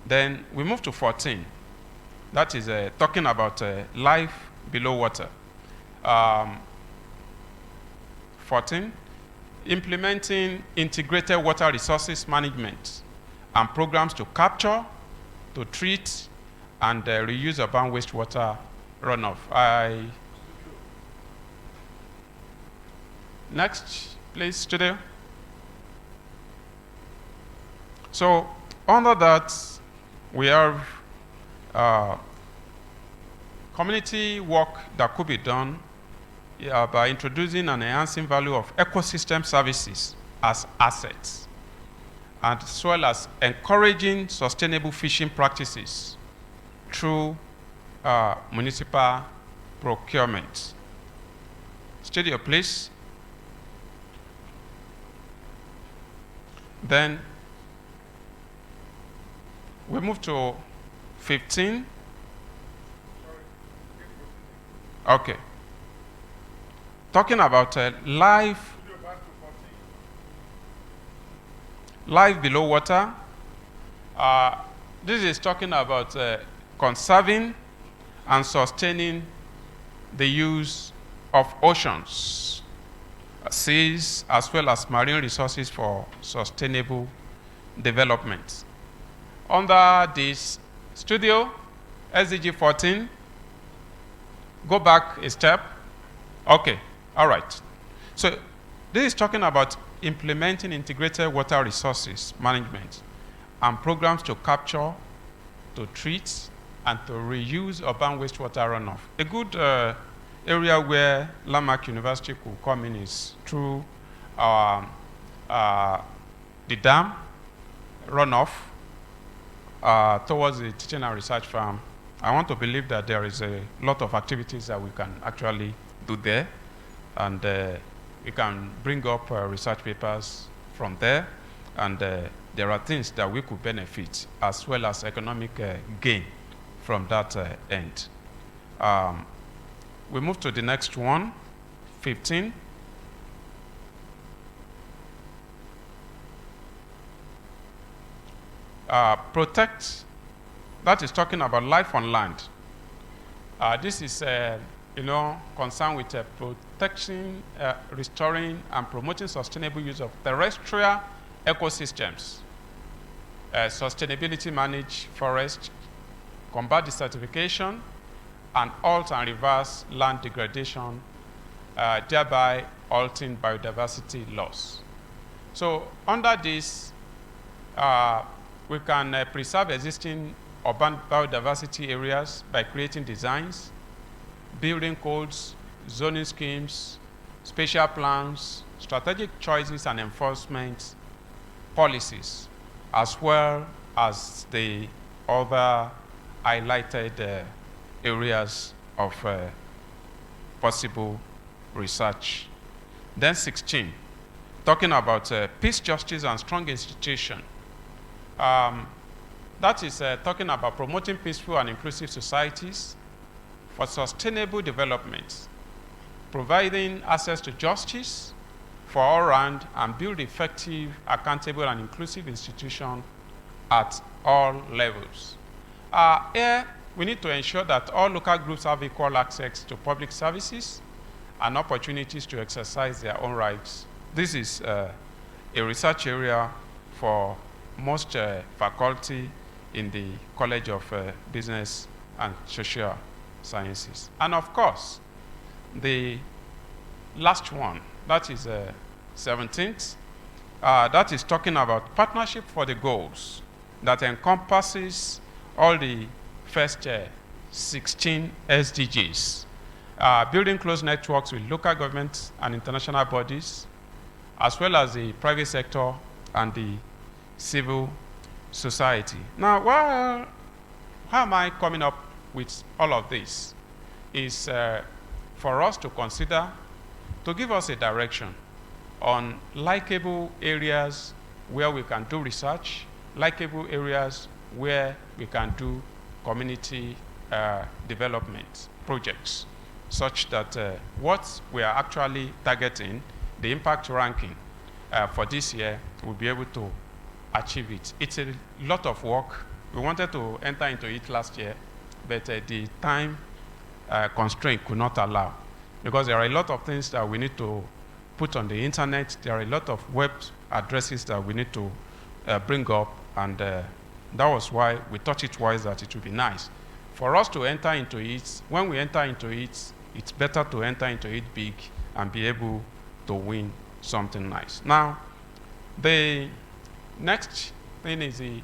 Then we move to 14. That is talking about life below water. 14, implementing integrated water resources management and programs to capture, to treat, and reuse urban wastewater runoff. Next, please, studio. So under that, we have community work that could be done by introducing and enhancing value of ecosystem services as assets, as well as encouraging sustainable fishing practices through municipal procurement. Studio, please. Then we move to 15. Okay. Talking about life below water. This is talking about conserving and sustaining the use of oceans, seas, as well as marine resources for sustainable development. Under this studio, SDG 14, go back a step. Okay, all right. So this is talking about implementing integrated water resources management and programs to capture, to treat, and to reuse urban wastewater runoff. A good area where Landmark University could come in is through the dam runoff towards the teaching and research farm. I want to believe that there is a lot of activities that we can actually do there, and we can bring up research papers from there, and there are things that we could benefit as well as economic gain from that end. We move to the next one, 15. Protect, that is talking about life on land. This is concerned with protection, restoring, and promoting sustainable use of terrestrial ecosystems, sustainability manage forest, combat desertification, and halt and reverse land degradation, thereby halting biodiversity loss. So under this, we can preserve existing urban biodiversity areas by creating designs, building codes, zoning schemes, spatial plans, strategic choices and enforcement policies, as well as the other highlighted areas of possible research. Then 16, talking about peace, justice, and strong institution. That is talking about promoting peaceful and inclusive societies for sustainable development, providing access to justice for all around, and build effective, accountable, and inclusive institutions at all levels. Here, we need to ensure that all local groups have equal access to public services and opportunities to exercise their own rights. This is a research area for most faculty in the College of Business and Social Sciences. And of course, the last one, that is 17th, that is talking about partnership for the goals that encompasses all the first 16 SDGs, building close networks with local governments and international bodies, as well as the private sector and the civil society. Now, how am I coming up with all of this? Is for us to consider, to give us a direction on likable areas where we can do research, likable areas where we can do community development projects, such that what we are actually targeting, the impact ranking for this year, we'll be able to achieve it. It's a lot of work. We wanted to enter into it last year, but the time constraint could not allow. because there are a lot of things that we need to put on the internet. There are a lot of web addresses that we need to bring up, and that was why we thought it wise that it would be nice for us to enter into it. When we enter into it, it's better to enter into it big and be able to win something nice. Now, the next thing is the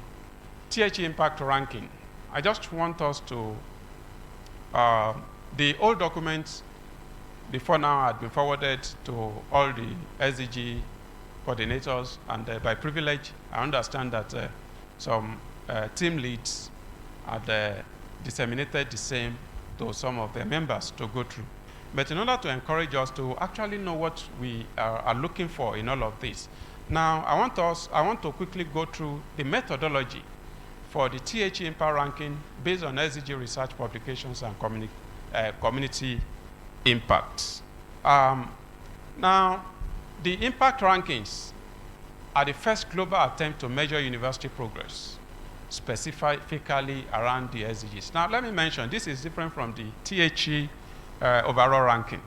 THE impact ranking. I just want us to, the old documents before now had been forwarded to all the SDG coordinators, and by privilege, I understand that some team leads had disseminated the same to some of their members to go through. But in order to encourage us to actually know what we are looking for in all of this, now I want to quickly go through the methodology for the THE impact ranking based on SDG research publications and community impacts. Now, the impact rankings are the first global attempt to measure university progress, specifically around the SDGs. Now, let me mention, this is different from the THE overall ranking,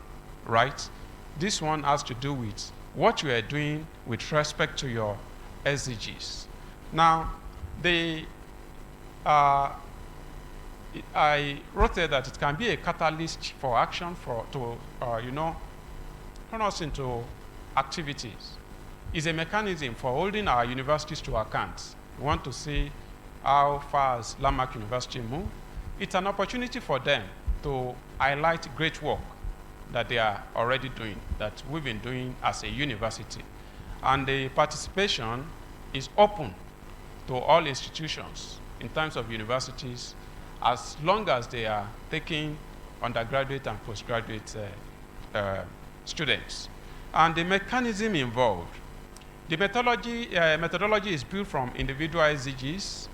right? This one has to do with what you are doing with respect to your SDGs. Now, I wrote there that it can be a catalyst for action to turn us into activities. It's a mechanism for holding our universities to account. We want to see how far has Landmark University moved. It's an opportunity for them to highlight great work that they are already doing, that we've been doing as a university. And the participation is open to all institutions in terms of universities, as long as they are taking undergraduate and postgraduate students. And the mechanism involved, the methodology is built from individual SDGs.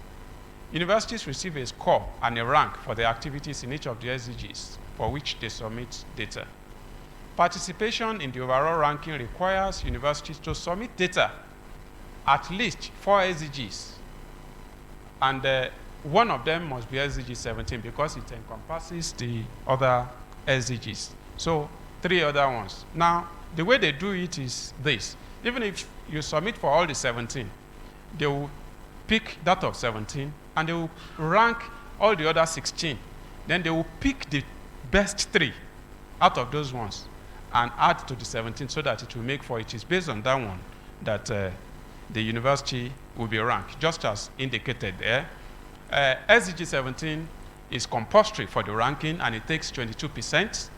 Universities receive a score and a rank for their activities in each of the SDGs for which they submit data. Participation in the overall ranking requires universities to submit data, at least 4 SDGs, and one of them must be SDG 17 because it encompasses the other SDGs. So 3 other ones. Now, the way they do it is this. Even if you submit for all the 17, they will pick that of 17, and they will rank all the other 16. Then they will pick the best 3 out of those ones and add to the 17 so that it will make for it. Is based on that one that the university will be ranked, just as indicated there. SDG 17 is compulsory for the ranking, and it takes 22%.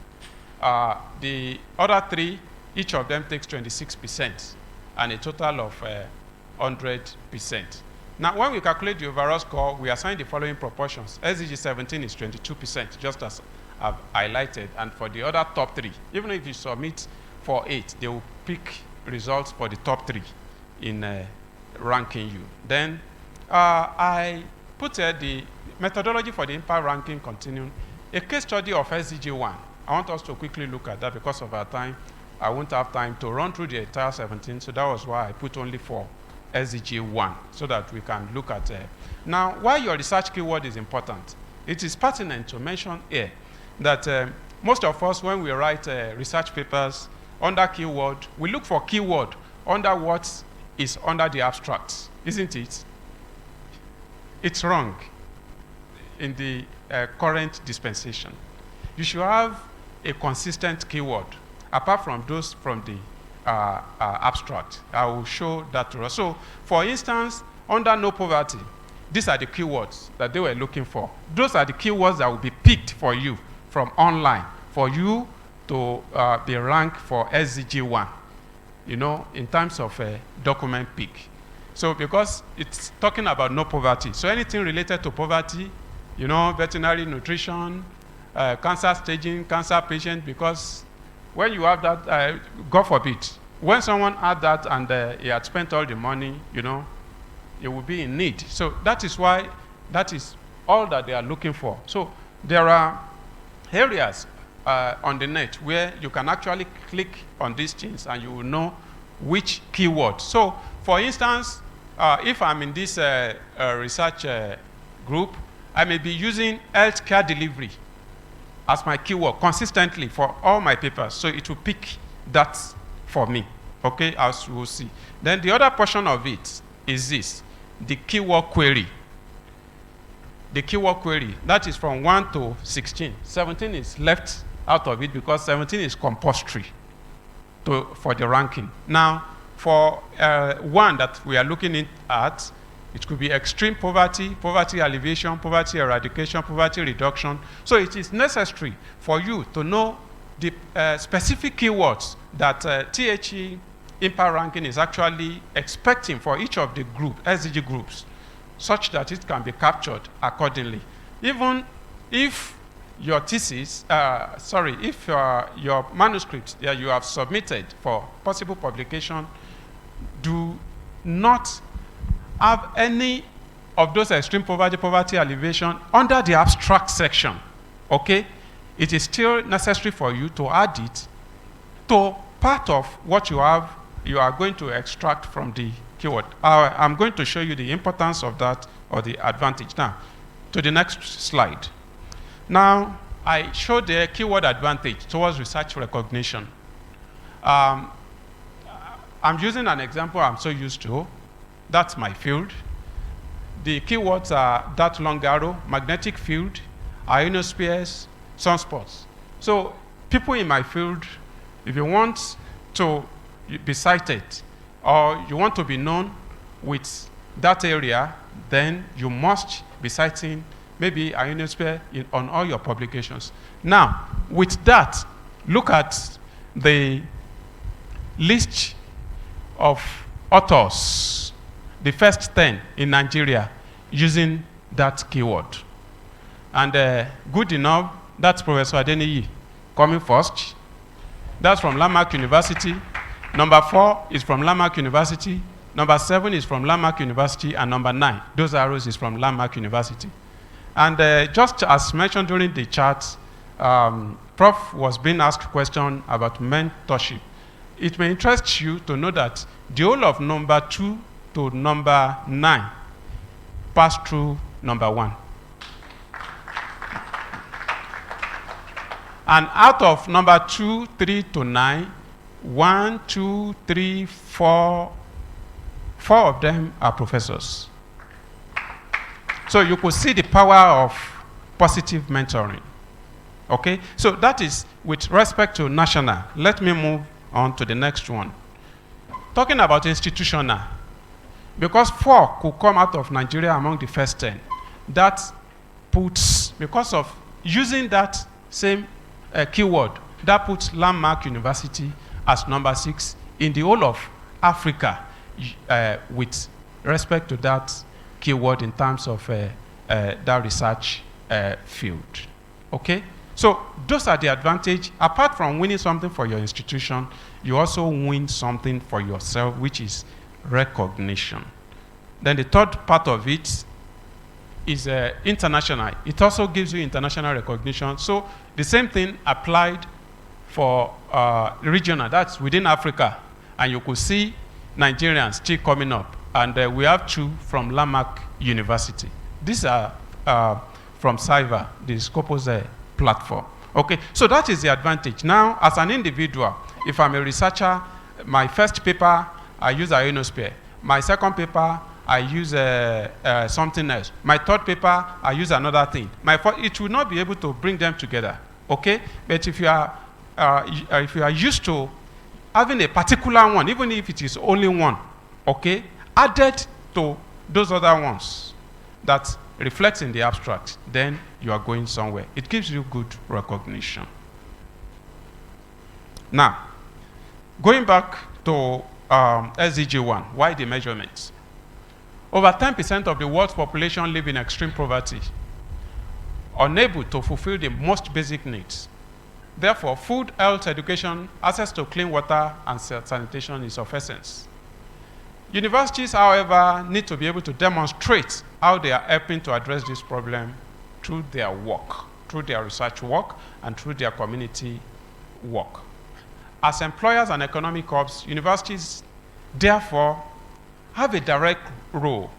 The other 3, each of them takes 26%, and a total of 100%. Now, when we calculate the overall score, we assign the following proportions. SDG 17 is 22%, just as I've highlighted, and for the other top 3, even if you submit for 8, they will pick results for the top 3 in ranking you. Then I put here the methodology for the impact ranking continuum, a case study of SDG 1. I want us to quickly look at that because of our time. I won't have time to run through the entire 17, so that was why I put only for SDG 1, so that we can look at Now, why your research keyword is important, it is pertinent to mention here that most of us, when we write research papers under keyword, we look for keyword under what is under the abstract, isn't it? It's wrong in the current dispensation. You should have a consistent keyword, apart from those from the abstract. I will show that to us. So, for instance, under no poverty, these are the keywords that they were looking for. Those are the keywords that will be picked for you from online, for you to be ranked for SDG 1, in terms of a document pick. So, because it's talking about no poverty, so anything related to poverty, veterinary nutrition, cancer staging, cancer patient, because when you have that, God forbid, when someone had that and he had spent all the money, he will be in need. So that is why that is all that they are looking for. So there are areas on the net where you can actually click on these things and you will know which keyword. So, for instance, if I'm in this research group, I may be using healthcare delivery as my keyword consistently for all my papers. So it will pick that for me, okay, as we will see. Then the other portion of it is this, the keyword query. The keyword query, that is from 1 to 16. 17 is left out of it because 17 is compulsory for the ranking. Now, for one that we are looking at, it could be extreme poverty, poverty alleviation, poverty eradication, poverty reduction. So it is necessary for you to know the specific keywords that THE impact ranking is actually expecting for each of the SDG groups, such that it can be captured accordingly. Even if your thesis, if your manuscript that you have submitted for possible publication do not have any of those extreme poverty, poverty alleviation under the abstract section, okay? It is still necessary for you to add it to part of what you are going to extract from the keyword. I'm going to show you the importance of that or the advantage. Now, to the next slide. Now, I showed the keyword advantage towards research recognition. I'm using an example I'm so used to. That's my field. The keywords are that long arrow, magnetic field, ionospheres, sunspots. So people in my field, if you want to be cited or you want to be known with that area, then you must be citing maybe ionosphere on all your publications. Now, with that, look at the list of authors, the first 10 in Nigeria using that keyword. And good enough, that's Professor Adeniyi coming first. That's from Landmark University. Number 4 is from Landmark University. Number 7 is from Landmark University. And number 9, those arrows, is from Landmark University. And just as mentioned during the chat, Prof was being asked a question about mentorship. It may interest you to know that the whole of number 2 to number 9 passed through number 1. And out of number 2, 3 to 9, 1, 2, 3, 4 of them are professors. So you could see the power of positive mentoring. Okay? So that is with respect to national. Let me move on to the next one. Talking about institutional, because 4 could come out of Nigeria among the first 10, that puts, because of using that same keyword, that puts Landmark University as number 6 in the whole of Africa with respect to that keyword in terms of that research field. Okay? So those are the advantage. Apart from winning something for your institution, you also win something for yourself, which is recognition. Then the third part of it is international. It also gives you international recognition. So the same thing applied for regional, that's within Africa. And you could see Nigerians still coming up. And we have 2 from Landmark University. These are from Cyber, the Scopus platform. Okay, so that is the advantage. Now, as an individual, if I'm a researcher, my first paper, I use ionosphere. My second paper, I use something else. My third paper, I use another thing. It will not be able to bring them together. Okay, but if you are used to having a particular one, even if it is only one, okay, added to those other ones that reflects in the abstract, then you are going somewhere. It gives you good recognition. Now, going back to SDG 1, why the measurements? Over 10% of the world's population live in extreme poverty, unable to fulfill the most basic needs. Therefore, food, health, education, access to clean water, and sanitation is of essence. Universities, however, need to be able to demonstrate how they are helping to address this problem through their work, through their research work, and through their community work. As employers and economic hubs, universities, therefore, have a direct role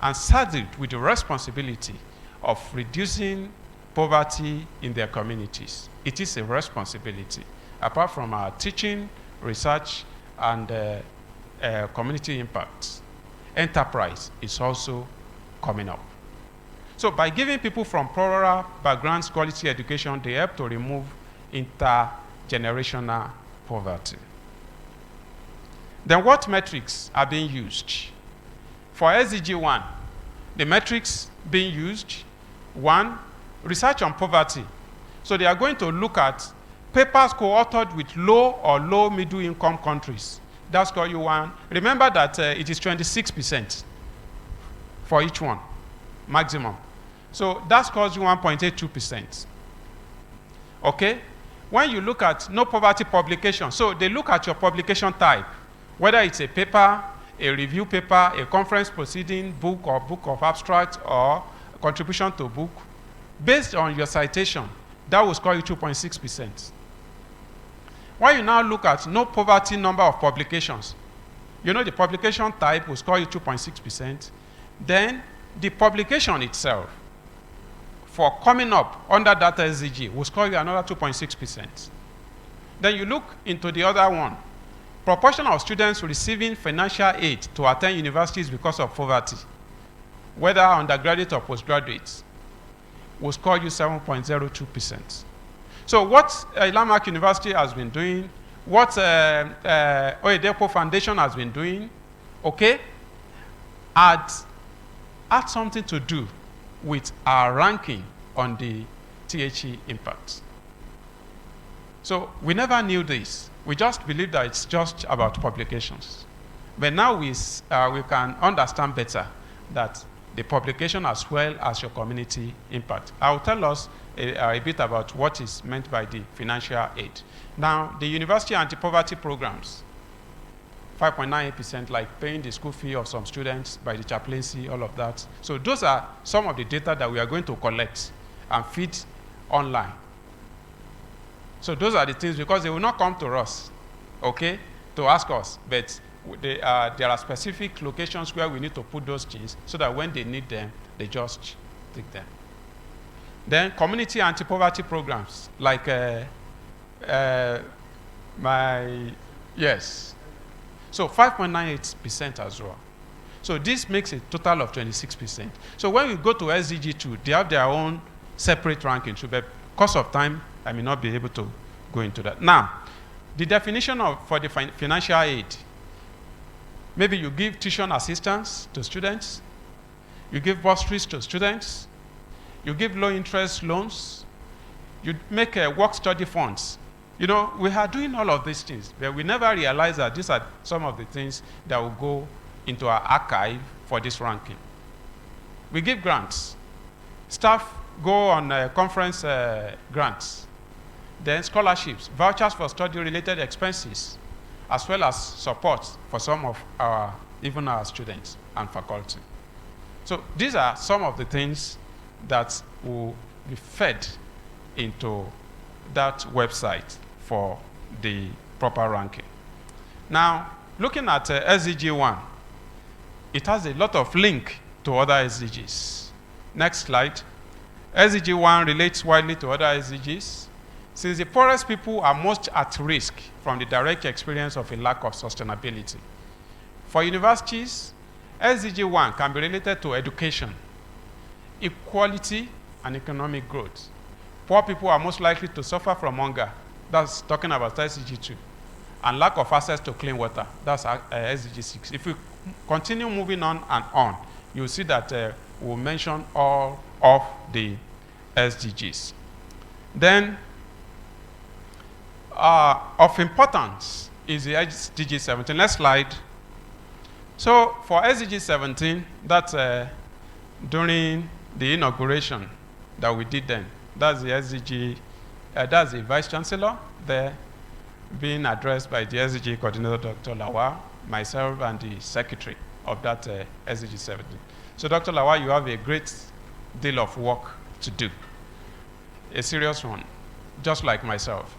and saddled with the responsibility of reducing poverty in their communities. It is a responsibility. Apart from our teaching, research, and community impact, enterprise is also coming up. So by giving people from poorer backgrounds quality education, they help to remove intergenerational poverty. Then what metrics are being used? For SDG 1, the metrics being used, 1, research on poverty. So they are going to look at papers co-authored with low or low middle income countries. That's score you 1. Remember that it is 26% for each one, maximum. So that scores you 1.82%. Okay? When you look at no poverty publication, so they look at your publication type, whether it's a paper, a review paper, a conference proceeding, book or book of abstract, or contribution to book. Based on your citation, that will score you 2.6%. When you now look at no poverty number of publications, you know the publication type will score you 2.6%. Then the publication itself, for coming up under that SDG, will score you another 2.6%. Then you look into the other one, proportion of students receiving financial aid to attend universities because of poverty, whether undergraduate or postgraduate, will score you 7.02%. So what Landmark University has been doing, what Oyedepo Foundation has been doing, okay, had something to do with our ranking on the THE impact. So we never knew this. We just believed that it's just about publications. But now we can understand better that the publication as well as your community impact. I will tell us a bit about what is meant by the financial aid. Now, the university anti-poverty programs, 5.98%, like paying the school fee of some students by the chaplaincy, all of that. So those are some of the data that we are going to collect and feed online. So those are the things, because they will not come to us, okay, to ask us, but there are specific locations where we need to put those things so that when they need them, they just take them. Then community anti-poverty programs, like so 5.98% as well. So this makes a total of 26%. So when we go to SDG 2, they have their own separate ranking too, but because of time, I may not be able to go into that. Now, the definition for the financial aid, maybe you give tuition assistance to students, you give bursaries to students, you give low interest loans, you make work study funds. You know, we are doing all of these things, but we never realized that these are some of the things that will go into our archive for this ranking. We give grants. Staff go on conference grants. Then scholarships, vouchers for study-related expenses, as well as support for some of even our students and faculty. So these are some of the things that will be fed into that website for the proper ranking. Now, looking at SDG 1, it has a lot of link to other SDGs. Next slide. SDG 1 relates widely to other SDGs. Since the poorest people are most at risk from the direct experience of a lack of sustainability. For universities, SDG 1 can be related to education, equality, and economic growth. Poor people are most likely to suffer from hunger. That's talking about SDG 2. And lack of access to clean water. That's SDG 6. If we continue moving on and on, you'll see that we'll mention all of the SDGs. Then, of importance is the SDG 17. Next slide. So for SDG 17, that's during the inauguration that we did then. That's the SDG, that's the Vice Chancellor there being addressed by the SDG coordinator, Dr. Lawal, myself, and the secretary of that SDG 17. So Dr. Lawal, you have a great deal of work to do, a serious one, just like myself.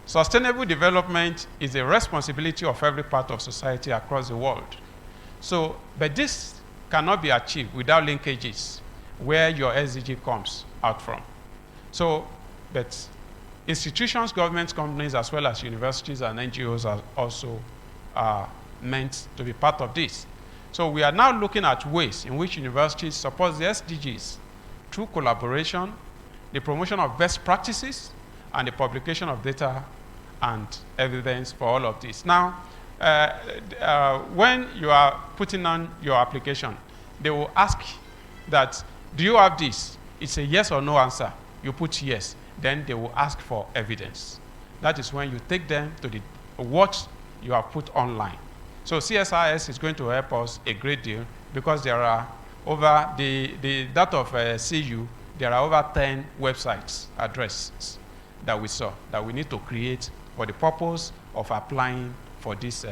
Sustainable development is a responsibility of every part of society across the world. So, but this cannot be achieved without linkages where your SDG comes out from. So, but institutions, government companies, as well as universities and NGOs are also meant to be part of this. So we are now looking at ways in which universities support the SDGs through collaboration, the promotion of best practices, and the publication of data and evidence for all of this. Now, when you are putting on your application, they will ask that, do you have this? It's a yes or no answer. You put yes. Then they will ask for evidence. That is when you take them to what you have put online. So CSIS is going to help us a great deal because there are over that of CU, there are over 10 websites addresses that we saw that we need to create for the purpose of applying for this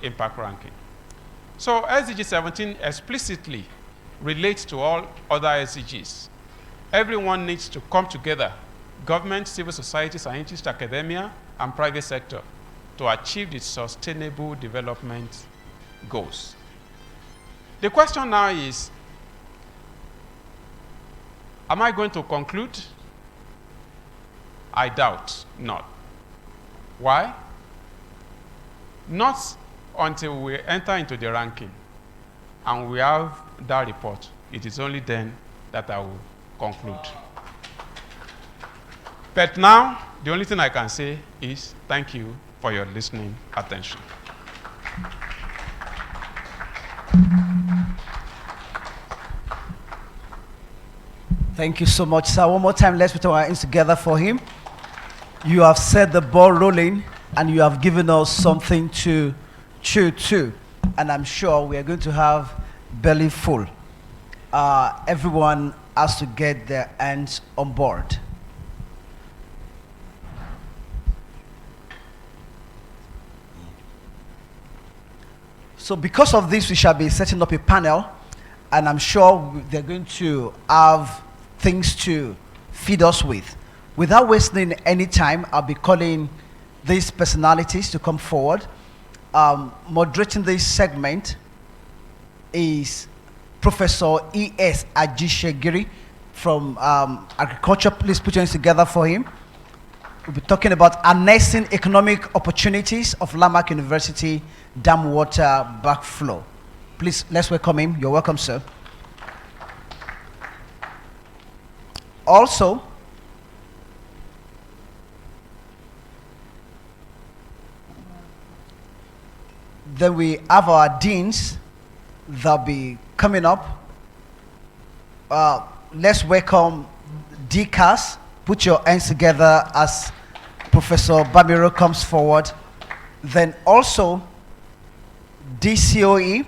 impact ranking. So SDG 17 explicitly relates to all other SDGs. Everyone needs to come together, government, civil society, scientists, academia, and private sector, to achieve the sustainable development goals. The question now is, am I going to conclude? I doubt not. Why? Not until we enter into the ranking and we have that report. It is only then that I will conclude. But now, the only thing I can say is thank you for your listening attention. Thank you so much, sir. One more time, let's put our hands together for him. You have set the ball rolling, and you have given us something to chew to. And I'm sure we are going to have belly full. Everyone has to get their hands on board. So because of this, we shall be setting up a panel, and I'm sure they're going to have things to feed us with. Without wasting any time, I'll be calling these personalities to come forward. Moderating this segment is Professor E.S. Ajishegiri from Agriculture. Please put your hands together for him. We'll be talking about harnessing economic opportunities of Landmark University dam water backflow. Please, let's welcome him. You're welcome, sir. Also, then we have our deans that'll be coming up. Let's welcome DCAS. Put your hands together as Professor Bamiro comes forward. Then also DCOE.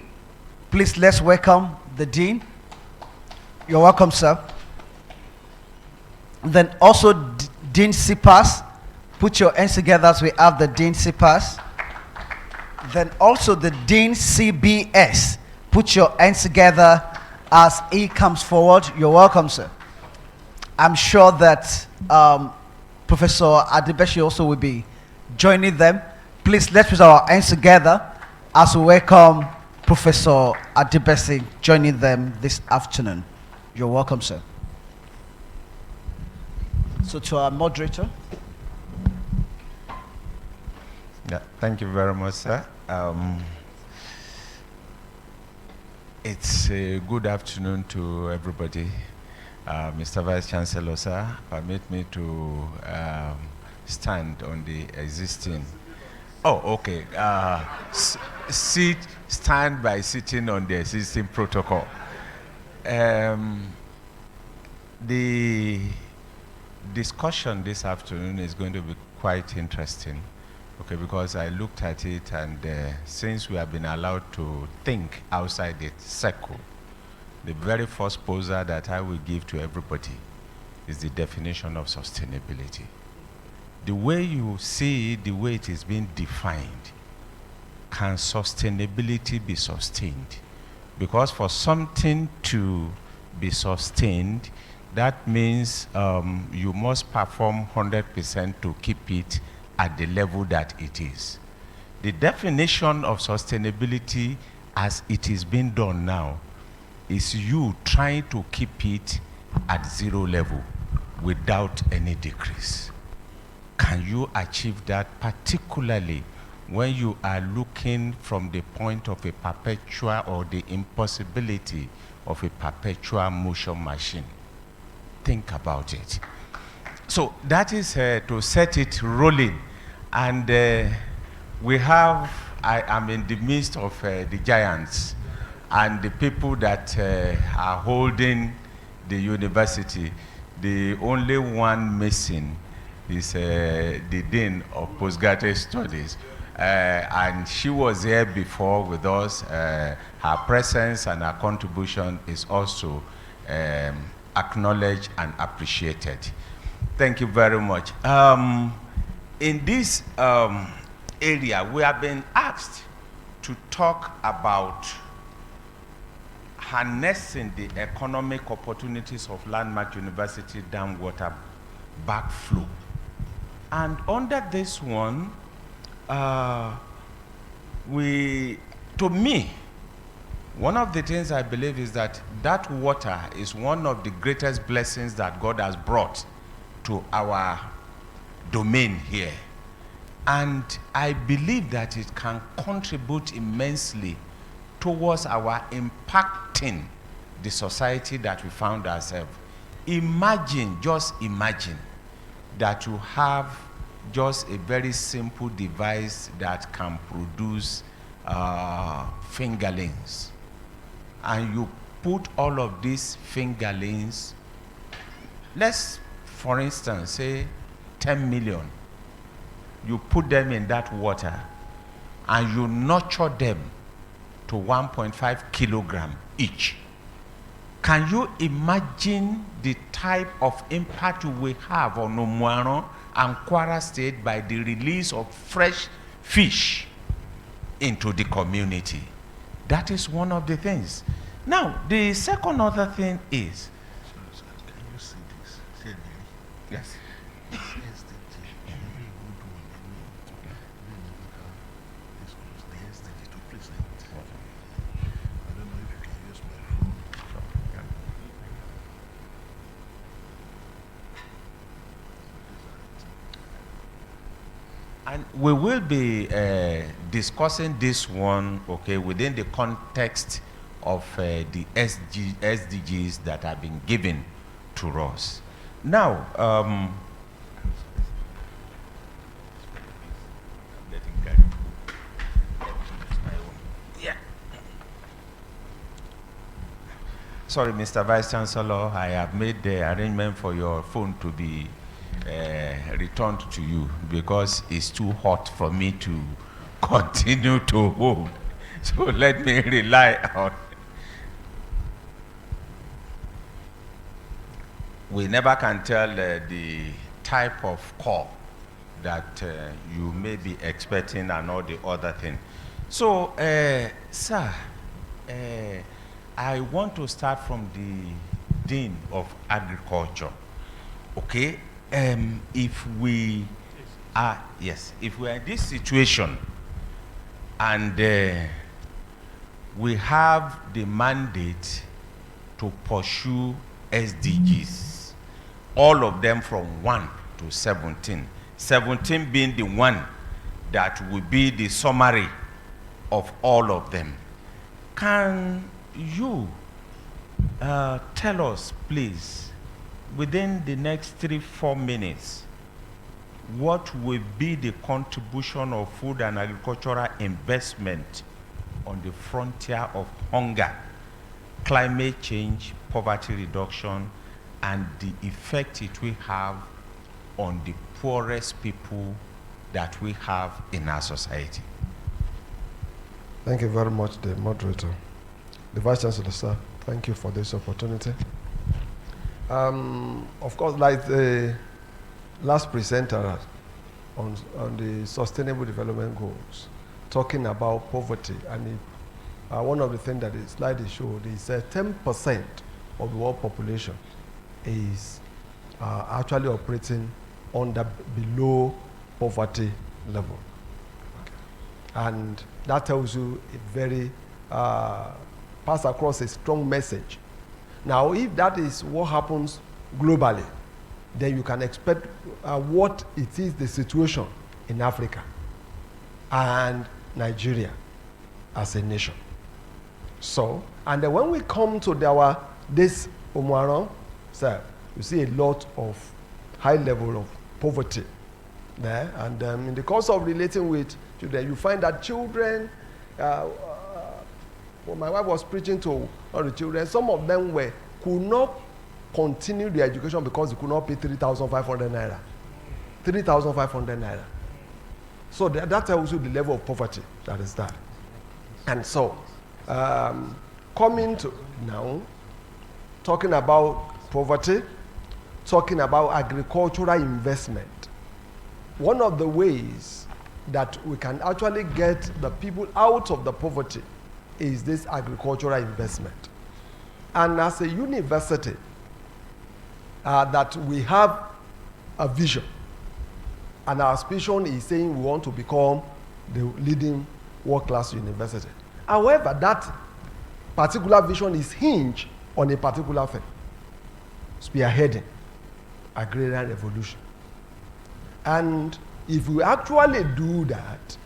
Please, let's welcome the dean. You're welcome, sir. Then also Dean CPAS. Put your hands together as we have the Dean CPAS. Then also the Dean CBS. Put your hands together as he comes forward. You're welcome, sir. I'm sure that Professor Adebeshi also will be joining them. Please, let's put our hands together as we welcome Professor Adebeshi joining them this afternoon. You're welcome, sir. So to our moderator. Yeah, thank you very much, sir. It's a good afternoon to everybody. Mr. Vice Chancellor, sir, permit me to stand on the existing. Oh, okay. Stand by sitting on the existing protocol. The discussion this afternoon is going to be quite interesting, okay, because I looked at it, and since we have been allowed to think outside the circle, the very first poser that I will give to everybody is the definition of sustainability. The way you see it, the way it is being defined, can sustainability be sustained? Because for something to be sustained, that means you must perform 100% to keep it at the level that it is. The definition of sustainability as it is being done now is you trying to keep it at zero level without any decrease. Can you achieve that, particularly when you are looking from the point of a perpetual or the impossibility of a perpetual motion machine? Think about it. So that is to set it rolling. And I am in the midst of the giants and the people that are holding the university. The only one missing is the Dean of Postgraduate Studies. And she was here before with us. Her presence and her contribution is also acknowledged and appreciated. Thank you very much. In this area, we have been asked to talk about harnessing the economic opportunities of Landmark University dam water backflow. And under this one, to me, one of the things I believe is that that water is one of the greatest blessings that God has brought to our domain here. And I believe that it can contribute immensely towards our impacting the society that we found ourselves. Just imagine that you have just a very simple device that can produce fingerlings. And you put all of these fingerlings, let's, for instance, say 10 million. You put them in that water and you nurture them to 1.5 kilogram each. Can you imagine the type of impact we will have on Omu-Aran and Kwara State by the release of fresh fish into the community? That is one of the things. Now, the second other thing is, Can you see this? yes. And we will be discussing this one, okay, within the context of the SDGs that have been given to us. Now, yeah. Sorry, Mr. Vice Chancellor, I have made the arrangement for your phone to be returned to you because it's too hot for me to continue to hold. So let me rely on. We never can tell the type of call that you may be expecting and all the other thing. So, sir, I want to start from the Dean of Agriculture. Okay, if we are in this situation and we have the mandate to pursue SDGs, all of them from 1 to 17, 17 being the one that will be the summary of all of them. Can you tell us, please, within the next 3-4 minutes, what will be the contribution of food and agricultural investment on the frontier of hunger, climate change, poverty reduction, and the effect it will have on the poorest people that we have in our society? Thank you very much, the moderator. The Vice Chancellor, sir, thank you for this opportunity. Of course, like the last presenter on the Sustainable Development Goals, talking about poverty, and one of the things that the slide showed is 10% of the world population is actually operating below poverty level. Okay. And that tells you a very, pass across a strong message Now, if that is what happens globally, then you can expect what it is the situation in Africa and Nigeria as a nation. So, and then when we come to this Omu-Aran, sir, you see a lot of high level of poverty there. And in the course of relating with children, you find that children, when my wife was preaching to all the children, some of them could not continue their education because they could not pay 3,500 naira. 3,500 naira. So that tells you the level of poverty that is there. And so, coming to now, talking about poverty, talking about agricultural investment, one of the ways that we can actually get the people out of the poverty is this agricultural investment. And as a university, that we have a vision. And our vision is saying we want to become the leading world-class university. However, that particular vision is hinged on a particular thing: spearheading agrarian revolution. And if we actually do that,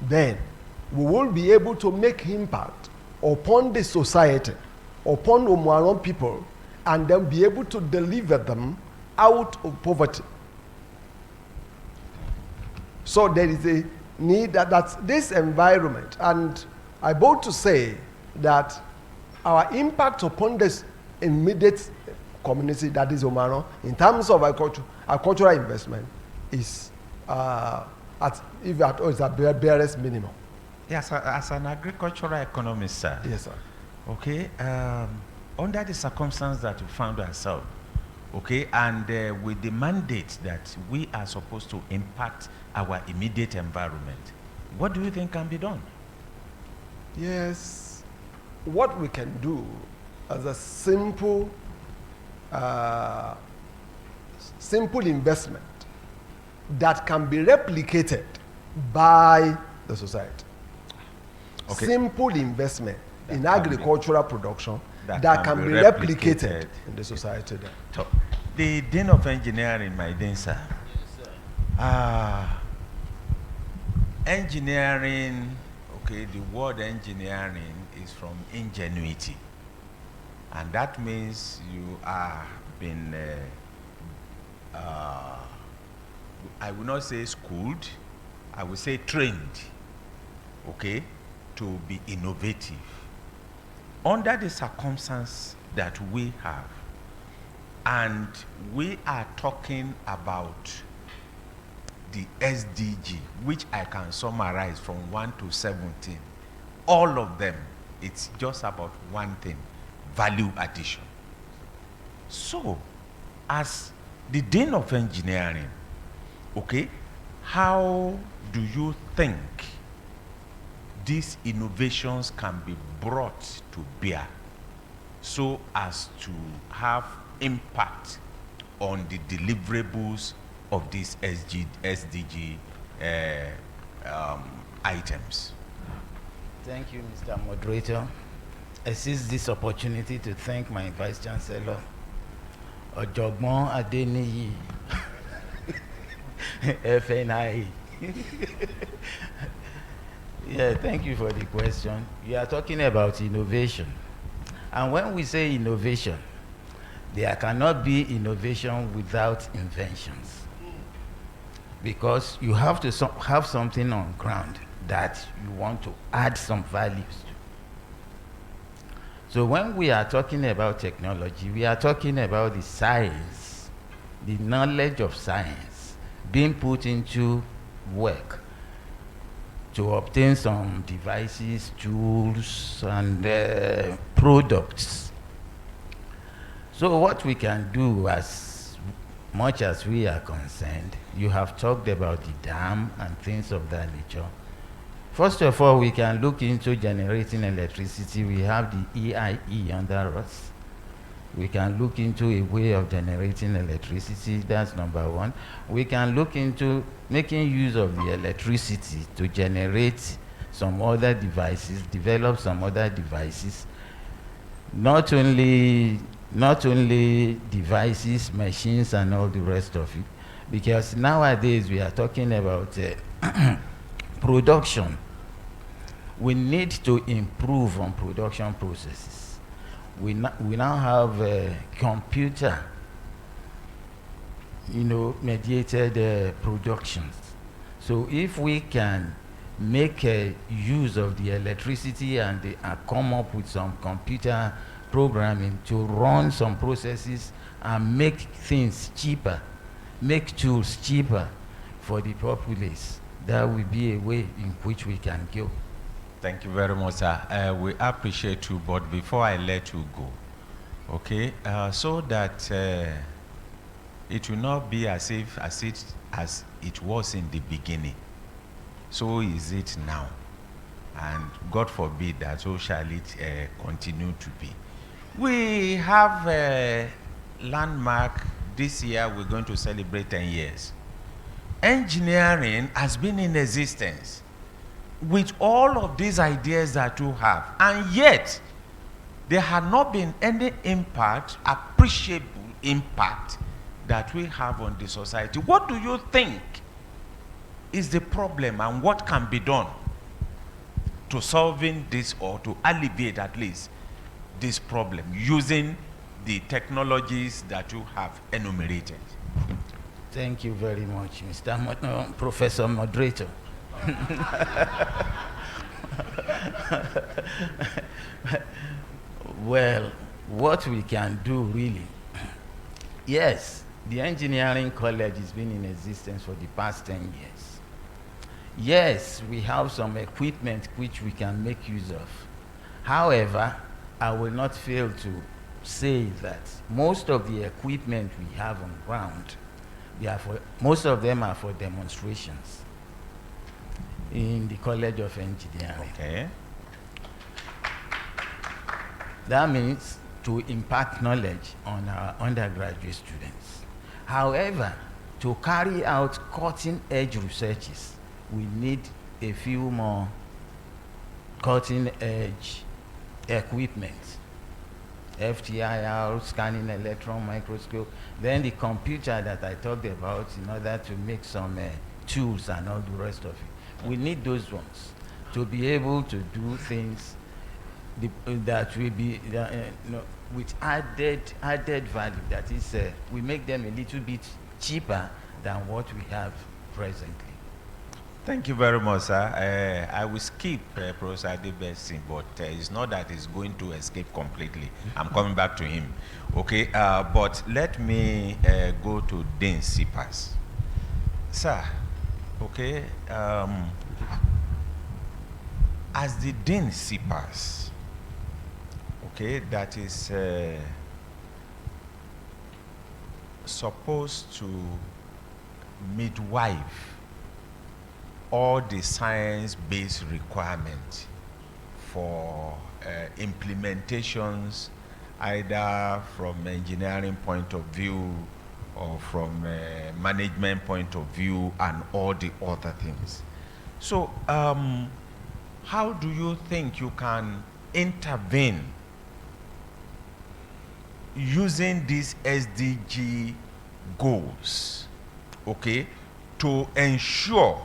then we will be able to make impact upon the society, upon Omu-Aran people, and then be able to deliver them out of poverty. So there is a need that this environment, and I bold to say that our impact upon this immediate community, that is Omu-Aran, in terms of agricultural investment, is at barest minimum. Yes, as an agricultural economist, sir. Yes, sir. Okay, under the circumstance that we found ourselves, okay, and with the mandate that we are supposed to impact our immediate environment, what do you think can be done? Yes, what we can do as a simple investment that can be replicated by the society. Okay. Simple investment in agricultural production that can be replicated in the society. So, the Dean of Engineering, my dean sir. Engineering, okay, the word engineering is from ingenuity. And that means you are been, I will not say schooled, I will say trained, okay, to be innovative. Under the circumstance that we have, and we are talking about the SDG, which I can summarize from 1 to 17, all of them, it's just about one thing: value addition. So, as the Dean of Engineering, okay, how do you think these innovations can be brought to bear so as to have impact on the deliverables of these SDG items? Thank you, Mr. Moderator. I seize this opportunity to thank my Vice Chancellor, Ojogbon Adeniyi, FNI. Yeah, thank you for the question. You are talking about innovation. And when we say innovation, there cannot be innovation without inventions. Because you have to have something on ground that you want to add some values to. So when we are talking about technology, we are talking about the science, the knowledge of science being put into work to obtain some devices, tools, and products. So what we can do, as much as we are concerned, you have talked about the dam and things of that nature. First of all, we can look into generating electricity. We have the EIE under us. We can look into a way of generating electricity. That's number one. We can look into making use of the electricity to generate some other devices, develop some other devices. not only devices, machines, and all the rest of it, because nowadays we are talking about production. We need to improve on production processes. We now have computer, mediated productions. So if we can make use of the electricity and come up with some computer programming to run some processes and make things cheaper, make tools cheaper for the populace, that will be a way in which we can go. Thank you very much, sir. We appreciate you, but before I let you go, okay, so that it will not be as it was in the beginning, so is it now, and God forbid that so shall it continue to be. We have a landmark. This year we're going to celebrate 10 years. Engineering has been in existence with all of these ideas that you have, and yet there had not been any impact, appreciable impact, that we have on the society. What do you think is the problem, and what can be done to solving this, or to alleviate at least this problem using the technologies that you have enumerated? Thank you very much, Mr. Professor Moderator. Well, what we can do really, yes, the engineering college has been in existence for the past 10 years. Yes, we have some equipment which we can make use of. However, I will not fail to say that most of the equipment we have on ground, most of them are for demonstrations in the College of Engineering. Okay. That means to impart knowledge on our undergraduate students. However, to carry out cutting-edge researches, we need a few more cutting-edge equipment. FTIR, scanning electron microscope, then the computer that I talked about in order to make some tools and all the rest of it. We need those ones to be able to do things that will be with added value. That is, we make them a little bit cheaper than what we have presently. Thank you very much, sir. I will skip Professor Adebesin, but it's not that he's going to escape completely. I'm coming back to him. Okay, but let me go to Dean Sipas. Sir, okay, as the Dean Sipas, okay, that is supposed to midwife all the science-based requirements for implementations, either from engineering point of view or from management point of view and all the other things. So how do you think you can intervene using these SDG goals, okay, to ensure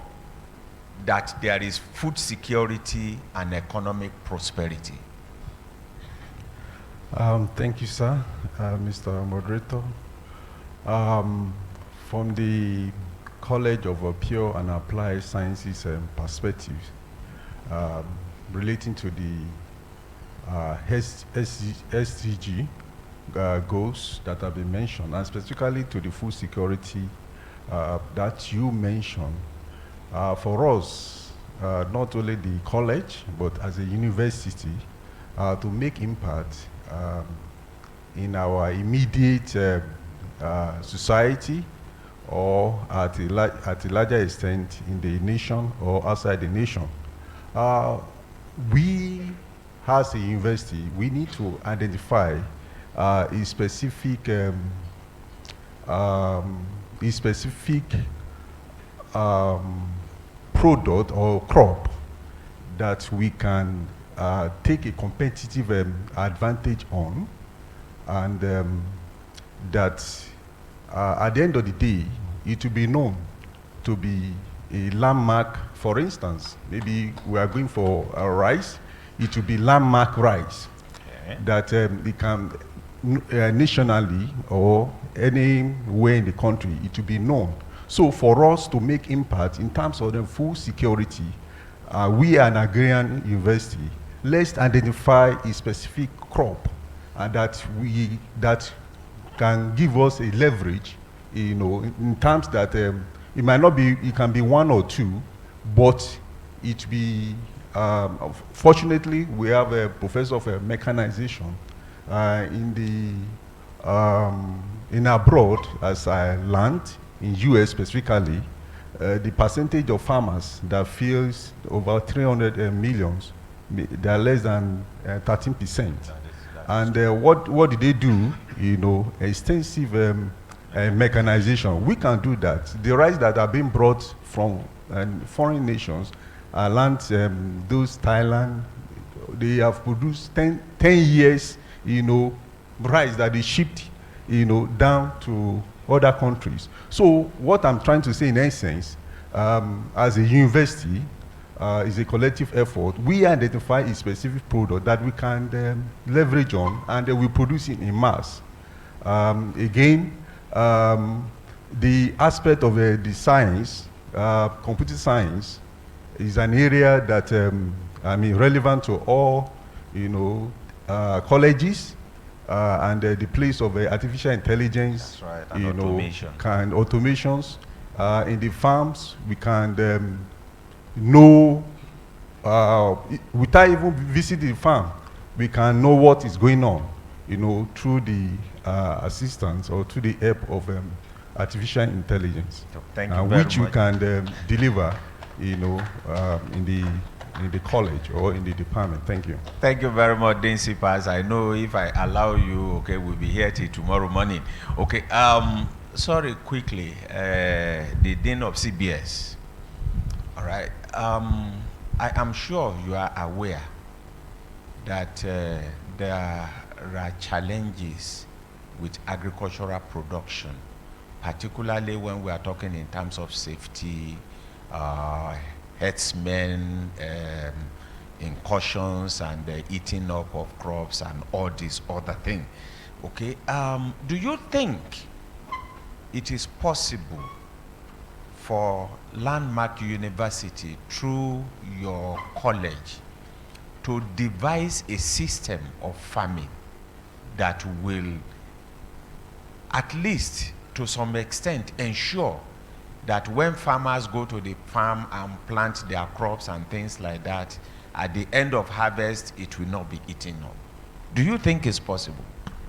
that there is food security and economic prosperity? Thank you, sir, Mr. Moderator. From the College of Pure and Applied Sciences perspective, relating to the SDG goals that have been mentioned, and specifically to the food security that you mentioned, for us, not only the college, but as a university, to make impact in our immediate society, or at a larger extent in the nation or outside the nation. We, as a university, we need to identify a specific product or crop that we can take a competitive advantage on, and that at the end of the day, it will be known to be a landmark. For instance, maybe we are going for a rice, it will be landmark rice. Okay. That it can nationally or anywhere in the country, it will be known. So for us to make impact in terms of the food security, we are an agrarian university. Let's identify a specific crop that can give us a leverage, you know, in terms that it might not be, it can be one or two, but it be, fortunately, we have a professor of mechanization in abroad, as I learned, in US specifically, the percentage of farmers that feels over 300 millions, they are less than 13%. And what did they do? You know, extensive mechanization. We can do that. The rice that are being brought from foreign nations, land, those Thailand, they have produced 10 years, you know, rice that they shipped, you know, down to other countries. So what I'm trying to say in essence, as a university, is a collective effort. We identify a specific product that we can leverage on, and we produce it in mass. Again, the aspect of the science, computer science, is an area that I mean relevant to all, you know, colleges, and the place of artificial intelligence. That's right, and you automation. Know, automations in the farms. We can know without even visiting the farm. We can know what is going on, you know, through the assistance or through the help of artificial intelligence, Thank you very which much. you can deliver, you know, in the college or in the department. Thank you. Thank you very much, Dean Sipas. I know if I allow you, okay, we'll be here till tomorrow morning. Okay, sorry, quickly, the Dean of CBS. All right. I am sure you are aware that there are challenges with agricultural production, particularly when we are talking in terms of safety, herdsmen, incursions, and eating up of crops and all these other things. Okay, do you think it is possible for Landmark University, through your college, to devise a system of farming that will, at least to some extent, ensure that when farmers go to the farm and plant their crops and things like that, at the end of harvest, it will not be eaten up? Do you think it's possible?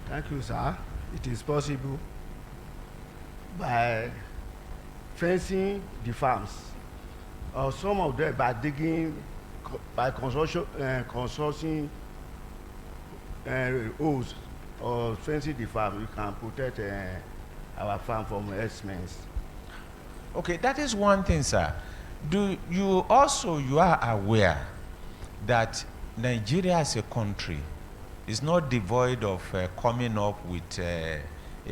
Thank you, sir. It is possible by fencing the farms, or some of them by digging, by constructing holes or fencing the farm. You can protect our farm from herdsmen. Okay, that is one thing, sir. Do you also, you are aware that Nigeria as a country is not devoid of coming up with a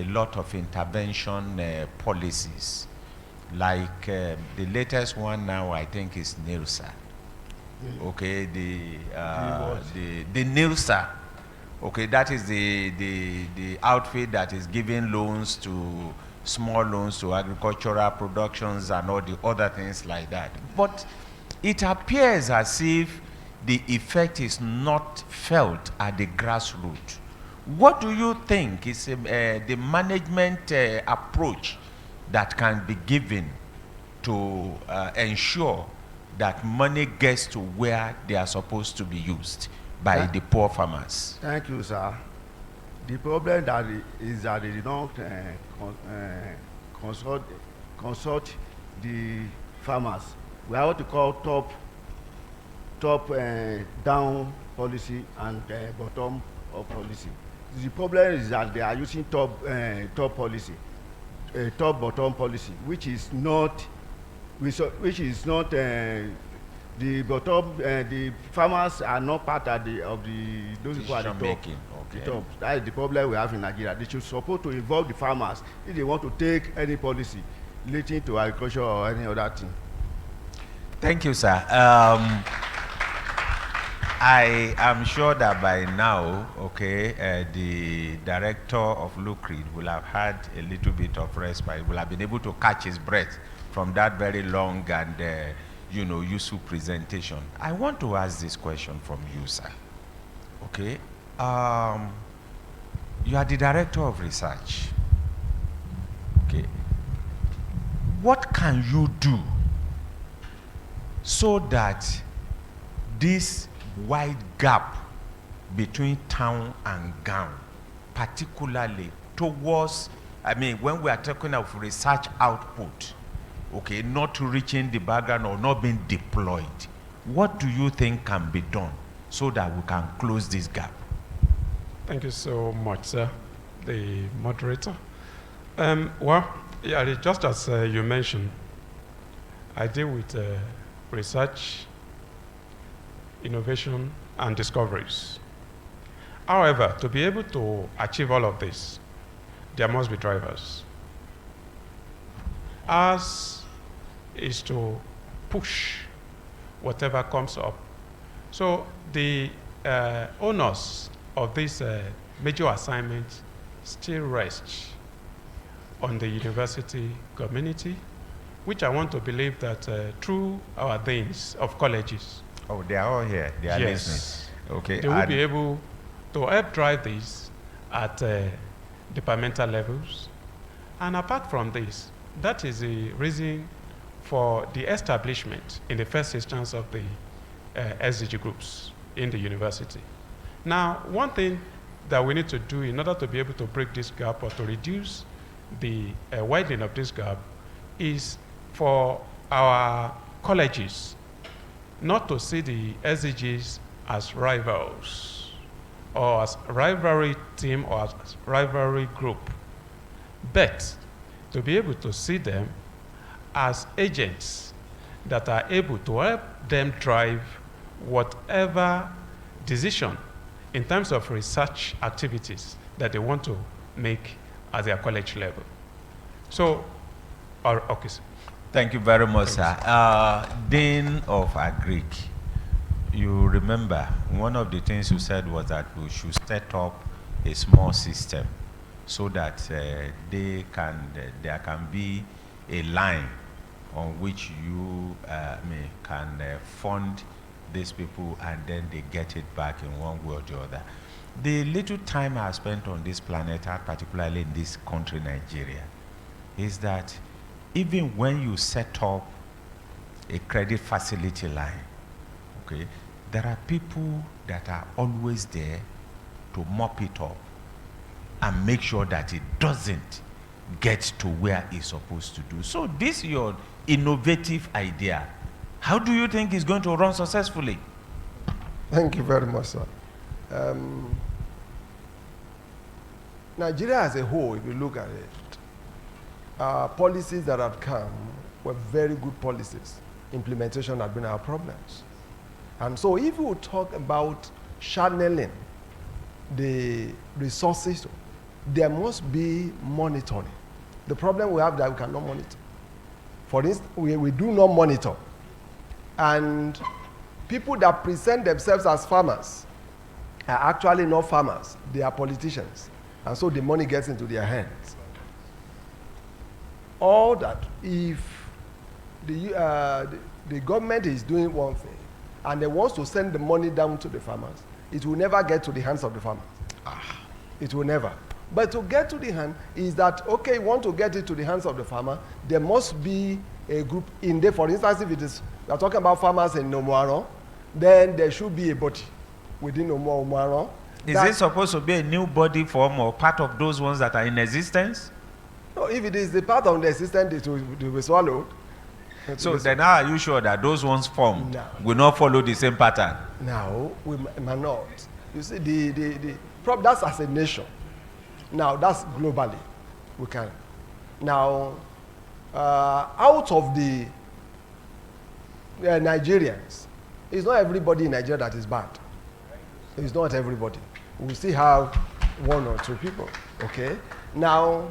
lot of intervention policies, like the latest one now, I think, is NILSA. Okay, the NILSA. Okay, that is the outfit that is giving loans to, small loans to agricultural productions and all the other things like that. But it appears as if the effect is not felt at the grassroots. What do you think is the management approach that can be given to ensure that money gets to where they are supposed to be used by the poor farmers? Thank you, sir. The problem that is that they don't consult the farmers. We have what we call top down policy and bottom up policy. The problem is that they are using top policy, top bottom policy, which is not The bottom, the farmers are not part of those people at the top. Decision-making, okay. The top. That is the problem we have in Nigeria. They should support to involve the farmers if they want to take any policy relating to agriculture or any other thing. Thank you, sir. I am sure that by now, okay, the director of Lucreed will have had a little bit of respite, will have been able to catch his breath from that very long and, useful presentation. I want to ask this question from you, sir. Okay. You are the director of research. Okay. What can you do so that this wide gap between town and gown, particularly towards, when we are talking of research output, okay, not reaching the background or not being deployed, what do you think can be done so that we can close this gap? Thank you so much, sir, the moderator. Just as you mentioned, I deal with research, innovation, and discoveries. However, to be able to achieve all of this, there must be drivers. Ours is to push whatever comes up. So the onus of this major assignment still rests on the university community, which I want to believe that through our deans of colleges. Oh, they are all here. They are yes, listening. Okay. They will be able to help drive this at departmental levels. And apart from this, that is the reason for the establishment in the first instance of the SDG groups in the university. Now, one thing that we need to do in order to be able to break this gap or to reduce the widening of this gap is for our colleges not to see the SDGs as rivals or as rivalry team or as rivalry group, but to be able to see them as agents that are able to help them drive whatever decision in terms of research activities that they want to make at their college level. So, okay, sir. Thank you very much, sir. Dean of Agric, you remember one of the things you said was that we should set up a small system so that there can be a line on which you can fund these people and then they get it back in one way or the other. The little time I spent on this planet, particularly in this country, Nigeria, is that even when you set up a credit facility line, okay, there are people that are always there to mop it up and make sure that it doesn't get to where it's supposed to do. So this your innovative idea, how do you think it's going to run successfully? Thank you very much, sir. Nigeria as a whole, if you look at it, policies that had come were very good policies. Implementation had been our problems. And so if you talk about channeling the resources, there must be monitoring. The problem we have that we cannot monitor. For instance, we do not monitor. And people that present themselves as farmers are actually not farmers. They are politicians. And so the money gets into their hands. All that, if the government is doing one thing and they want to send the money down to the farmers, it will never get to the hands of the farmers. It will never. But to get to the hand is that, okay, you want to get it to the hands of the farmer, there must be a group in there. For instance, if it is, we are talking about farmers in Omu-Aran, then there should be a body within Omu-Aran. Is it supposed to be a new body form or part of those ones that are in existence? No, if it is the part of the existence, it will be swallowed. So then how are you sure that those ones formed will not follow the same pattern? No, we might not. You see, that's as a nation. Now, that's globally. We can. Now, out of the Nigerians, it's not everybody in Nigeria that is bad. It's not everybody. We still have one or two people, okay? Now,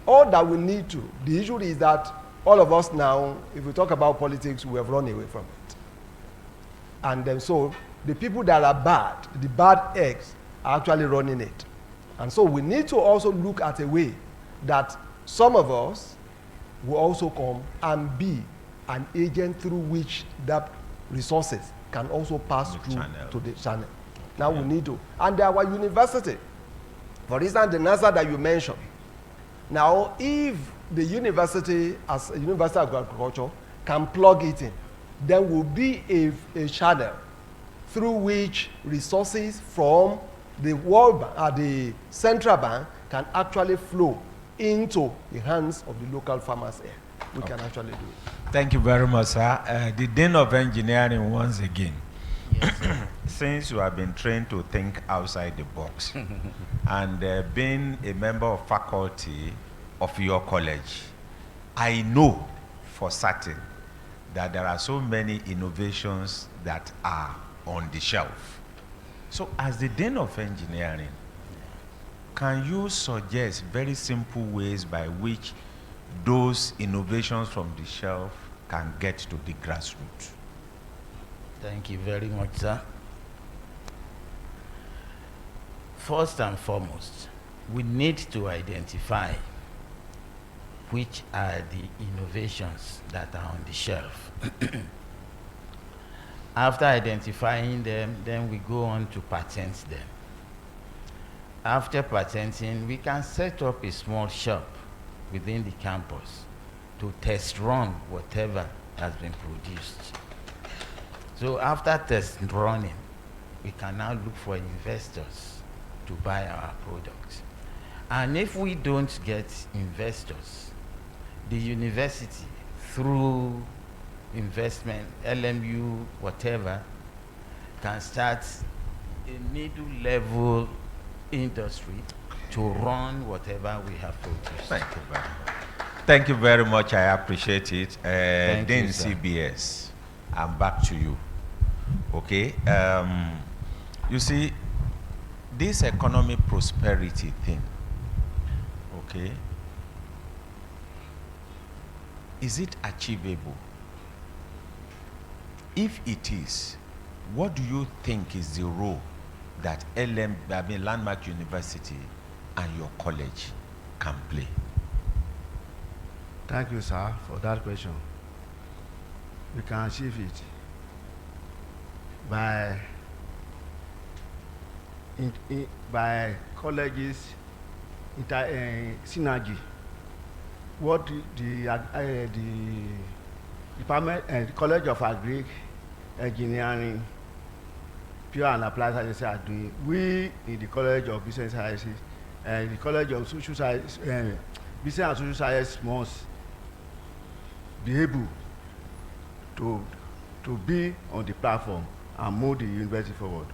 all that we need to, the issue is that all of us now, if we talk about politics, we have run away from it. And then so, the people that are bad, the bad eggs, are actually running it. And so we need to also look at a way that some of us will also come and be an agent through which that resources can also pass through to the channel. Now we need to. And our university, for instance, the NASA that you mentioned. Now, if the university, as a University of Agriculture, can plug it in, there will be a channel through which resources from the World Bank, the central bank, can actually flow into the hands of the local farmers here. We can actually do it. Thank you very much, sir. The Dean of Engineering once again. Yes, since you have been trained to think outside the box and being a member of faculty of your college, I know for certain that there are so many innovations that are on the shelf. So as the Dean of Engineering, can you suggest very simple ways by which those innovations from the shelf can get to the grassroots? Thank you very much, sir. First and foremost, we need to identify which are the innovations that are on the shelf. After identifying them, then we go on to patent them. After patenting, we can set up a small shop within the campus to test run whatever has been produced. So after test running, we can now look for investors to buy our products. And if we don't get investors, the university, through investment, LMU, whatever, can start a middle-level industry to run whatever we have produced. Thank you very much. Thank you very much. I appreciate it. Dean CBS, I'm back to you. Okay. You see, this economic prosperity thing, okay, is it achievable? If it is, what do you think is the role that Landmark University and your college can play? Thank you, sir, for that question. We can achieve it by colleges synergy. What the department and College of Agri Engineering, Pure and Applied Sciences are doing. We in the College of Business Sciences and the College of Social Science, Business and Social Science must be able to be on the platform and move the university forward.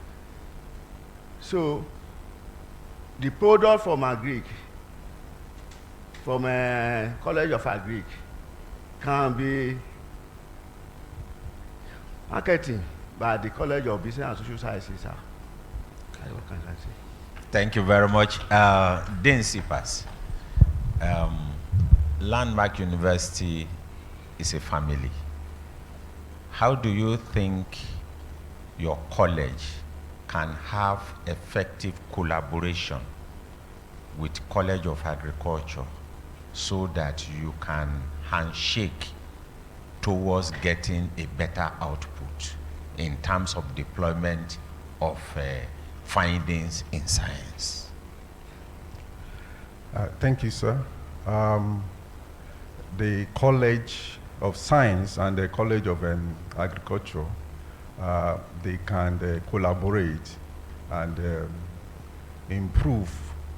So the product from Agric, from College of Agric, can be marketing by the College of Business and Social Sciences. What can I say? Thank you very much. Dean Sipas, Landmark University is a family. How do you think your college can have effective collaboration with College of Agriculture so that you can handshake towards getting a better output in terms of deployment of findings in science? Thank you, sir. The College of Science and the College of Agriculture, they can collaborate and improve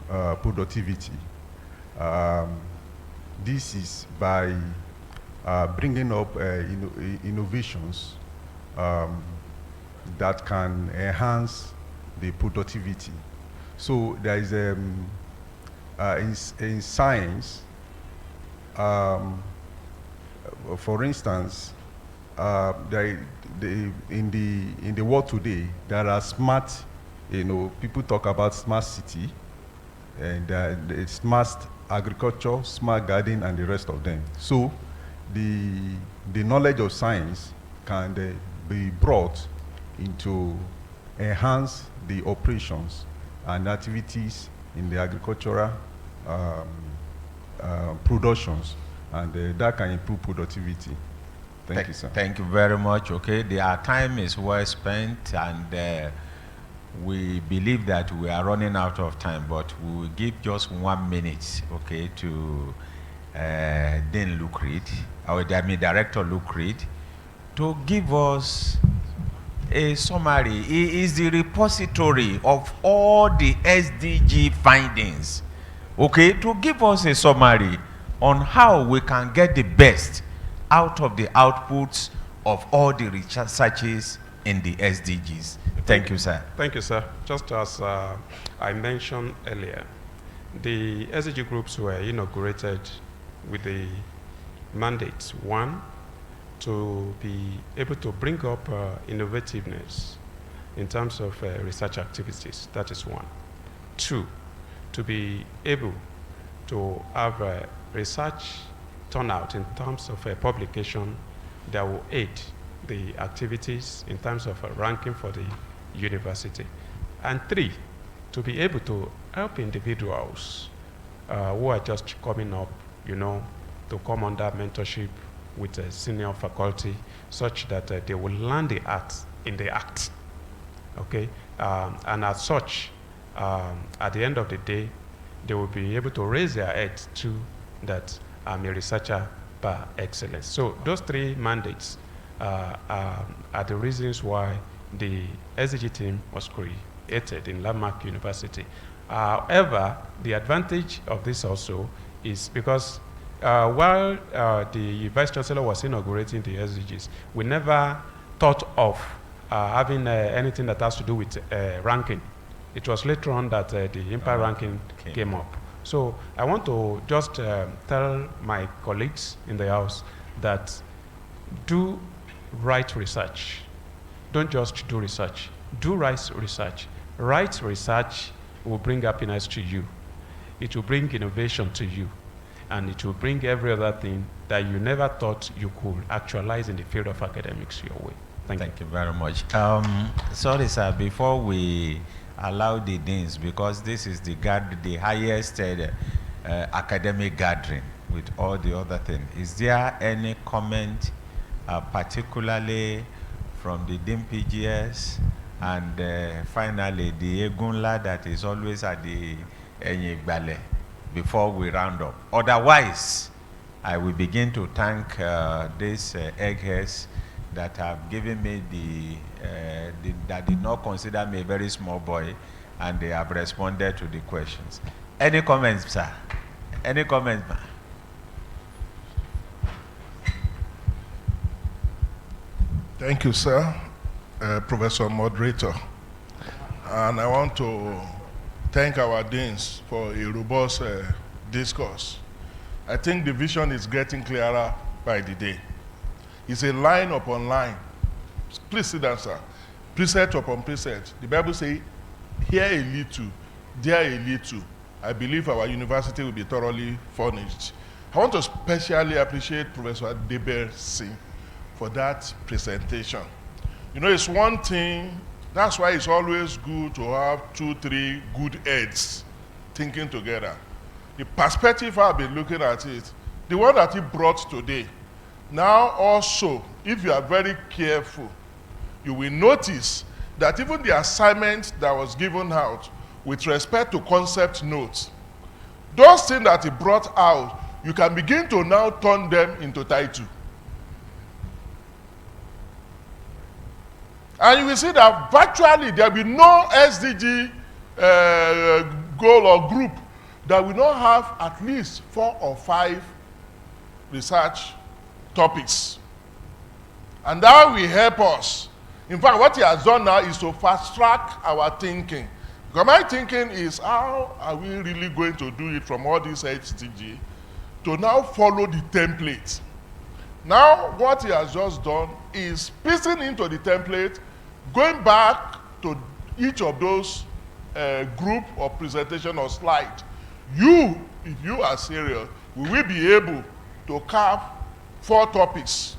productivity. This is by bringing up innovations that can enhance the productivity. So there is in science, for instance, in the world today, there are smart, people talk about smart city, and the smart agriculture, smart garden, and the rest of them. So the knowledge of science can be brought into enhance the operations and activities in the agricultural productions, and that can improve productivity. Thank you, sir. Thank you very much. Okay, our time is well spent, and we believe that we are running out of time, but we will give just 1 minute, okay, to Dean Luke Reed, or Director Luke Reed, to give us a summary. He is the repository of all the SDG findings, okay, to give us a summary on how we can get the best out of the outputs of all the researches in the SDGs. Thank you, sir. Thank you, sir. Just as I mentioned earlier, the SDG groups were inaugurated with the mandate, one, to be able to bring up innovativeness in terms of research activities. That is one. Two, to be able to have research turnout in terms of publication that will aid the activities in terms of ranking for the university. And three, to be able to help individuals who are just coming up, to come under mentorship with a senior faculty, such that they will learn the art in the act, okay? And as such, at the end of the day, they will be able to raise their heads to that I'm a researcher par excellence. So those three mandates are the reasons why the SDG team was created in Landmark University. However, the advantage of this also is because while the Vice Chancellor was inaugurating the SDGs, we never thought of having anything that has to do with ranking. It was later on that the impact ranking came up. So I want to just tell my colleagues in the House that do right research. Don't just do research. Do right research. Right research will bring happiness to you. It will bring innovation to you. And it will bring every other thing that you never thought you could actualize in the field of academics your way. Thank you very much. Sorry, sir, before we allow the deans, because this is the highest academic gathering with all the other things. Is there any comment, particularly from the Dean PGS, and finally the Egunla that is always at the Enyigbale, before we round up? Otherwise, I will begin to thank these eggheads that have given me that did not consider me a very small boy, and they have responded to the questions. Any comments, sir? Any comments, ma'am? Thank you, sir, Professor Moderator. And I want to thank our deans for a robust discourse. I think the vision is getting clearer by the day. It's a line upon line. Please sit down, sir. Precept upon precept. The Bible says, here a little, there a little. I believe our university will be thoroughly furnished. I want to especially appreciate Professor Deber Singh for that presentation. It's one thing, that's why it's always good to have 2, 3 good heads thinking together. The perspective I've been looking at it, the one that he brought today, now also, if you are very careful, you will notice that even the assignment that was given out with respect to concept notes, those things that he brought out, you can begin to now turn them into title. And you will see that virtually there will be no SDG goal or group that will not have at least 4 or 5 research topics. And that will help us. In fact, what he has done now is to fast track our thinking. Because my thinking is, how are we really going to do it from all these HTG to now follow the template? Now, what he has just done is piecing into the template, going back to each of those group or presentation or slide. You, if you are serious, we will be able to carve 4 topics.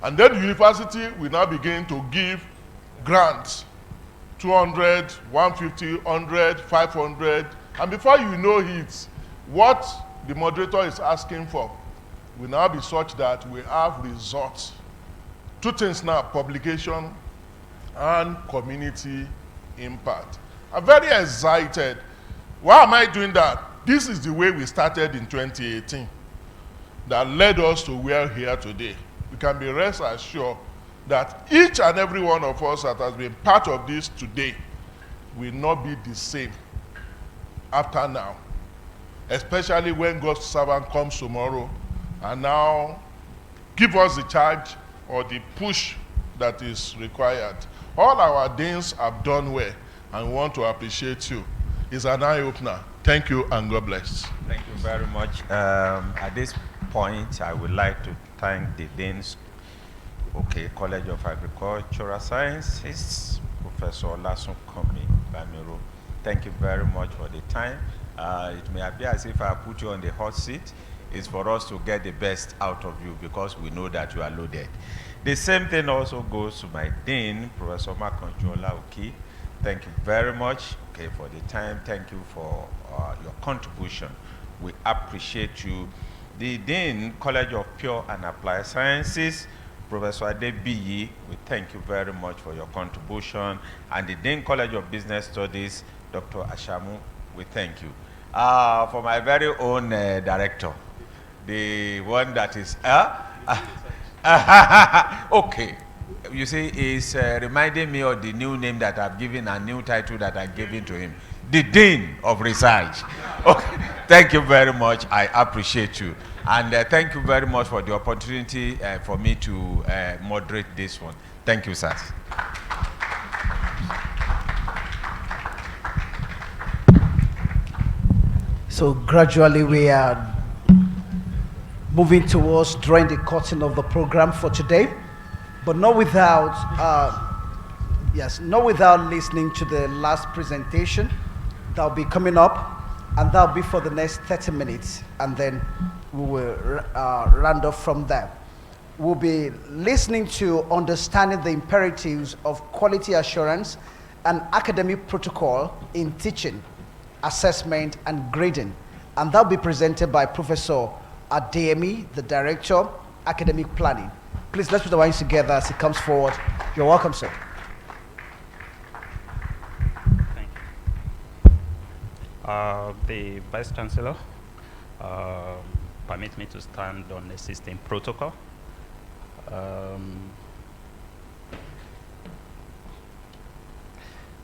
And then the university will now begin to give grants, 200, 150, 100, 500. And before you know it, what the moderator is asking for will now be such that we have results. 2 things now, publication and community impact. I'm very excited. Why am I doing that? This is the way we started in 2018 that led us to where we are here today. We can be rest assured that each and every one of us that has been part of this today will not be the same after now, especially when God's servant comes tomorrow and now give us the charge or the push that is required. All our deans have done well, and we want to appreciate you. It's an eye-opener. Thank you, and God bless. Thank you very much. At this point, I would like to thank the deans, College of Agricultural Sciences, Professor Olasun Komi Bamiro. Thank you very much for the time. It may appear as if I put you on the hot seat. It's for us to get the best out of you because we know that you are loaded. The same thing also goes to my dean, Professor Makanjola Oki. Thank you very much for the time. Thank you for your contribution. We appreciate you. The Dean, College of Pure and Applied Sciences, Professor Adebiyi, we thank you very much for your contribution. And the Dean, College of Business Studies, Dr. Ashamu, we thank you. For my very own director, the one that is, okay. You see, he's reminding me of the new name that I've given, a new title that I've given to him, the Dean of Research. Okay. Thank you very much. I appreciate you. And thank you very much for the opportunity for me to moderate this one. Thank you, sir. So gradually we are moving towards drawing the curtain of the program for today. But not without, not without listening to the last presentation that'll be coming up, and that'll be for the next 30 minutes, and then we will round off from there. We'll be listening to Understanding the Imperatives of Quality Assurance and Academic Protocol in Teaching, Assessment, and Grading, and that'll be presented by Professor Adeyemi, the Director, Academic Planning. Please, let's put the wines together as he comes forward. You're welcome, sir. Thank you. The Vice Chancellor permits me to stand on the system protocol.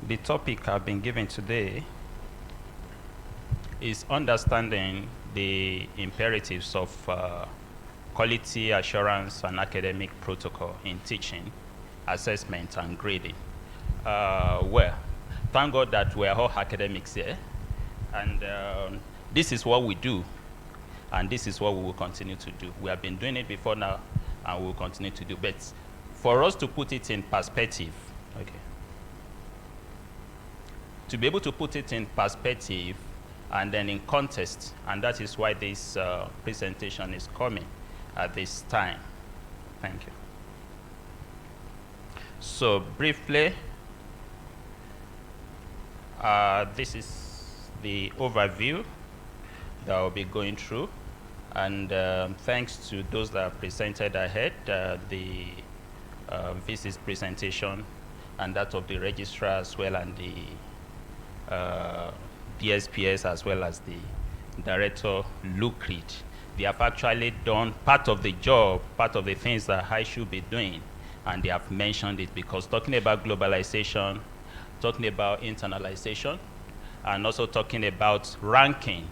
The topic I've been given today is understanding the imperatives of quality assurance and academic protocol in teaching, assessment, and grading. Well, thank God that we're all academics here, and this is what we do, and this is what we will continue to do. We have been doing it before now, and we will continue to do. But for us to put it in perspective, to be able to put it in perspective and then in context, and that is why this presentation is coming at this time. Thank you. So briefly, this is the overview that I'll be going through, and thanks to those that have presented ahead, the VC's presentation and that of the registrar as well, and the DSPS as well as the director, Luke Reed. They have actually done part of the job, part of the things that I should be doing, and they have mentioned it, because talking about globalization, talking about internalization, and also talking about ranking.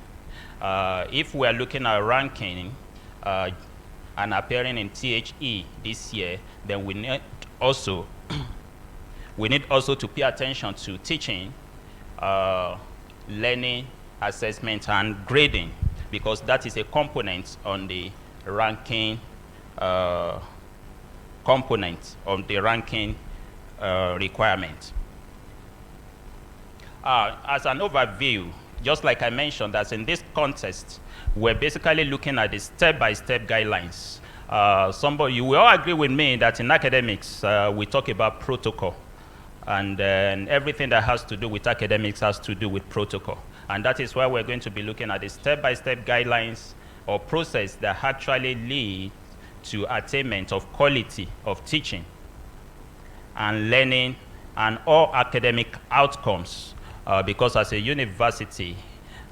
If we are looking at ranking and appearing in THE this year, then we need also to pay attention to teaching, learning, assessment, and grading, because that is a component on the ranking component of the ranking requirement. As an overview, just like I mentioned, as in this contest, we're basically looking at the step-by-step guidelines. You will all agree with me that in academics, we talk about protocol. And everything that has to do with academics has to do with protocol. And that is why we're going to be looking at the step-by-step guidelines or process that actually lead to attainment of quality of teaching and learning and all academic outcomes. Because as a university,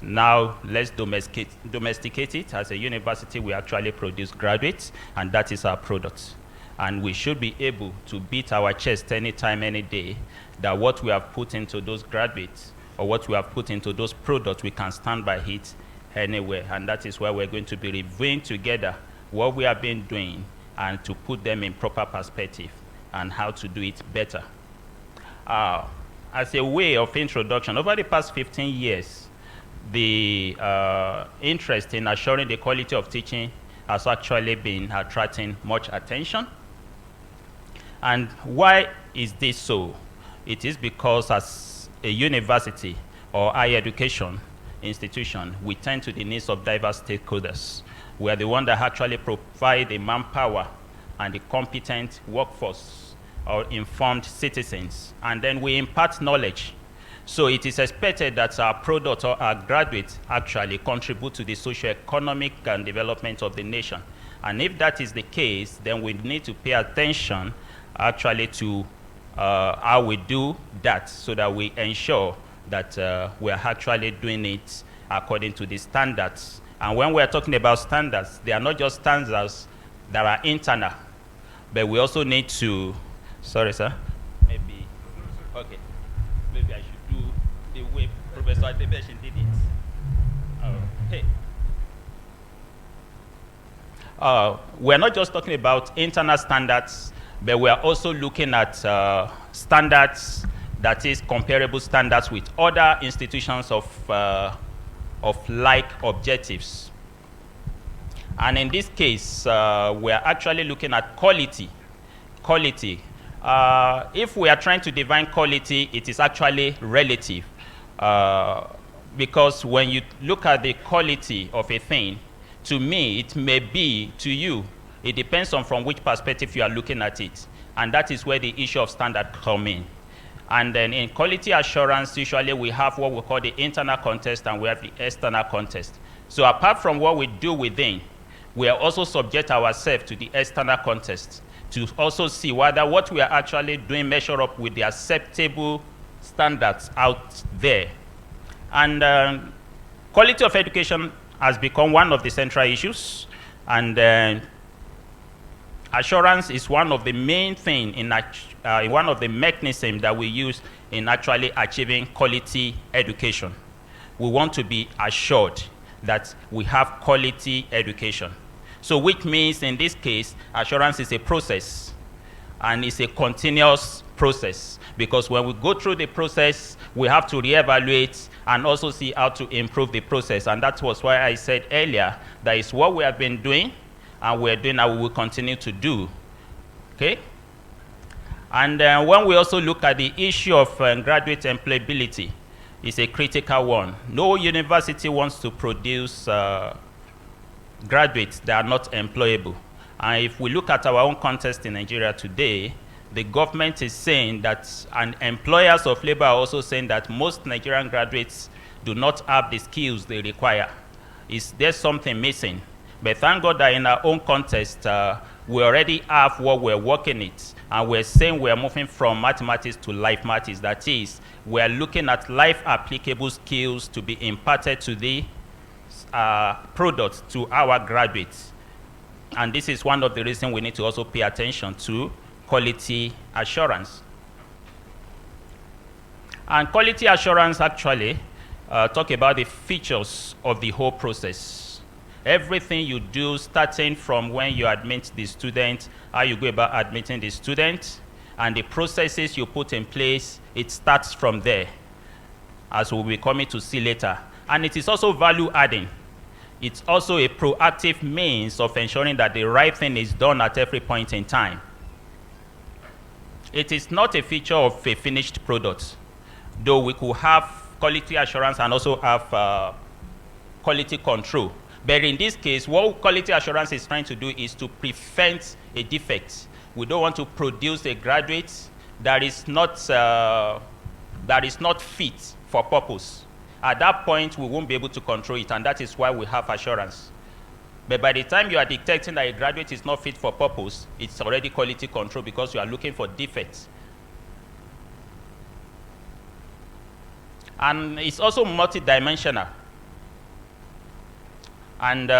now let's domesticate it. As a university, we actually produce graduates, and that is our product. And we should be able to beat our chest anytime, any day, that what we have put into those graduates or what we have put into those products, we can stand by it anywhere. And that is why we're going to be reviewing together what we have been doing and to put them in proper perspective and how to do it better. As a way of introduction, over the past 15 years, the interest in assuring the quality of teaching has actually been attracting much attention. And why is this so? It is because as a university or higher education institution, we tend to the needs of diverse stakeholders. We are the one that actually provide the manpower and the competent workforce or informed citizens, and then we impart knowledge. So it is expected that our product or our graduates actually contribute to the socio-economic and development of the nation. And if that is the case, then we need to pay attention actually to how we do that so that we ensure that we are actually doing it according to the standards. And when we are talking about standards, they are not just standards that are internal, but we also need to, sorry sir, maybe, okay, maybe I should do the way Professor Adebeshin did it. We're not just talking about internal standards, but we are also looking at standards, that is comparable standards with other institutions of like objectives. And in this case, we are actually looking at quality. If we are trying to define quality, it is actually relative. Because when you look at the quality of a thing, to me, it may be to you. It depends on from which perspective you are looking at it. And that is where the issue of standard come in. And then in quality assurance, usually we have what we call the internal context and we have the external context. So apart from what we do within, we are also subject ourselves to the external context to also see whether what we are actually doing measure up with the acceptable standards out there. And quality of education has become one of the central issues, and assurance is one of the main things in one of the mechanisms that we use in actually achieving quality education. We want to be assured that we have quality education. So which means in this case, assurance is a process, and it's a continuous process, because when we go through the process, we have to reevaluate and also see how to improve the process. And that was why I said earlier that is what we have been doing, and we're doing and we will continue to do. Okay? And when we also look at the issue of graduate employability, it's a critical one. No university wants to produce graduates that are not employable. And if we look at our own context in Nigeria today, the government is saying that, and employers of labor are also saying that most Nigerian graduates do not have the skills they require. There's something missing. But thank God that in our own context, we already have what we're working it. And we're saying we're moving from mathematics to life mathematics. That is, we're looking at life applicable skills to be imparted to the product, to our graduates. And this is one of the reasons we need to also pay attention to quality assurance. And quality assurance actually talk about the features of the whole process. Everything you do, starting from when you admit the student, how you go about admitting the student, and the processes you put in place, it starts from there, as we'll be coming to see later. And it is also value adding. it's also a proactive means of ensuring that the right thing is done at every point in time. It is not a feature of a finished product, though we could have quality assurance and also have quality control. But in this case, what quality assurance is trying to do is to prevent a defect. We don't want to produce a graduate that is not fit for purpose. At that point, we won't be able to control it, and that is why we have assurance. But by the time you are detecting that a graduate is not fit for purpose, it's already quality control because you are looking for defects. And it's also multidimensional. And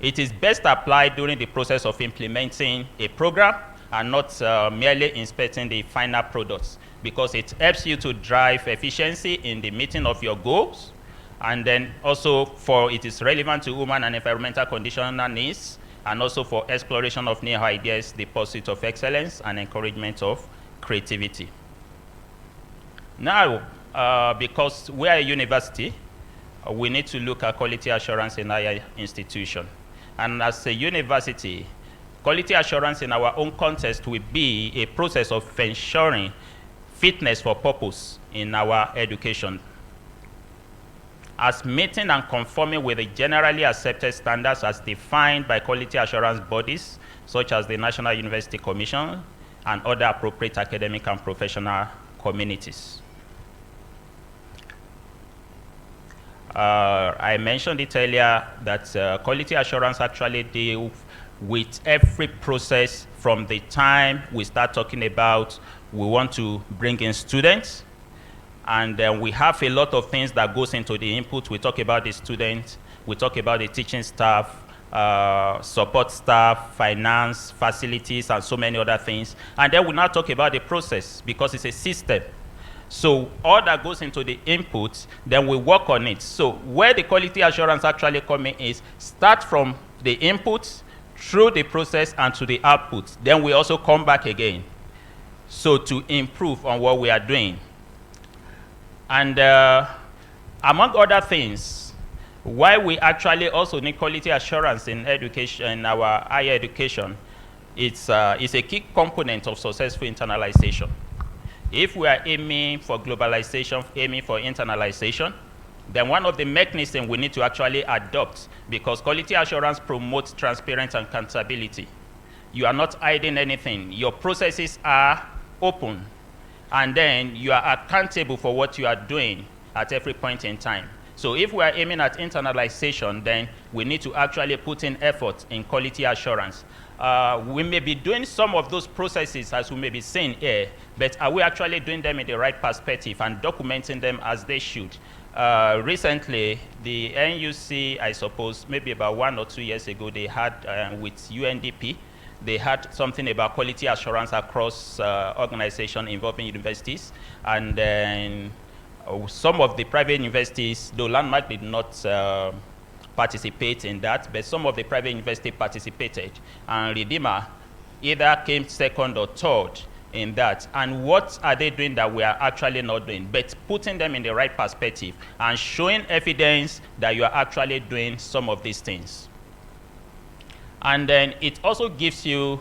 it is best applied during the process of implementing a program and not merely inspecting the final products, because it helps you to drive efficiency in the meeting of your goals, and then also for it is relevant to human and environmental conditional needs, and also for exploration of new ideas, the pursuit of excellence, and encouragement of creativity. Now, because we are a university, we need to look at quality assurance in our institution. And as a university, quality assurance in our own context will be a process of ensuring fitness for purpose in our education, as meeting and conforming with the generally accepted standards as defined by quality assurance bodies such as the National University Commission and other appropriate academic and professional communities. I mentioned it earlier that quality assurance actually deals with every process from the time we start talking about we want to bring in students, and then we have a lot of things that goes into the input. We talk about the students, we talk about the teaching staff, support staff, finance, facilities, and so many other things. And then we now talk about the process because it's a system. So all that goes into the input, then we work on it. So where the quality assurance actually comes in is start from the input, through the process, and to the output. Then we also come back again, so to improve on what we are doing. And among other things, why we actually also need quality assurance in education, in our higher education, it's a key component of successful internalization. If we are aiming for globalization, aiming for internalization, then one of the mechanisms we need to actually adopt, because quality assurance promotes transparency and accountability. You are not hiding anything. Your processes are open, and then you are accountable for what you are doing at every point in time. So if we are aiming at internalization, then we need to actually put in effort in quality assurance. We may be doing some of those processes as we may be seeing here, but are we actually doing them in the right perspective and documenting them as they should? Recently, the NUC, I suppose, maybe about 1 or 2 years ago, they had with UNDP, they had something about quality assurance across organizations involving universities. And then some of the private universities, though Landmark did not participate in that, but some of the private universities participated, and Redeemer either came second or third in that. And what are they doing that we are actually not doing? But putting them in the right perspective and showing evidence that you are actually doing some of these things. And then it also gives you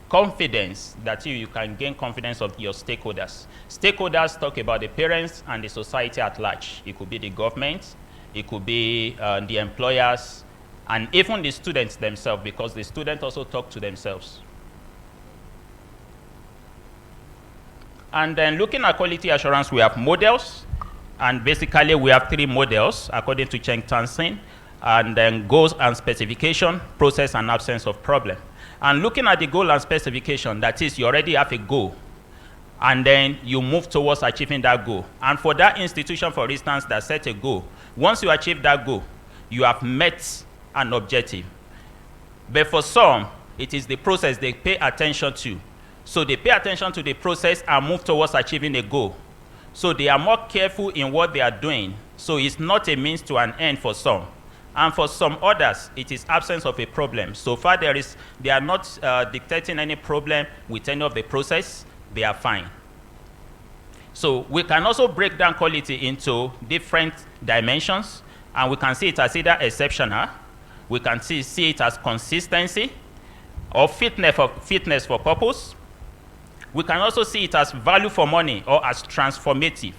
confidence that you can gain confidence of your stakeholders. Stakeholders talk about the parents and the society at large. It could be the government, it could be the employers, and even the students themselves, because the students also talk to themselves. And then looking at quality assurance, we have models, and basically we have 3 models according to Cheng Tansin, and then goals and specification, process and absence of problem. And looking at the goal and specification, that is, you already have a goal, and then you move towards achieving that goal. And for that institution, for instance, that set a goal, once you achieve that goal, you have met an objective. But for some, it is the process they pay attention to. So they pay attention to the process and move towards achieving a goal. So they are more careful in what they are doing. So it's not a means to an end for some. And for some others, it is absence of a problem. So far, they are not dictating any problem with any of the process. They are fine. So we can also break down quality into different dimensions. And we can see it as either exceptional, we can see it as consistency, or fitness for purpose. We can also see it as value for money or as transformative.